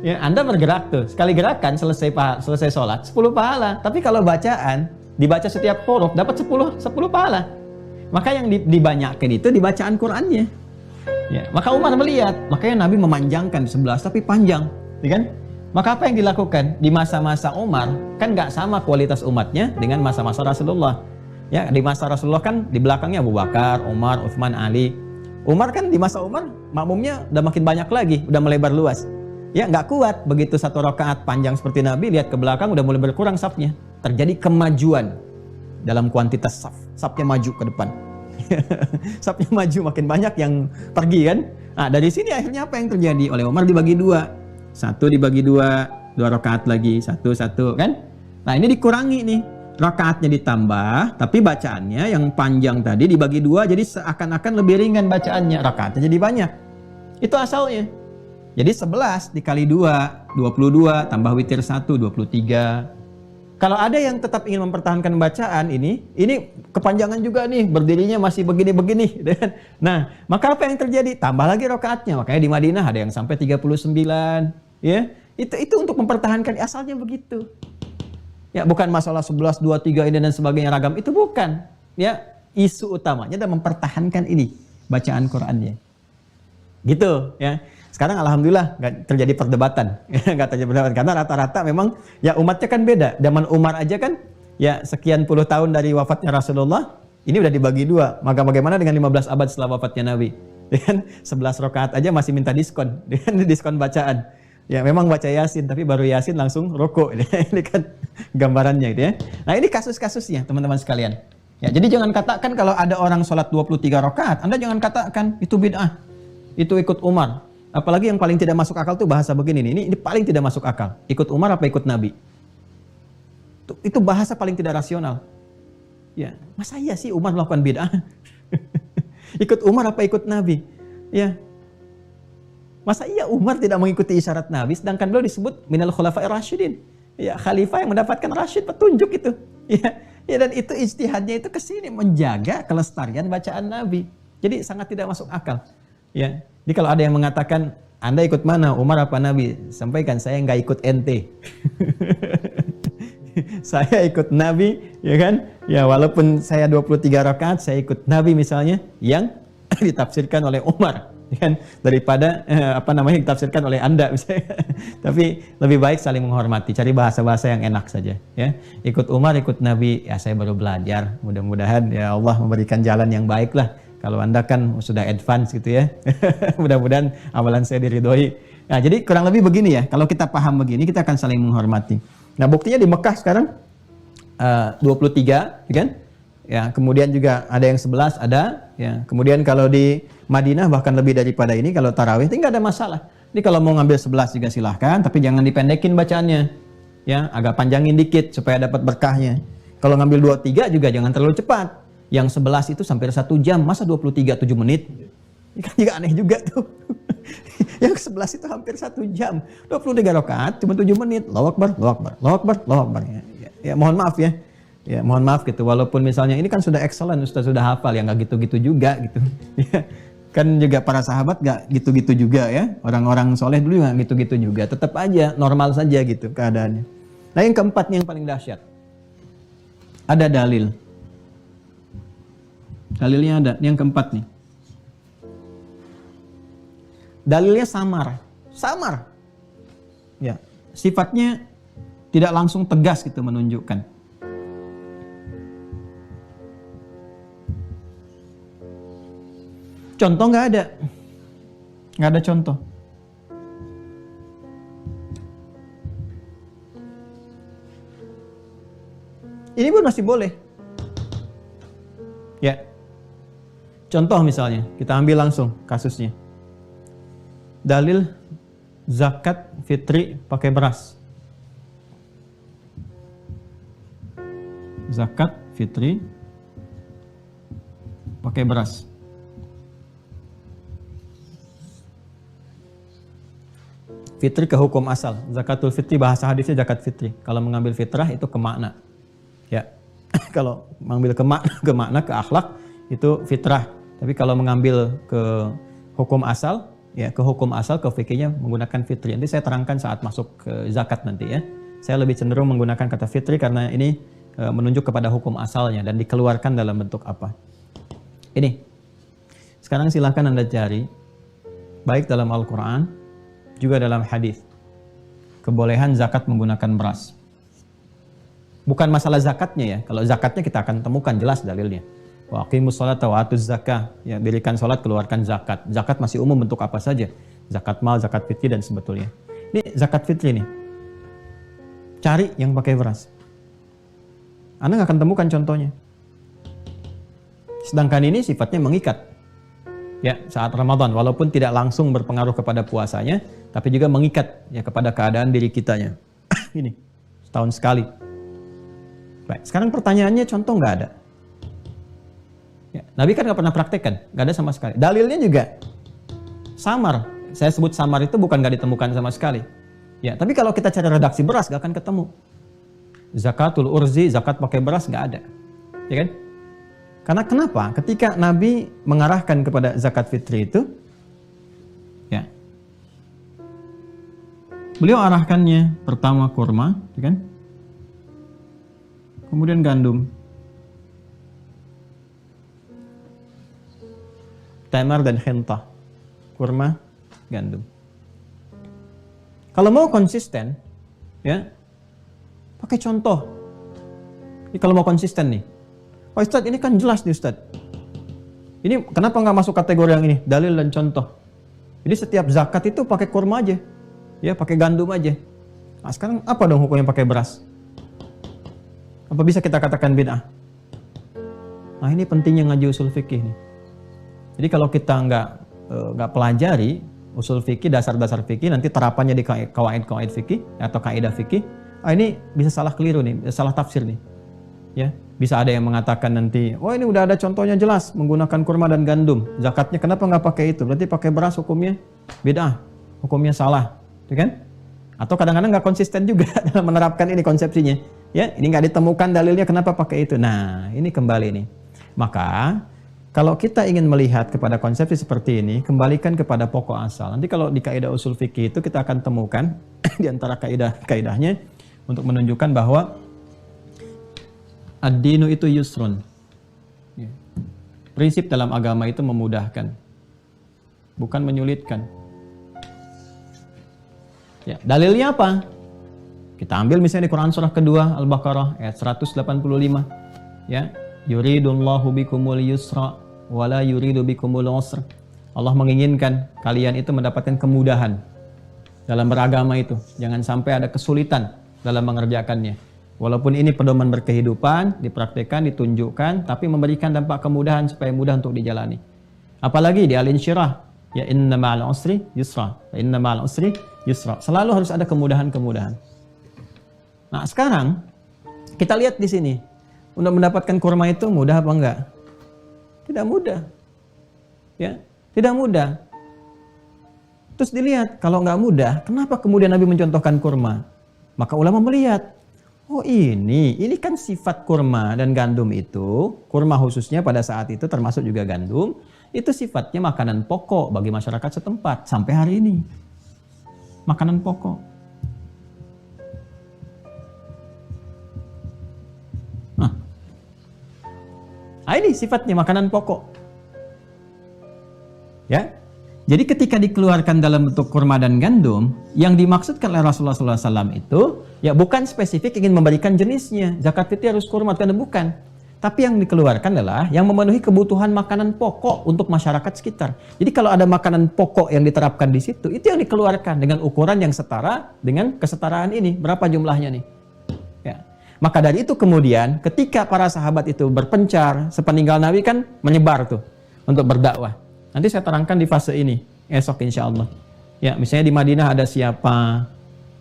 Ya, Anda bergerak tuh, sekali gerakan selesai sholat, 10 pahala. Tapi kalau bacaan, dibaca setiap huruf, dapat 10 pahala. Maka yang dibanyakin itu di bacaan Qur'annya. Ya, maka Umar melihat, makanya Nabi memanjangkan 11 tapi panjang, ya kan? Maka apa yang dilakukan di masa-masa Umar kan nggak sama kualitas umatnya dengan masa-masa Rasulullah. Ya, di masa Rasulullah kan di belakangnya Abu Bakar, Umar, Utsman, Ali. Umar kan di masa Umar makmumnya udah makin banyak lagi, udah melebar luas. Ya, nggak kuat begitu 1 rakaat panjang seperti Nabi, lihat ke belakang udah mulai berkurang safnya. Terjadi kemajuan dalam kuantitas saf. Safnya maju ke depan. Safnya maju, makin banyak yang pergi kan. Nah, dari sini akhirnya apa yang terjadi? Oleh Umar dibagi 2. 1 dibagi 2 rakaat lagi, 1 kan. Nah, ini dikurangi nih. Rakaatnya ditambah, tapi bacaannya yang panjang tadi dibagi 2, jadi seakan-akan lebih ringan bacaannya. Rakaatnya jadi banyak. Itu asalnya. Jadi 11 dikali 2, 22, tambah witir 1, 23. Kalau ada yang tetap ingin mempertahankan bacaan ini kepanjangan juga nih, berdirinya masih begini-begini. Nah, maka apa yang terjadi? Tambah lagi rakaatnya. Makanya di Madinah ada yang sampai 39. Ya, itu untuk mempertahankan, asalnya begitu. Ya, bukan masalah 11, 2, 3 ini dan sebagainya ragam, itu bukan. Ya, isu utamanya adalah mempertahankan ini bacaan Qur'annya. Gitu, ya. Sekarang alhamdulillah nggak terjadi perdebatan. Nggak terjadi perdebatan karena rata-rata memang ya umatnya kan beda. Zaman Umar aja kan ya sekian puluh tahun dari wafatnya Rasulullah, ini udah dibagi 2. Maka bagaimana dengan 15 abad setelah wafatnya Nabi? Dengan 11 rakaat aja masih minta diskon, dengan diskon bacaan. Ya memang baca Yasin, tapi baru Yasin langsung rukuk. Ini kan gambarannya gitu ya. Nah, ini kasus-kasusnya teman-teman sekalian. Ya, jadi jangan katakan kalau ada orang sholat 23 rakaat, Anda jangan katakan itu bid'ah, itu ikut Umar. Apalagi yang paling tidak masuk akal tuh bahasa begini nih. Ini paling tidak masuk akal. Ikut Umar apa ikut Nabi? Itu bahasa paling tidak rasional. Ya, masa iya sih Umar melakukan bid'ah? Ikut Umar apa ikut Nabi? Ya. Masa iya Umar tidak mengikuti isyarat Nabi, sedangkan beliau disebut minal khulafa'ir rasyidin. Ya, khalifah yang mendapatkan rasyid, petunjuk itu. Ya, dan itu ijtihadnya itu ke sini menjaga kelestarian bacaan Nabi. Jadi sangat tidak masuk akal. Ya. Jadi kalau ada yang mengatakan, Anda ikut mana, Umar apa Nabi? Sampaikan, saya nggak ikut ente. Saya ikut Nabi, ya kan? Ya, walaupun saya 23 rakaat, saya ikut Nabi misalnya, yang ditafsirkan oleh Umar. kan, daripada ditafsirkan oleh Anda misalnya. Tapi lebih baik saling menghormati, cari bahasa-bahasa yang enak saja ya. Ikut Umar, ikut Nabi, ya saya baru belajar. Mudah-mudahan ya Allah memberikan jalan yang baik lah. Kalau Anda kan sudah advance gitu ya. Mudah-mudahan amalan saya diridhoi. Nah, jadi kurang lebih begini ya. Kalau kita paham begini, kita akan saling menghormati. Nah, buktinya di Mekah sekarang 23, kan? Ya, kemudian juga ada yang 11 ada, ya. Kemudian kalau di Madinah bahkan lebih daripada ini kalau tarawih tidak ada masalah. Jadi kalau mau ngambil 11 juga silahkan, tapi jangan dipendekin bacaannya. Ya, agak panjangin dikit supaya dapat berkahnya. Kalau ngambil 23 juga jangan terlalu cepat. Yang 11 itu sampai 1 jam, masa 23 7 menit? Ini kan juga aneh juga tuh. Yang 11 itu hampir 1 jam. 23 rakaat cuma 7 menit. Allahu Akbar, Allahu Akbar, Allahu Akbar, Allahu Akbar. Ya, mohon maaf ya. Ya, mohon maaf gitu. Walaupun misalnya ini kan sudah excellent, Ustaz sudah hafal, ya nggak gitu-gitu juga gitu. Ya, kan juga para sahabat nggak gitu-gitu juga ya. Orang-orang soleh dulu nggak gitu-gitu juga. Tetap aja normal saja gitu keadaannya. Nah, yang keempat nih yang paling dahsyat. Ada dalil. Dalilnya ada. Yang keempat nih. Dalilnya samar. Samar. Ya, sifatnya tidak langsung tegas gitu menunjukkan. Contoh nggak ada. Nggak ada contoh. Ini pun masih boleh. Ya. Contoh misalnya, kita ambil langsung kasusnya. Dalil zakat fitri pakai beras. Zakat fitri pakai beras. Fitri ke hukum asal. Zakatul fitri bahasa hadisnya zakat fitri. Kalau mengambil fitrah itu ke makna. Ya. Kalau mengambil ke makna, ke akhlak itu fitrah. Tapi kalau mengambil ke hukum asal, ya ke hukum asal, ke fikihnya menggunakan fitri. Nanti saya terangkan saat masuk ke zakat nanti ya. Saya lebih cenderung menggunakan kata fitri karena ini menunjuk kepada hukum asalnya dan dikeluarkan dalam bentuk apa. Ini. Sekarang silahkan Anda cari baik dalam Al-Quran juga dalam hadis kebolehan zakat menggunakan beras. Bukan masalah zakatnya ya. Kalau zakatnya kita akan temukan jelas dalilnya. Wa aqimus sholata wa atuz zakah. Ya, dirikan salat, keluarkan zakat. Zakat masih umum bentuk apa saja. Zakat mal, zakat fitri dan sebetulnya. Ini zakat fitri nih. Cari yang pakai beras. Anda nggak akan temukan contohnya. Sedangkan ini sifatnya mengikat. Ya, saat Ramadan walaupun tidak langsung berpengaruh kepada puasanya, tapi juga mengikat ya kepada keadaan diri kitanya. Ini setahun sekali. Baik, sekarang pertanyaannya contoh nggak ada. Ya, Nabi kan nggak pernah praktekkan, nggak ada sama sekali. Dalilnya juga samar. Saya sebut samar itu bukan nggak ditemukan sama sekali. Ya, tapi kalau kita cari redaksi beras nggak akan ketemu. Zakatul urzi, zakat pakai beras nggak ada, ya kan? Karena kenapa? Ketika Nabi mengarahkan kepada zakat fitri itu, ya, beliau arahkannya pertama kurma, ya kan? Kemudian gandum, tamar dan khintah, kurma, gandum. Kalau mau konsisten, ya, pakai contoh. Ini kalau mau konsisten nih, oh Ustadz ini kan jelas nih Ustadz. Ini kenapa nggak masuk kategori yang ini? Dalil dan contoh. Jadi setiap zakat itu pakai kurma aja, ya pakai gandum aja. Nah, sekarang apa dong hukumnya pakai beras? Apa bisa kita katakan bid'ah? Nah ini pentingnya ngaji usul fikih nih. Jadi kalau kita nggak pelajari usul fikih, dasar-dasar fikih, nanti terapannya di kawaid fikih atau kaidah fikih, ini bisa salah keliru nih, salah tafsir nih. Ya, bisa ada yang mengatakan nanti, oh ini udah ada contohnya jelas menggunakan kurma dan gandum. Zakatnya kenapa nggak pakai itu? Berarti pakai beras hukumnya bid'ah, hukumnya salah, ya kan? Atau kadang-kadang nggak konsisten juga dalam menerapkan ini konsepsinya. Ya, ini nggak ditemukan dalilnya kenapa pakai itu. Nah, ini kembali nih. Maka kalau kita ingin melihat kepada konsepsi seperti ini, kembalikan kepada pokok asal. Nanti kalau di kaidah usul fikih itu kita akan temukan di antara kaidahnya untuk menunjukkan bahwa ad-dinu itu yusrun. Prinsip dalam agama itu memudahkan. bukan menyulitkan. Ya, dalilnya apa? Kita ambil misalnya di Quran surah kedua Al-Baqarah ayat 185. Ya, yuridullahu bikumul yusra wala yuridu bikumul usra. Allah menginginkan kalian itu mendapatkan kemudahan dalam beragama itu. Jangan sampai ada kesulitan dalam mengerjakannya. Walaupun ini pedoman berkehidupan, dipraktikkan, ditunjukkan, tapi memberikan dampak kemudahan supaya mudah untuk dijalani. Apalagi di Al-Insyirah, ya inna ma'al usri yusra, inna ma'al usri yusra. Selalu harus ada kemudahan-kemudahan. Nah, sekarang kita lihat di sini. Untuk mendapatkan kurma itu mudah apa enggak? Tidak mudah. Ya, tidak mudah. Terus dilihat, kalau enggak mudah, kenapa kemudian Nabi mencontohkan kurma? Maka ulama melihat, oh ini kan sifat kurma dan gandum itu, kurma khususnya pada saat itu termasuk juga gandum, itu sifatnya makanan pokok bagi masyarakat setempat sampai hari ini. Makanan pokok. Nah, ini sifatnya makanan pokok. Ya. Jadi ketika dikeluarkan dalam bentuk kurma dan gandum, yang dimaksudkan oleh Rasulullah SAW itu, ya bukan spesifik ingin memberikan jenisnya. Zakat fitri harus kurma atau bukan. Tapi yang dikeluarkan adalah yang memenuhi kebutuhan makanan pokok untuk masyarakat sekitar. Jadi kalau ada makanan pokok yang diterapkan di situ, itu yang dikeluarkan dengan ukuran yang setara dengan kesetaraan ini. Berapa jumlahnya nih? Ya. Maka dari itu kemudian ketika para sahabat itu berpencar, sepeninggal Nabi kan menyebar tuh untuk berdakwah. Nanti saya terangkan di fase ini esok insya Allah. Ya, misalnya di Madinah ada siapa,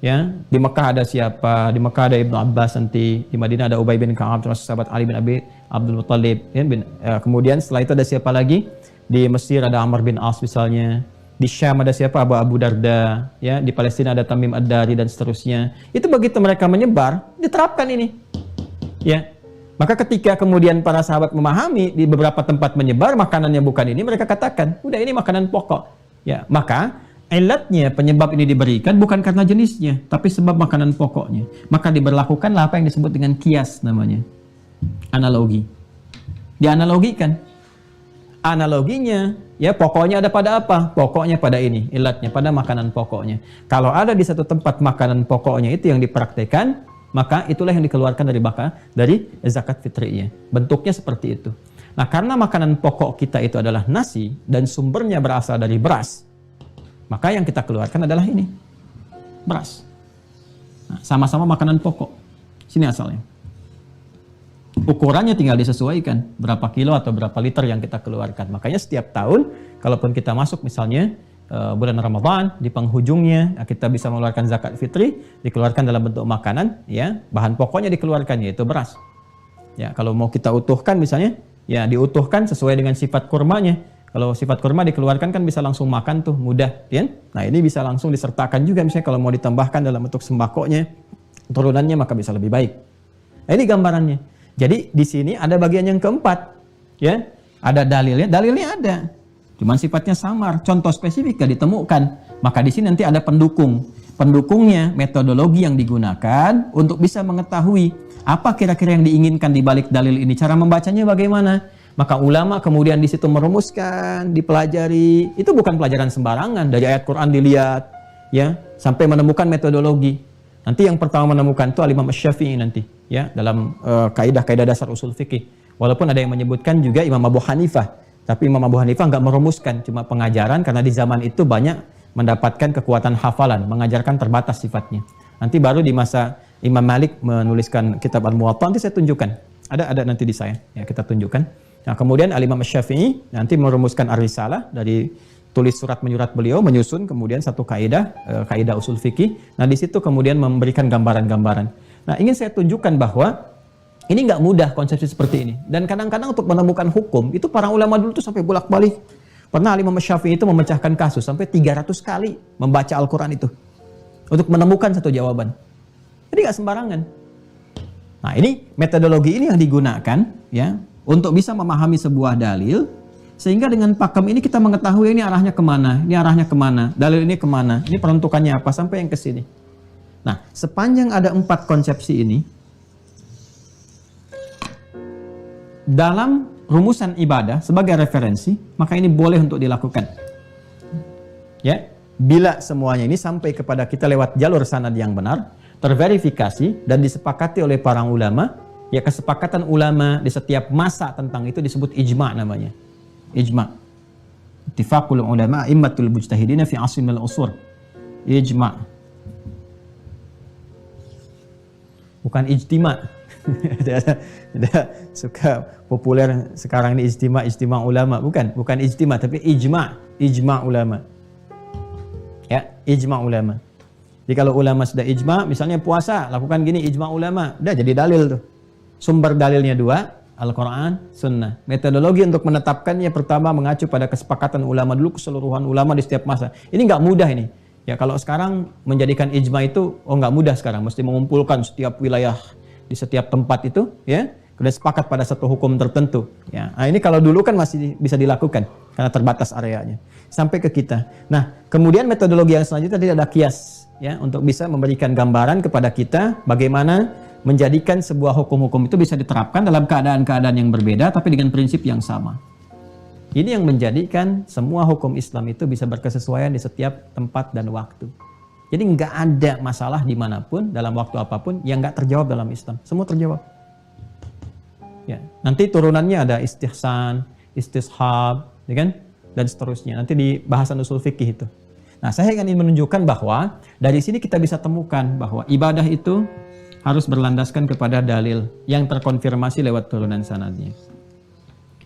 ya, di Mekah ada siapa, di Mekah ada Ibnu Abbas nanti, di Madinah ada Ubay bin Ka'ab, termasuk sahabat Ali bin Abi Abdul Muttalib. Ya, kemudian setelah itu ada siapa lagi? Di Mesir ada Amr bin As misalnya. Di Syam ada siapa? Abu Darda, ya, di Palestina ada Tamim Ad-Dari dan seterusnya. Itu begitu mereka menyebar, diterapkan ini. Ya. Maka ketika kemudian para sahabat memahami di beberapa tempat menyebar makanannya bukan ini, mereka katakan, udah ini makanan pokok. Ya, maka ilatnya penyebab ini diberikan bukan karena jenisnya, tapi sebab makanan pokoknya. Maka diberlakukanlah apa yang disebut dengan kias namanya. Analogi. Dianalogikan. Analoginya, ya pokoknya ada pada apa? Pokoknya pada ini, ilatnya pada makanan pokoknya. Kalau ada di satu tempat makanan pokoknya itu yang dipraktekkan, maka itulah yang dikeluarkan dari zakat fitriyah. Bentuknya seperti itu. Nah, karena makanan pokok kita itu adalah nasi dan sumbernya berasal dari beras, maka yang kita keluarkan adalah ini, beras. Nah, sama-sama makanan pokok. Sini asalnya. Ukurannya tinggal disesuaikan berapa kilo atau berapa liter yang kita keluarkan. Makanya setiap tahun, kalaupun kita masuk misalnya bulan Ramadan di penghujungnya, kita bisa mengeluarkan zakat fitri, dikeluarkan dalam bentuk makanan, ya bahan pokoknya dikeluarkan yaitu beras. Ya, kalau mau kita utuhkan misalnya, ya diutuhkan sesuai dengan sifat kurmanya. Kalau sifat kurma dikeluarkan kan bisa langsung makan tuh mudah, ya. Nah ini bisa langsung disertakan juga misalnya kalau mau ditambahkan dalam bentuk sembakonya, turunannya maka bisa lebih baik. Nah, ini gambarannya. Jadi di sini ada bagian yang keempat, ya. Ada dalilnya ada. Cuman sifatnya samar, contoh spesifik gak ditemukan. Maka di sini nanti ada pendukung. Pendukungnya metodologi yang digunakan untuk bisa mengetahui apa kira-kira yang diinginkan di balik dalil ini. Cara membacanya bagaimana? Maka ulama kemudian di situ merumuskan, dipelajari. Itu bukan pelajaran sembarangan, dari ayat Quran dilihat, ya, sampai menemukan metodologi. Nanti yang pertama menemukan itu Al-Imam Asy-Syafi'i nanti, ya, dalam kaidah-kaidah dasar usul fikih. Walaupun ada yang menyebutkan juga Imam Abu Hanifah, tapi Imam Abu Hanifah nggak merumuskan, cuma pengajaran karena di zaman itu banyak mendapatkan kekuatan hafalan, mengajarkan terbatas sifatnya. Nanti baru di masa Imam Malik menuliskan kitab Al-Muwatta, nanti saya tunjukkan. Ada nanti di saya, ya kita tunjukkan. Nah, kemudian Al-Imam Asy-Syafi'i nanti merumuskan Ar-Risalah dari tulis surat menyurat beliau, menyusun kemudian satu kaidah, kaidah usul fikih. Nah, di situ kemudian memberikan gambaran-gambaran. Nah, ingin saya tunjukkan bahwa ini nggak mudah konsepsi seperti ini. Dan kadang-kadang untuk menemukan hukum, itu para ulama dulu tuh sampai bolak-balik. Pernah Imam Syafi'i itu memecahkan kasus sampai 300 kali membaca Al-Quran itu untuk menemukan satu jawaban. Jadi nggak sembarangan. Nah, ini metodologi ini yang digunakan, ya, untuk bisa memahami sebuah dalil, sehingga dengan pakem ini kita mengetahui ini arahnya kemana, ini arahnya kemana, dalil ini kemana, ini peruntukannya apa, sampai yang ke sini. Nah, sepanjang ada 4 konsepsi ini, dalam rumusan ibadah sebagai referensi, maka ini boleh untuk dilakukan. Ya, bila semuanya ini sampai kepada kita lewat jalur sanad yang benar, terverifikasi dan disepakati oleh para ulama, ya kesepakatan ulama di setiap masa tentang itu disebut ijma namanya. Ijma. Ittifaqul ulama immatul mujtahidina fi asrin al-usur. Ijma. Bukan ijtima. Ada suka populer sekarang ini ijtima ulama, bukan ijtima tapi ijma ulama. Ya, ijma ulama. Jadi kalau ulama sudah ijma, misalnya puasa, lakukan gini, ijma ulama, udah jadi dalil tuh. Sumber dalilnya dua, Al-Quran, Sunnah. Metodologi untuk menetapkannya pertama mengacu pada kesepakatan ulama dulu, keseluruhan ulama di setiap masa. Ini nggak mudah ini. Ya kalau sekarang menjadikan ijma itu, nggak mudah sekarang. Mesti mengumpulkan setiap wilayah di setiap tempat itu, ya, sudah sepakat pada satu hukum tertentu. Ya, nah ini kalau dulu kan masih bisa dilakukan karena terbatas areanya. Sampai ke kita. Nah, kemudian metodologi yang selanjutnya tadi ada kias, ya, untuk bisa memberikan gambaran kepada kita bagaimana menjadikan sebuah hukum-hukum itu bisa diterapkan dalam keadaan-keadaan yang berbeda tapi dengan prinsip yang sama. Ini yang menjadikan semua hukum Islam itu bisa berkesesuaian di setiap tempat dan waktu. Jadi nggak ada masalah dimanapun dalam waktu apapun yang nggak terjawab dalam Islam. Semua terjawab. Ya, nanti turunannya ada istihsan, istishab, ya kan? Dan seterusnya. Nanti di bahasan usul fikih itu. Nah, saya ingin menunjukkan bahwa dari sini kita bisa temukan bahwa ibadah itu harus berlandaskan kepada dalil yang terkonfirmasi lewat turunan sanadnya.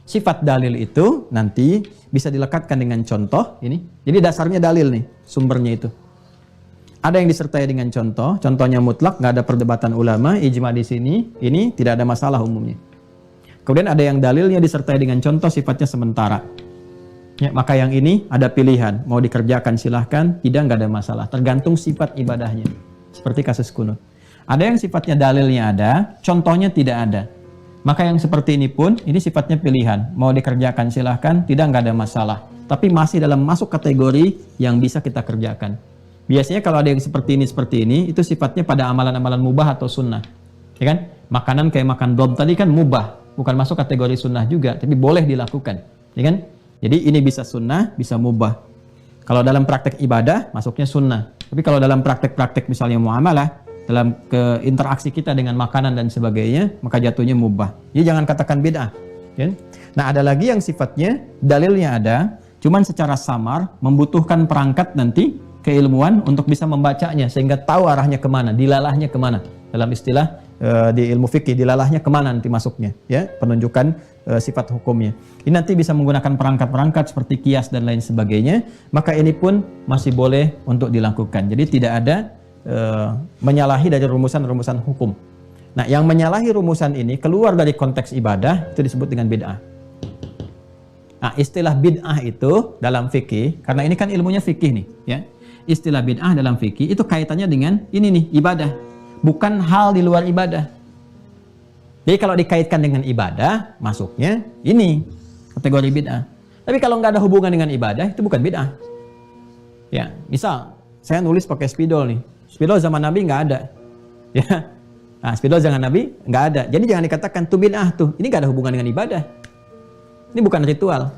Sifat dalil itu nanti bisa dilekatkan dengan contoh ini. Jadi dasarnya dalil nih, sumbernya itu. Ada yang disertai dengan contoh, contohnya mutlak, nggak ada perdebatan ulama, ijma di sini, ini tidak ada masalah umumnya. Kemudian ada yang dalilnya disertai dengan contoh sifatnya sementara. Ya, maka yang ini ada pilihan, mau dikerjakan silahkan, tidak nggak ada masalah, tergantung sifat ibadahnya. Seperti kasus kunut. Ada yang sifatnya dalilnya ada, contohnya tidak ada. Maka yang seperti ini pun, ini sifatnya pilihan, mau dikerjakan silahkan, tidak nggak ada masalah. Tapi masih dalam masuk kategori yang bisa kita kerjakan. Biasanya kalau ada yang seperti ini, itu sifatnya pada amalan-amalan mubah atau sunnah. Ya kan? Makanan kayak makan dom tadi kan mubah, bukan masuk kategori sunnah juga, tapi boleh dilakukan. Ya kan? Jadi ini bisa sunnah, bisa mubah. Kalau dalam praktek ibadah, masuknya sunnah. Tapi kalau dalam praktek-praktek misalnya muamalah, dalam interaksi kita dengan makanan dan sebagainya, maka jatuhnya mubah. Jadi jangan katakan bid'ah. Ya? Nah, ada lagi yang sifatnya dalilnya ada, cuman secara samar membutuhkan perangkat nanti keilmuan untuk bisa membacanya sehingga tahu arahnya kemana, dilalahnya kemana. Dalam istilah di ilmu fikih, dilalahnya kemana nanti masuknya, ya, penunjukan sifat hukumnya. Ini nanti bisa menggunakan perangkat-perangkat seperti kias dan lain sebagainya, maka ini pun masih boleh untuk dilakukan. Jadi tidak ada menyalahi dari rumusan-rumusan hukum. Nah, yang menyalahi rumusan ini keluar dari konteks ibadah itu disebut dengan bid'ah. Nah, istilah bid'ah itu dalam fikih, karena ini kan ilmunya fikih nih, ya. Istilah bid'ah dalam fikih itu kaitannya dengan ini nih, ibadah. Bukan hal di luar ibadah. Jadi kalau dikaitkan dengan ibadah, masuknya ini kategori bid'ah. Tapi kalau nggak ada hubungan dengan ibadah, itu bukan bid'ah. Ya, misal saya nulis pakai spidol nih. Spidol zaman Nabi nggak ada. Ya. Nah, spidol zaman Nabi nggak ada. Jadi jangan dikatakan tuh bid'ah tuh. Ini nggak ada hubungan dengan ibadah. Ini bukan ritual.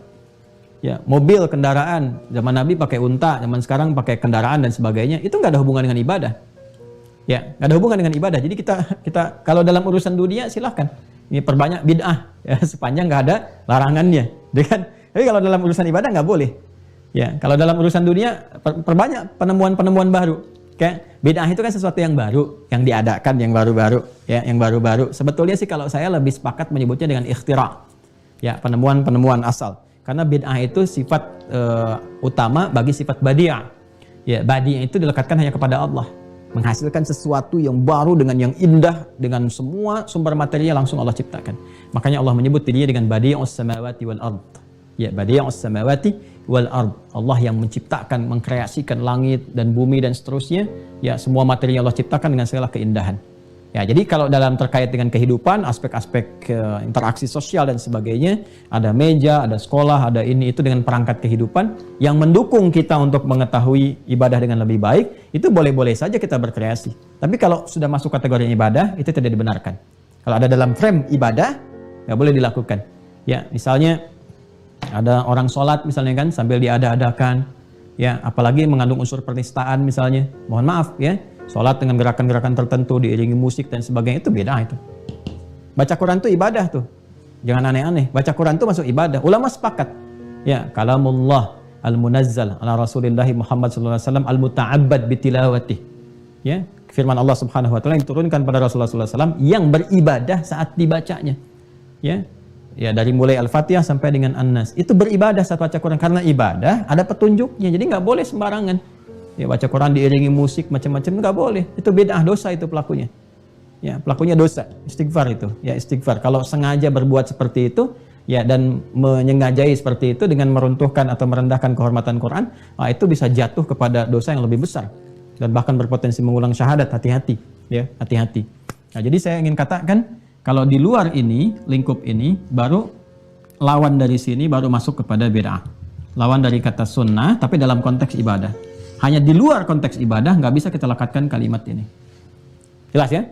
Ya, mobil, kendaraan, zaman Nabi pakai unta, zaman sekarang pakai kendaraan dan sebagainya, itu nggak ada hubungan dengan ibadah. Ya, nggak ada hubungan dengan ibadah. Jadi kita kalau dalam urusan dunia silahkan. Ini perbanyak bid'ah, ya, sepanjang nggak ada larangannya, kan? Tapi kalau dalam urusan ibadah nggak boleh. Ya, kalau dalam urusan dunia perbanyak penemuan-penemuan baru. Kayak bid'ah itu kan sesuatu yang baru, yang diadakan, yang baru-baru, ya, yang baru-baru. Sebetulnya sih kalau saya lebih sepakat menyebutnya dengan ikhtira'. Ya, penemuan-penemuan asal. Karena bid'ah itu sifat utama bagi sifat badi'. Ya, badi' itu dilekatkan hanya kepada Allah. Menghasilkan sesuatu yang baru dengan yang indah, dengan semua sumber materinya langsung Allah ciptakan. Makanya Allah menyebut dirinya dengan badi'us samawati wal ard. Ya, badi'us samawati wal ard. Allah yang menciptakan, mengkreasikan langit dan bumi dan seterusnya. Ya, semua materinya Allah ciptakan dengan segala keindahan. Ya, jadi kalau dalam terkait dengan kehidupan, aspek-aspek interaksi sosial dan sebagainya, ada meja, ada sekolah, ada ini, itu dengan perangkat kehidupan yang mendukung kita untuk mengetahui ibadah dengan lebih baik, itu boleh-boleh saja kita berkreasi. Tapi kalau sudah masuk kategori ibadah, itu tidak dibenarkan. Kalau ada dalam frame ibadah, nggak boleh dilakukan. Ya, misalnya ada orang sholat misalnya kan, sambil diada-adakan, ya apalagi mengandung unsur penistaan misalnya, mohon maaf ya, sholat dengan gerakan-gerakan tertentu diiringi musik dan sebagainya, itu beda itu. Baca Quran itu ibadah tuh, jangan aneh-aneh. Baca Quran itu masuk ibadah. Ulama sepakat, ya kalamullah al-munazzal ala Rasulillah Muhammad SAW al-muta'abbad bitilawatih. Ya, firman Allah Subhanahu wa taala yang diturunkan pada Rasulullah SAW yang beribadah saat dibacanya. Ya. Ya, dari mulai Al-Fatihah sampai dengan An-Nas. Itu beribadah saat baca Quran, karena ibadah ada petunjuknya. Jadi nggak boleh sembarangan. Ya, baca Quran diiringi musik macam-macam nggak boleh. Itu bid'ah, dosa itu pelakunya. Ya, pelakunya dosa, istighfar itu. Ya, istighfar. Kalau sengaja berbuat seperti itu, ya, dan menyengajai seperti itu dengan meruntuhkan atau merendahkan kehormatan Quran, itu bisa jatuh kepada dosa yang lebih besar dan bahkan berpotensi mengulang syahadat. Hati-hati, ya, hati-hati. Nah, jadi saya ingin katakan, kalau di luar ini, lingkup ini, baru lawan dari sini baru masuk kepada bid'ah. Lawan dari kata sunnah, tapi dalam konteks ibadah. Hanya di luar konteks ibadah nggak bisa kita lekatkan kalimat ini. Jelas ya?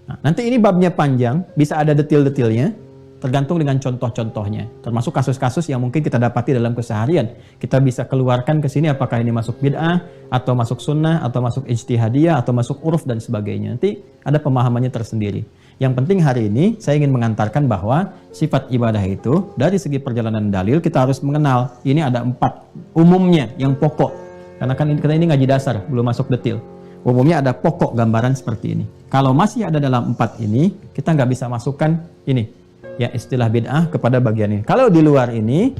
Nah, nanti ini babnya panjang, bisa ada detil-detilnya, tergantung dengan contoh-contohnya. Termasuk kasus-kasus yang mungkin kita dapati dalam keseharian. Kita bisa keluarkan ke sini apakah ini masuk bid'ah, atau masuk sunnah, atau masuk ijtihadiyah, atau masuk uruf dan sebagainya. Nanti ada pemahamannya tersendiri. Yang penting hari ini saya ingin mengantarkan bahwa sifat ibadah itu dari segi perjalanan dalil kita harus mengenal. Ini ada 4 umumnya yang pokok. Karena kan kita ini ngaji dasar, belum masuk detil. Umumnya ada pokok gambaran seperti ini. Kalau masih ada dalam 4 ini, kita nggak bisa masukkan ini, ya istilah bid'ah kepada bagian ini. Kalau di luar ini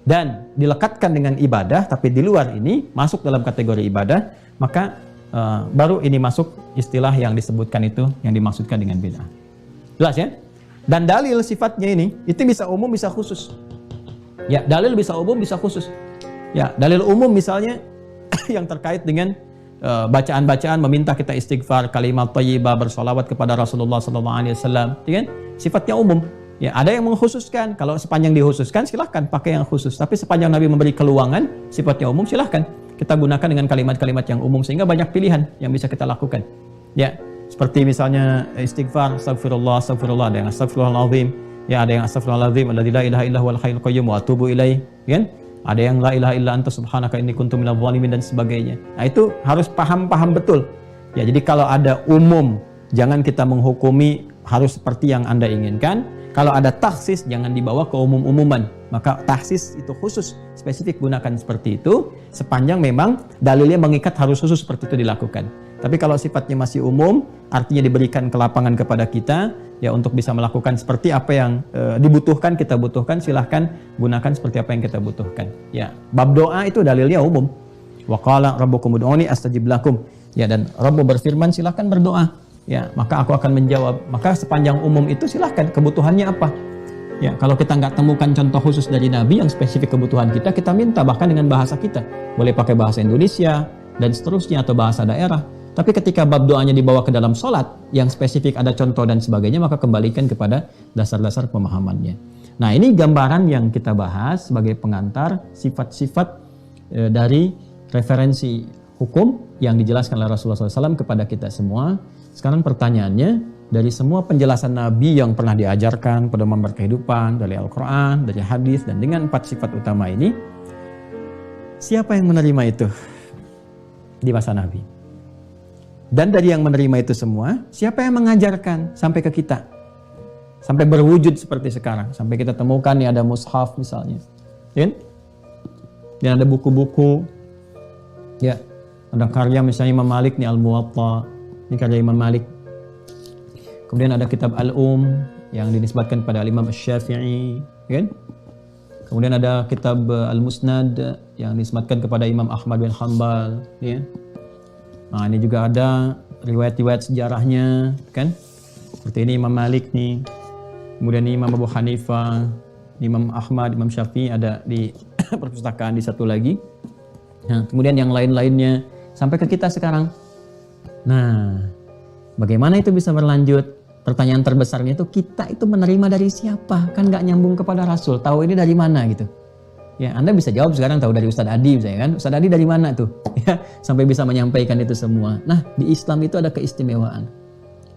dan dilekatkan dengan ibadah, tapi di luar ini masuk dalam kategori ibadah, maka baru ini masuk istilah yang disebutkan itu yang dimaksudkan dengan bid'ah. Jelas ya? Dan dalil sifatnya ini itu bisa umum bisa khusus. Ya, dalil bisa umum bisa khusus. Ya, dalil umum misalnya yang terkait dengan bacaan-bacaan meminta kita istighfar, kalimat thayyibah, bersolawat kepada Rasulullah SAW, ya kan? Sifatnya umum. Ya, ada yang mengkhususkan. Kalau sepanjang dikhususkan silahkan pakai yang khusus. Tapi sepanjang Nabi memberi keluangan, sifatnya umum, silahkan kita gunakan dengan kalimat-kalimat yang umum sehingga banyak pilihan yang bisa kita lakukan. Ya, seperti misalnya istighfar, astagfirullah, astagfirullah, ada yang astagfirullahaladzim, ya ada yang astagfirullahaladzim, alladzi la ilaha illa huwal hayyul qayyum wa atubu ilaih, kan? Ada yang la ilaha illa anta subhanaka inni kuntu minadh dhalimin dan sebagainya. Nah, itu harus paham betul. Ya, jadi kalau ada umum, jangan kita menghukumi harus seperti yang Anda inginkan. Kalau ada taksis, jangan dibawa ke umum-umuman. Maka taksis itu khusus, spesifik gunakan seperti itu, sepanjang memang dalilnya mengikat harus khusus seperti itu dilakukan. Tapi kalau sifatnya masih umum, artinya diberikan kelapangan kepada kita, ya untuk bisa melakukan seperti apa yang dibutuhkan, kita butuhkan, silahkan gunakan seperti apa yang kita butuhkan. Ya, bab doa itu dalilnya umum. Wa qala rabbukum ud'uni astajib lakum. Ya, dan Rabb berfirman silahkan berdoa. Ya, maka aku akan menjawab. Maka sepanjang umum itu silahkan, kebutuhannya apa? Ya, kalau kita nggak temukan contoh khusus dari Nabi yang spesifik kebutuhan kita, kita minta bahkan dengan bahasa kita. Boleh pakai bahasa Indonesia dan seterusnya atau bahasa daerah. Tapi ketika bab doanya dibawa ke dalam sholat yang spesifik ada contoh dan sebagainya, maka kembalikan kepada dasar-dasar pemahamannya. Nah, ini gambaran yang kita bahas sebagai pengantar sifat-sifat dari referensi hukum yang dijelaskan oleh Rasulullah SAW kepada kita semua. Sekarang pertanyaannya, dari semua penjelasan Nabi yang pernah diajarkan, pedoman berkehidupan, dari Al-Quran, dari hadis, dan dengan 4 sifat utama ini, siapa yang menerima itu di masa Nabi? Dan dari yang menerima itu semua, siapa yang mengajarkan sampai ke kita? Sampai berwujud seperti sekarang. Sampai kita temukan nih ada mushaf misalnya. Ya? Dan ada buku-buku. Ya, ada karya misalnya Imam Malik nih Al-Muwatta. Ini karya Imam Malik. Kemudian ada kitab Al-Um yang dinisbatkan pada Imam Asy-Syafi'i. Ya? Kemudian ada kitab Al-Musnad yang dinisbatkan kepada Imam Ahmad bin Hanbal. Ya? Nah, ini juga ada riwayat-riwayat sejarahnya, kan? Seperti ini Imam Malik nih. Kemudian ini Imam Abu Hanifah, Imam Ahmad, Imam Syafi'i ada di perpustakaan di satu lagi. Nah, kemudian yang lain-lainnya sampai ke kita sekarang. Nah, bagaimana itu bisa berlanjut? Pertanyaan terbesarnya itu kita itu menerima dari siapa? Kan nggak nyambung kepada Rasul. Tahu ini dari mana gitu? Ya, Anda bisa jawab sekarang tahu dari Ustadz Adi misalnya kan. Ustadz Adi dari mana tuh? Ya, sampai bisa menyampaikan itu semua. Nah, di Islam itu ada keistimewaan.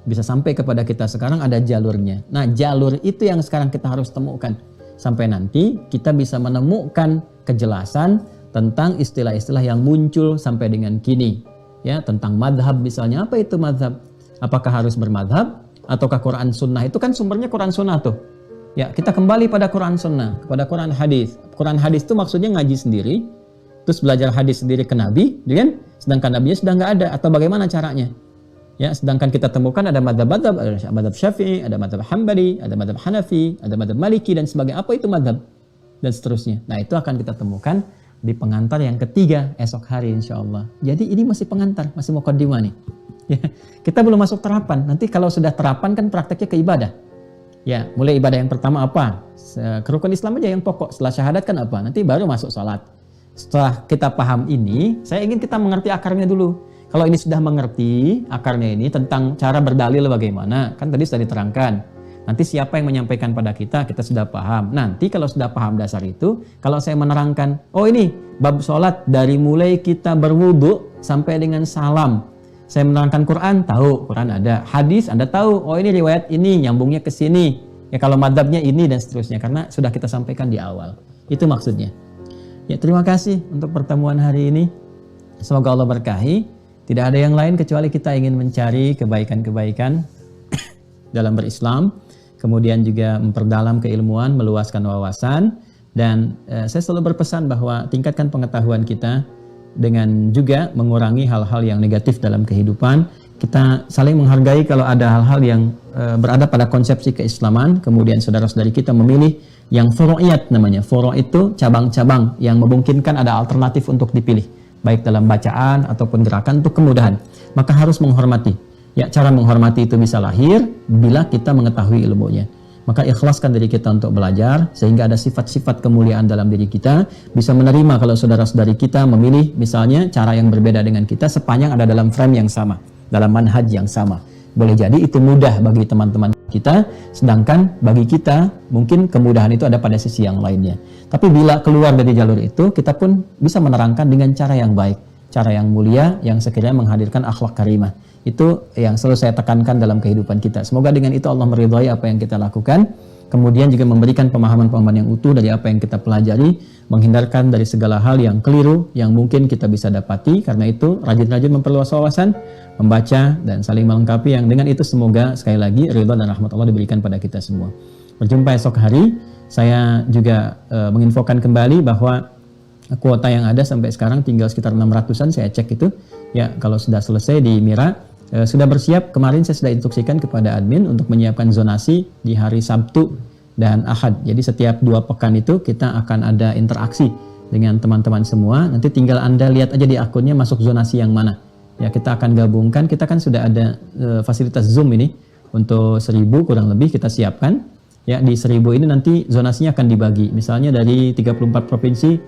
Bisa sampai kepada kita sekarang ada jalurnya. Nah, jalur itu yang sekarang kita harus temukan. Sampai nanti kita bisa menemukan kejelasan tentang istilah-istilah yang muncul sampai dengan kini. Ya, tentang madhab misalnya, apa itu madhab? Apakah harus bermadhab? Ataukah Quran Sunnah? Itu kan sumbernya Quran Sunnah tuh. Ya, kita kembali pada Quran Sunnah, kepada Quran Hadis. Quran Hadis itu maksudnya ngaji sendiri, terus belajar hadis sendiri ke Nabi, kan? Sedangkan Nabinya sudah nggak ada, atau bagaimana caranya? Ya, sedangkan kita temukan ada madhab-madhab, ada madhab Syafi'i, ada madhab Hambali, ada madhab Hanafi, ada madhab Maliki dan sebagainya. Apa itu madhab? Dan seterusnya. Nah, itu akan kita temukan di pengantar yang ketiga esok hari insya Allah. Jadi ini masih pengantar, masih muqaddimah nih. Ya, kita belum masuk terapan. Nanti kalau sudah terapan kan prakteknya ke ibadah. Ya, mulai ibadah yang pertama apa? Rukun Islam aja yang pokok. Setelah syahadat kan apa? Nanti baru masuk salat. Setelah kita paham ini, saya ingin kita mengerti akarnya dulu. Kalau ini sudah mengerti akarnya ini tentang cara berdalil bagaimana, kan tadi sudah diterangkan. Nanti siapa yang menyampaikan pada kita, kita sudah paham. Nanti kalau sudah paham dasar itu, kalau saya menerangkan, oh ini bab sholat dari mulai kita berwudu sampai dengan salam. Saya menerangkan Quran, tahu Quran ada. Hadis Anda tahu, oh ini riwayat ini, nyambungnya ke sini. Ya kalau madhabnya ini dan seterusnya, karena sudah kita sampaikan di awal. Itu maksudnya. Ya, terima kasih untuk pertemuan hari ini. Semoga Allah berkahi. Tidak ada yang lain kecuali kita ingin mencari kebaikan-kebaikan dalam berislam, kemudian juga memperdalam keilmuan, meluaskan wawasan, dan saya selalu berpesan bahwa tingkatkan pengetahuan kita dengan juga mengurangi hal-hal yang negatif dalam kehidupan. Kita saling menghargai kalau ada hal-hal yang berada pada konsepsi keislaman, kemudian saudara-saudari kita memilih yang furu'iyat namanya. Furu' itu cabang-cabang yang memungkinkan ada alternatif untuk dipilih, baik dalam bacaan ataupun gerakan untuk kemudahan. Maka harus menghormati. Ya, cara menghormati itu bisa lahir bila kita mengetahui ilmunya. Maka ikhlaskan diri kita untuk belajar sehingga ada sifat-sifat kemuliaan dalam diri kita, bisa menerima kalau saudara-saudari kita memilih misalnya cara yang berbeda dengan kita sepanjang ada dalam frame yang sama, dalam manhaj yang sama. Boleh jadi itu mudah bagi teman-teman kita, sedangkan bagi kita mungkin kemudahan itu ada pada sisi yang lainnya. Tapi bila keluar dari jalur itu, kita pun bisa menerangkan dengan cara yang baik, cara yang mulia, yang sekiranya menghadirkan akhlak karimah. Itu yang selalu saya tekankan dalam kehidupan kita. Semoga dengan itu Allah meridhai apa yang kita lakukan, kemudian juga memberikan pemahaman-pemahaman yang utuh dari apa yang kita pelajari, menghindarkan dari segala hal yang keliru yang mungkin kita bisa dapati. Karena itu rajin-rajin memperluas wawasan, membaca dan saling melengkapi, yang dengan itu semoga sekali lagi ridha dan rahmat Allah diberikan pada kita semua. Berjumpa esok hari. Saya juga menginfokan kembali bahwa kuota yang ada sampai sekarang tinggal sekitar 600-an, saya cek itu. Ya, kalau sudah selesai di Mira, sudah bersiap. Kemarin saya sudah instruksikan kepada admin untuk menyiapkan zonasi di hari Sabtu dan Ahad. Jadi setiap 2 pekan itu kita akan ada interaksi dengan teman-teman semua. Nanti tinggal Anda lihat aja di akunnya masuk zonasi yang mana. Ya, kita akan gabungkan. Kita kan sudah ada fasilitas Zoom ini untuk 1000 kurang lebih kita siapkan. Ya, di 1000 ini nanti zonasinya akan dibagi. Misalnya dari 34 provinsi,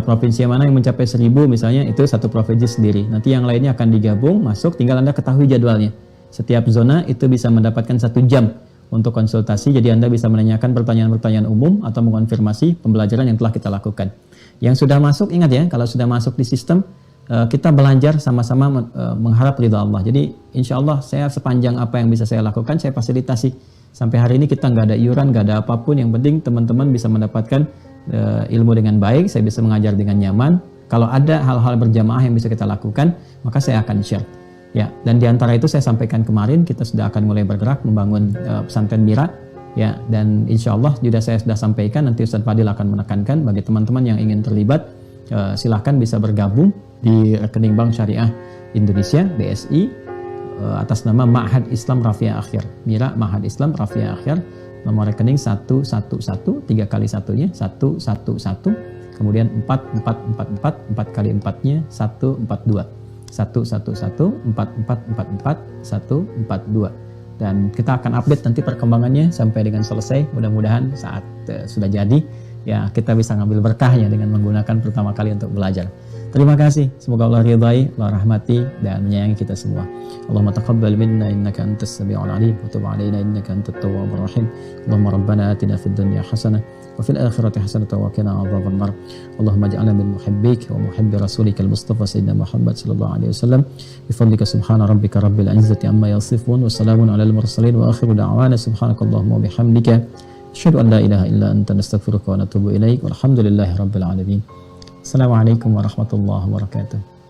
provinsi mana yang mencapai 1000 misalnya, itu satu provinsi sendiri. Nanti yang lainnya akan digabung, masuk, tinggal Anda ketahui jadwalnya. Setiap zona itu bisa mendapatkan 1 jam untuk konsultasi, jadi Anda bisa menanyakan pertanyaan-pertanyaan umum atau mengonfirmasi pembelajaran yang telah kita lakukan. Yang sudah masuk, ingat ya, kalau sudah masuk di sistem, kita belajar sama-sama mengharap ridha Allah. Jadi insya Allah saya sepanjang apa yang bisa saya lakukan, saya fasilitasi. Sampai hari ini kita nggak ada iuran, nggak ada apapun. Yang penting teman-teman bisa mendapatkan ilmu dengan baik, saya bisa mengajar dengan nyaman. Kalau ada hal-hal berjamaah yang bisa kita lakukan, maka saya akan share. Ya, dan diantara itu saya sampaikan kemarin, kita sudah akan mulai bergerak membangun pesantren Mira. Ya, dan insya Allah juga saya sudah sampaikan, nanti Ustaz Fadil akan menekankan bagi teman-teman yang ingin terlibat, silahkan bisa bergabung di rekening Bank Syariah Indonesia (BSI) atas nama Ma'had Islam Rafiah Akhir. Mira Ma'had Islam Rafiah Akhir. Nomor rekening 111 3 kali 1-nya 111, kemudian 4444 4 kali 4-nya 142. 111 4444 142. Dan kita akan update nanti perkembangannya sampai dengan selesai. Mudah-mudahan saat sudah jadi ya kita bisa ngambil berkahnya dengan menggunakan pertama kali untuk belajar. Terima kasih. Semoga Allah ridhai, Allah rahmati dan menyayangi kita semua. Allahumma taqabbal minna innaka antas sami'ul alim wa tub 'alaina innaka antat tawwabur rahim. Allahumma rabbana atina fid dunya hasanah wa fil akhirati hasanah wa qina adzaban nar. Allahumma ij'alna min muhibbik wa muhibbi rasulika al-Mustafa sayyidina Muhammad sallallahu alaihi wasallam. Bi fadlika subhana rabbika rabbil izzati amma yasifun wa salamun 'alal mursalin wa akhiru da'wana subhanakallahumma wa bihamdika asyhadu an la ilaha illa anta nastaghfiruka wa natubu ilaik. Walhamdulillahi rabbil alamin. Assalamualaikum warahmatullahi wabarakatuh.